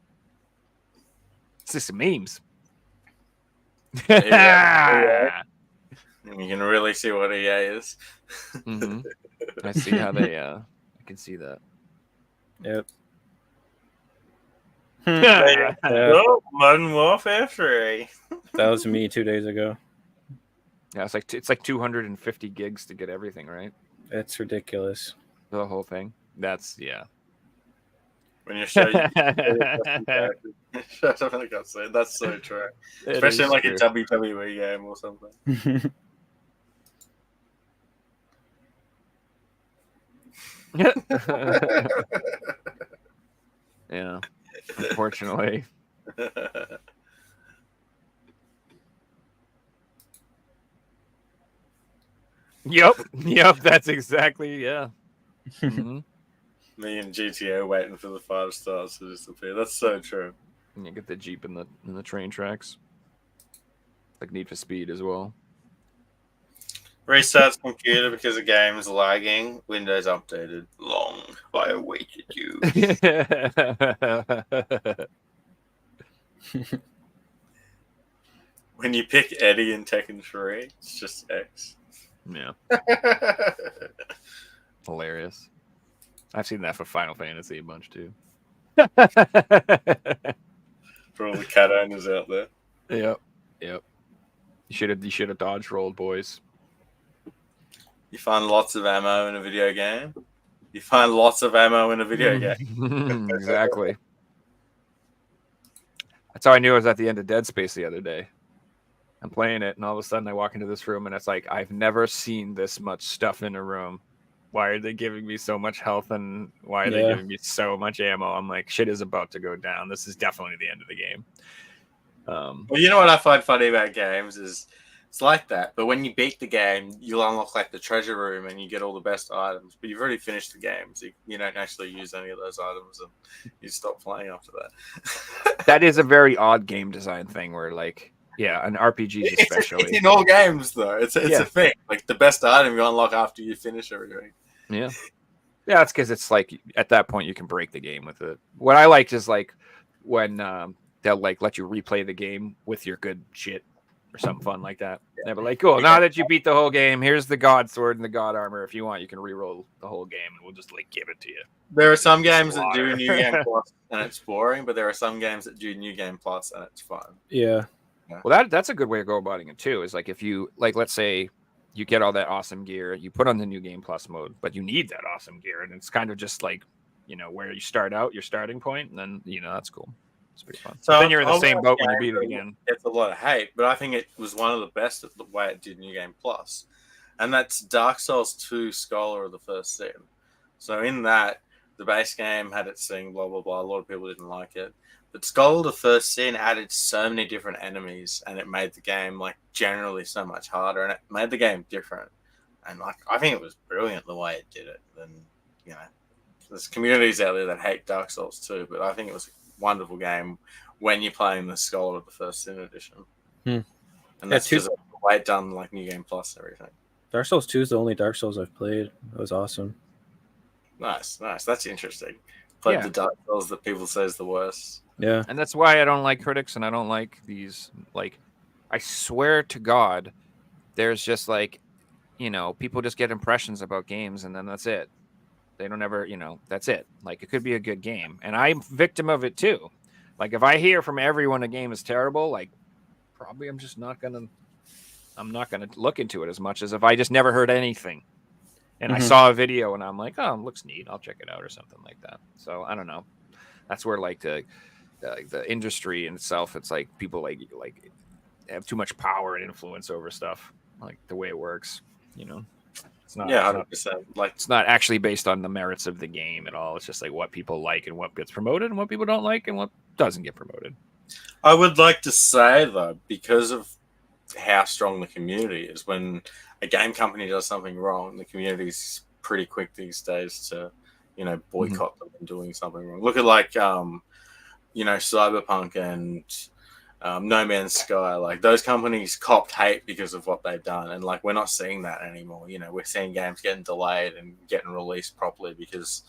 It's just some memes. Yeah. You can really see what EA is. Mm-hmm. I see how they. I can see that. Yep. Oh, Modern Warfare 3. That was me 2 days ago. Yeah, it's like 250 gigs to get everything, right? It's ridiculous. The whole thing. That's When you show something like I said, that's so true. Especially like a WWE game or something. Yeah. Unfortunately. Yep. That's exactly Mm-hmm. Me and GTA waiting for the 5 stars to disappear. That's so true. And you get the Jeep in the train tracks, like Need for Speed as well. Restarts computer because the game is lagging. Windows updated. Long I awaited you. When you pick Eddie in Tekken 3, it's just X. Yeah. Hilarious. I've seen that for Final Fantasy a bunch too. For all the cat owners out there. Yep. You should have dodge rolled, boys. You find lots of ammo in a video game. You find lots of ammo in a video game. Exactly. That's how I knew I was at the end of Dead Space the other day. I'm playing it, and all of a sudden I walk into this room, and it's like, I've never seen this much stuff in a room. Why are they giving me so much health, and why are they giving me so much ammo? I'm like, shit is about to go down. This is definitely the end of the game. Well, you know what I find funny about games is it's like that. But when you beat the game, you'll unlock like the treasure room, and you get all the best items. But you've already finished the game, so you don't actually use any of those items, and you stop playing after that. That is a very odd game design thing where, like, yeah, an RPG especially. It's in all games, though. It's a thing. Like, the best item you unlock after you finish everything. Yeah. Yeah, it's because it's like, at that point, you can break the game with it. What I like is, like, when they'll, like, let you replay the game with your good shit or something fun like that. They'll be like, cool, now that you beat the whole game, here's the God Sword and the God Armor. If you want, you can re-roll the whole game, and we'll just, like, give it to you. There are some games that do New Game Plus, and it's boring, but there are some games that do New Game Plus, and it's fun. Yeah. Well, that's a good way to go about it too. Is like, if you, like, let's say you get all that awesome gear, you put on the New Game Plus mode, but you need that awesome gear, and it's kind of just like, you know, where you start out, your starting point, and then, you know, that's cool. It's pretty fun. So then you're in the same boat when you beat it again. It's a lot of hate, but I think it was one of the best at the way it did New Game Plus. and that's Dark Souls 2 Scholar of the First Sin. So in that, the base game had its thing, blah, blah, blah. A lot of people didn't like it. But Scholar of the First Sin added so many different enemies, and it made the game, like, generally so much harder, and it made the game different. And, like, I think it was brilliant the way it did it. And, you know, there's communities out there that hate Dark Souls 2, but I think it was a wonderful game when you're playing the Scholar of the First Sin edition. And that's just the way it done, like, New Game Plus and everything. Dark Souls 2 is the only Dark Souls I've played. It was awesome. Nice. That's interesting. Played the Dark Souls that people say is the worst. Yeah. And that's why I don't like critics and I don't like these, like, I swear to God, there's just like, you know, people just get impressions about games and then that's it. They don't ever, you know, that's it. Like, it could be a good game. And I'm victim of it too. Like, if I hear from everyone a game is terrible, like, probably I'm not going to look into it as much as if I just never heard anything. And I saw a video and I'm like, oh, it looks neat. I'll check it out or something like that. So I don't know. That's where like the industry in itself, it's like people like have too much power and influence over stuff, like the way it works, you know. It's not 100%. Like, it's not actually based on the merits of the game at all. It's just like what people like and what gets promoted and what people don't like and what doesn't get promoted. I would like to say though, because of how strong the community is, when a game company does something wrong, the community's pretty quick these days to, you know, boycott them and doing something wrong. Look at like you know, Cyberpunk and No Man's Sky. Like, those companies copped hate because of what they've done, and like, we're not seeing that anymore. You know, we're seeing games getting delayed and getting released properly because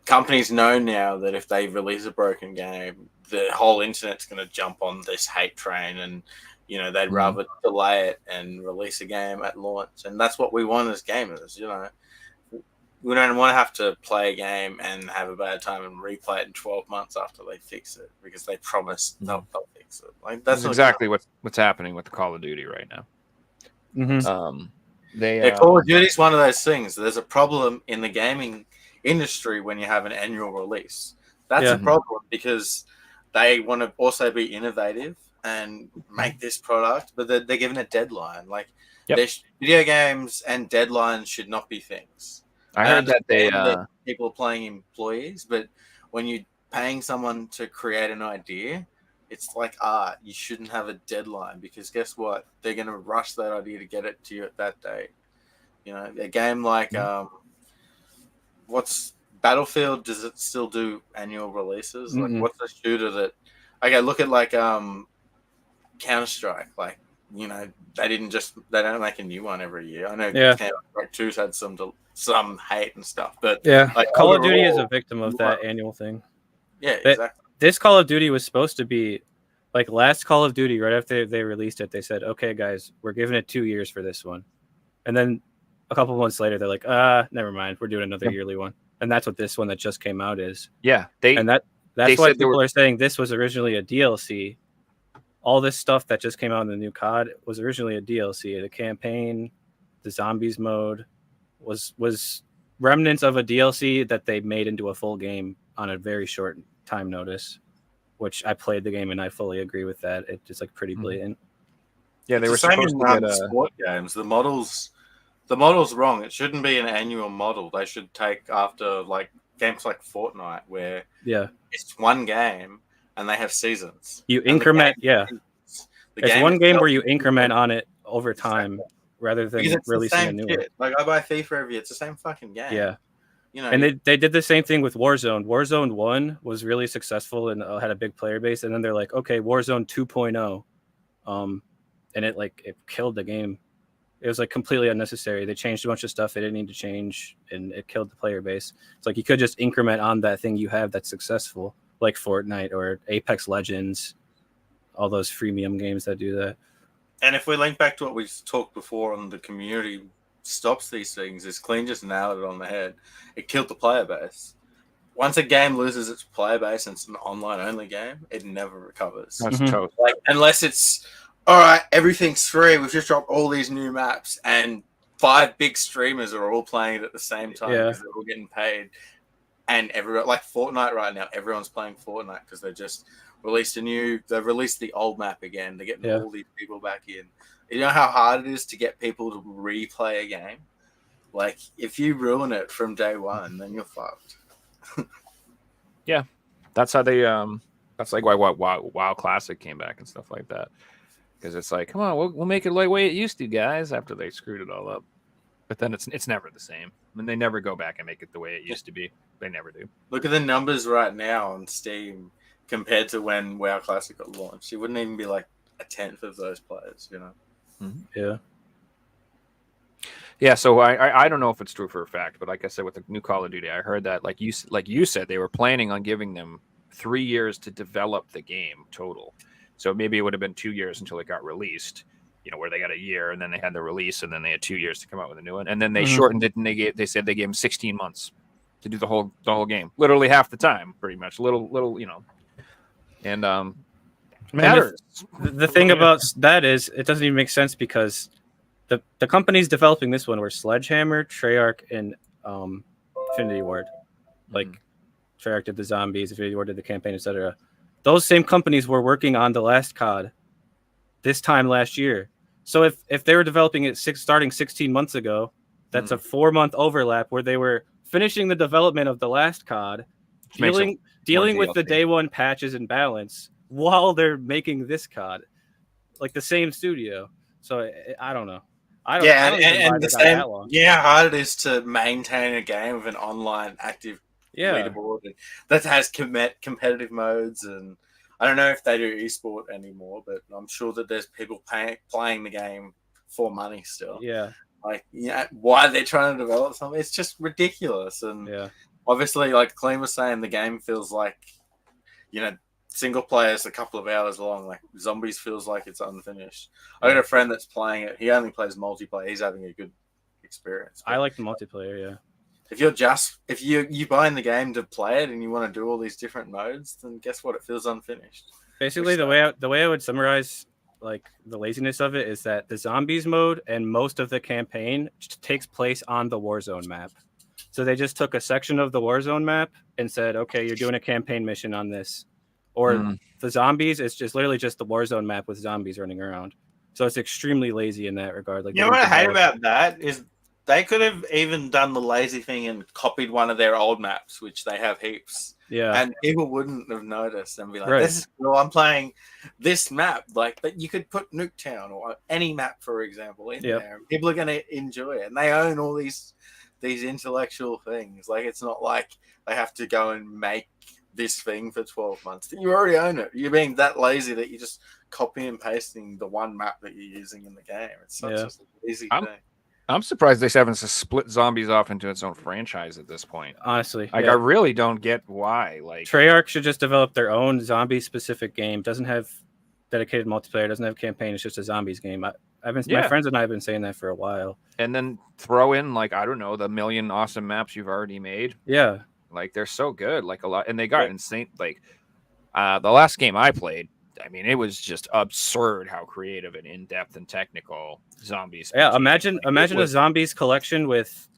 companies know now that if they release a broken game, the whole internet's going to jump on this hate train, and you know, they'd rather delay it and release a game at launch. And that's what we want as gamers, you know. We don't want to have to play a game and have a bad time and replay it in 12 months after they fix it because they promised they'll fix it. Like, that's exactly what's happening with the Call of Duty right now. Call of Duty is one of those things. There's a problem in the gaming industry when you have an annual release. That's a problem because they want to also be innovative and make this product, but they're given a deadline. Like, video games and deadlines should not be things. I heard that people are playing employees, but when you're paying someone to create an idea, it's like art. You shouldn't have a deadline because guess what? They're going to rush that idea to get it to you at that date. You know, a game like what's Battlefield? Does it still do annual releases? Like, what's a shooter that? Okay, look at like Counter-Strike. Like, you know, they don't make a new one every year. I know Counter-Strike 2's had some hate and stuff, but like, Call of Duty is a victim of that annual thing. Yeah, exactly. This Call of Duty was supposed to be like last Call of Duty. Right after they released it, they said, "Okay, guys, we're giving it 2 years for this one," and then a couple months later, they're like, never mind, we're doing another yearly one," and that's what this one that just came out is. Yeah, that's why people are saying this was originally a DLC. All this stuff that just came out in the new COD was originally a DLC. The campaign, the zombies mode, was remnants of a DLC that they made into a full game on a very short time notice, which I played the game and I fully agree with that. It's just like pretty blatant. Yeah, they were supposed to get sport games. The model's wrong. It shouldn't be an annual model. They should take after like games like Fortnite where it's one game and they have seasons. You increment, it's one game where you increment on it over time. Rather than releasing a new one. Like, I buy FIFA every year. It's the same fucking game. Yeah. You know, and they did the same thing with Warzone. Warzone 1 was really successful and had a big player base. And then they're like, okay, Warzone 2.0. And it killed the game. It was like completely unnecessary. They changed a bunch of stuff they didn't need to change, and it killed the player base. It's like you could just increment on that thing you have that's successful, like Fortnite or Apex Legends, all those freemium games that do that. And if we link back to what we talked before on the community stops these things, is Kleen just nailed it on the head. It killed the player base. Once a game loses its player base and it's an online-only game, it never recovers. That's toast. Like, unless it's, all right, everything's free. We've just dropped all these new maps and 5 big streamers are all playing it at the same time because they're all getting paid. And everyone, like Fortnite right now, everyone's playing Fortnite because they just released the old map again. They're getting all these people back in. You know how hard it is to get people to replay a game? Like, if you ruin it from day one, then you're fucked. Yeah, that's how they. That's like why WoW Classic came back and stuff like that. Because it's like, come on, we'll make it like the way it used to, guys. After they screwed it all up, but then it's never the same. I mean, they never go back and make it the way it used to be. They never do. Look at the numbers right now on Steam compared to when WoW Classic got launched. It wouldn't even be like a tenth of those players, you know. Mm-hmm. Yeah. Yeah, so I don't know if it's true for a fact, but like I said, with the new Call of Duty, I heard that like you said, they were planning on giving them 3 years to develop the game total. So maybe it would have been 2 years until it got released, you know, where they got a year and then they had the release and then they had 2 years to come out with a new one, and then they shortened it and they said they gave them 16 months to do the whole game, literally half the time, pretty much. Little, you know, and matters. The thing about that is it doesn't even make sense because the companies developing this one were Sledgehammer, Treyarch, and Infinity Ward. Like Treyarch did the zombies, Infinity Ward did the campaign, etc. Those same companies were working on the last COD this time last year. So if they were developing it starting 16 months ago, that's a 4-month overlap where they were finishing the development of the last COD, dealing with the day one patches and balance while they're making this COD, like the same studio. So I don't know. I don't the same. Yeah, how hard it is to maintain a game with an online active leaderboard that has competitive modes, and I don't know if they do esport anymore, but I'm sure that there's people playing the game for money still. Yeah, like why they're trying to develop something, it's just ridiculous. And obviously, like Kleen was saying, the game feels like, you know, single player is a couple of hours long. Like Zombies feels like it's unfinished. I got a friend that's playing it. He only plays multiplayer. He's having a good experience. I like the multiplayer. Yeah. If you buying the game to play it and you want to do all these different modes, then guess what? It feels unfinished. Basically, the way I would summarize like the laziness of it is that the Zombies mode and most of the campaign takes place on the Warzone map. So they just took a section of the Warzone map and said, okay, you're doing a campaign mission on this. Or the Zombies, it's just literally just the Warzone map with zombies running around. So it's extremely lazy in that regard. Like, you know what I hate about that is they could have even done the lazy thing and copied one of their old maps, which they have heaps. Yeah. And people wouldn't have noticed and be like, this is cool, I'm playing this map. Like, but you could put Nuketown or any map, for example, in there. And people are going to enjoy it. And they own all these intellectual things. Like, it's not like they have to go and make this thing for 12 months. You already own it. You're being that lazy that you just copy and pasting the one map that you're using in the game. It's such an easy thing. I'm surprised they haven't split Zombies off into its own franchise at this point. Honestly, like I really don't get why. Like Treyarch should just develop their own zombie-specific game. Doesn't have dedicated multiplayer. Doesn't have campaign. It's just a zombies game. My friends and I have been saying that for a while. And then throw in like I don't know the million awesome maps you've already made. Yeah, like they're so good. Like a lot, and they got insane. Like the last game I played. I mean, it was just absurd how creative and in-depth and technical Zombies. Yeah, imagine a Zombies collection with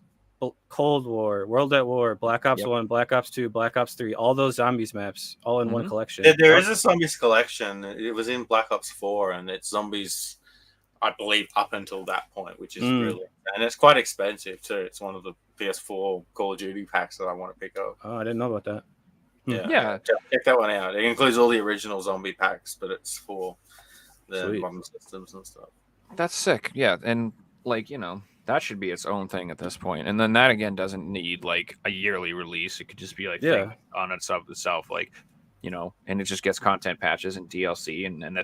Cold War, World at War, Black Ops 1, Black Ops 2, Black Ops 3, all those Zombies maps, all in one collection. There is a Zombies collection. It was in Black Ops 4, and it's Zombies, I believe, up until that point, which is really... And it's quite expensive, too. It's one of the PS4 Call of Duty packs that I want to pick up. Oh, I didn't know about that. Yeah, check that one out. It includes all the original zombie packs, but it's for the modern systems and stuff. That's sick. Yeah, and like, you know, that should be its own thing at this point. And then that again doesn't need like a yearly release. It could just be like on itself, like, you know, and it just gets content patches and DLC, and then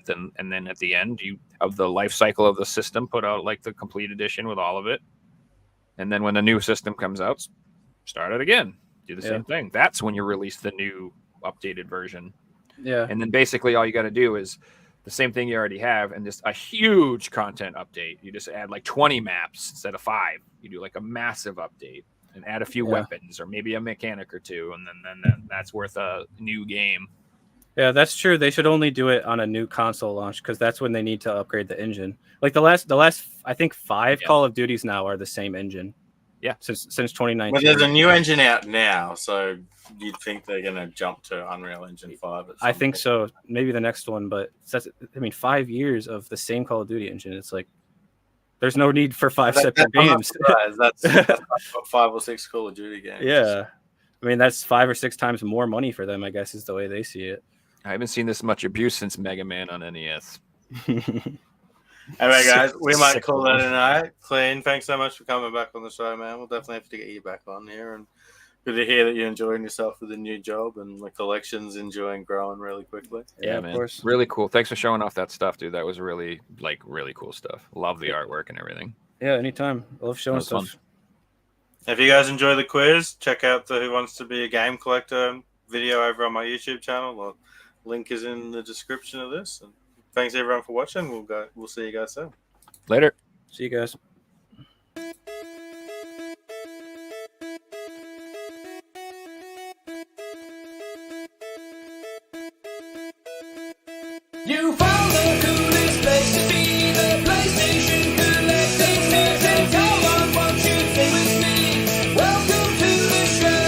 at the end of the life cycle of the system, put out like the complete edition with all of it. And then when the new system comes out, start it again. Do the same thing. That's when you release the new updated version. Yeah. And then basically all you got to do is the same thing you already have, and just a huge content update. You just add like 20 maps instead of 5. You do like a massive update and add a few weapons or maybe a mechanic or two, and then that's worth a new game. Yeah, that's true. They should only do it on a new console launch because that's when they need to upgrade the engine. Like the last I think 5 Call of Duties now are the same engine. Yeah. Since 2019. But there's a new engine out now, so you'd think they're going to jump to Unreal Engine 5. I think so. Maybe the next one, but that's, I mean, 5 years of the same Call of Duty engine. It's like there's no need for 5 separate games. That's like 5 or 6 Call of Duty games. Yeah. I mean, that's 5 or 6 times more money for them, I guess, is the way they see it. I haven't seen this much abuse since Mega Man on NES. Anyway, guys, we might call that a night. Kleen, thanks so much for coming back on the show, man. We'll definitely have to get you back on here. And good to hear that you're enjoying yourself with a new job and the collection's enjoying growing really quickly. Yeah, man. Of course. Really cool. Thanks for showing off that stuff, dude. That was really cool stuff. Love the artwork and everything. Yeah, anytime. Love showing stuff. Fun. If you guys enjoy the quiz, check out the Who Wants to Be a Game Collector video over on my YouTube channel. The link is in the description of this. And thanks everyone for watching. We'll see you guys soon. Later. See you guys. You found the coolest place to be, the PlayStation collecting nerds, and come on, won't you sing with me? Welcome to the show.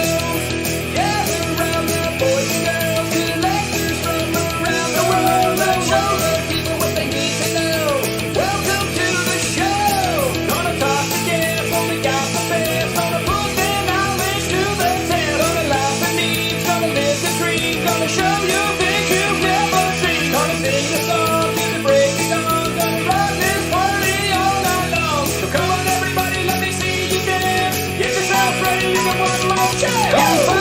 Gather round the boys and girls, collectors from around the world. Let's show the people what they need to know. Welcome to the show. Gonna talk to guests, only got the best. Gonna put their knowledge to the test. Gonna laugh and eat, gonna live the dream. Gonna show you things you've never seen. Gonna sing a song to the break of dawn. Gonna rock this party all night long. So come on everybody, let me see you dance. Get yourself ready for one more chance.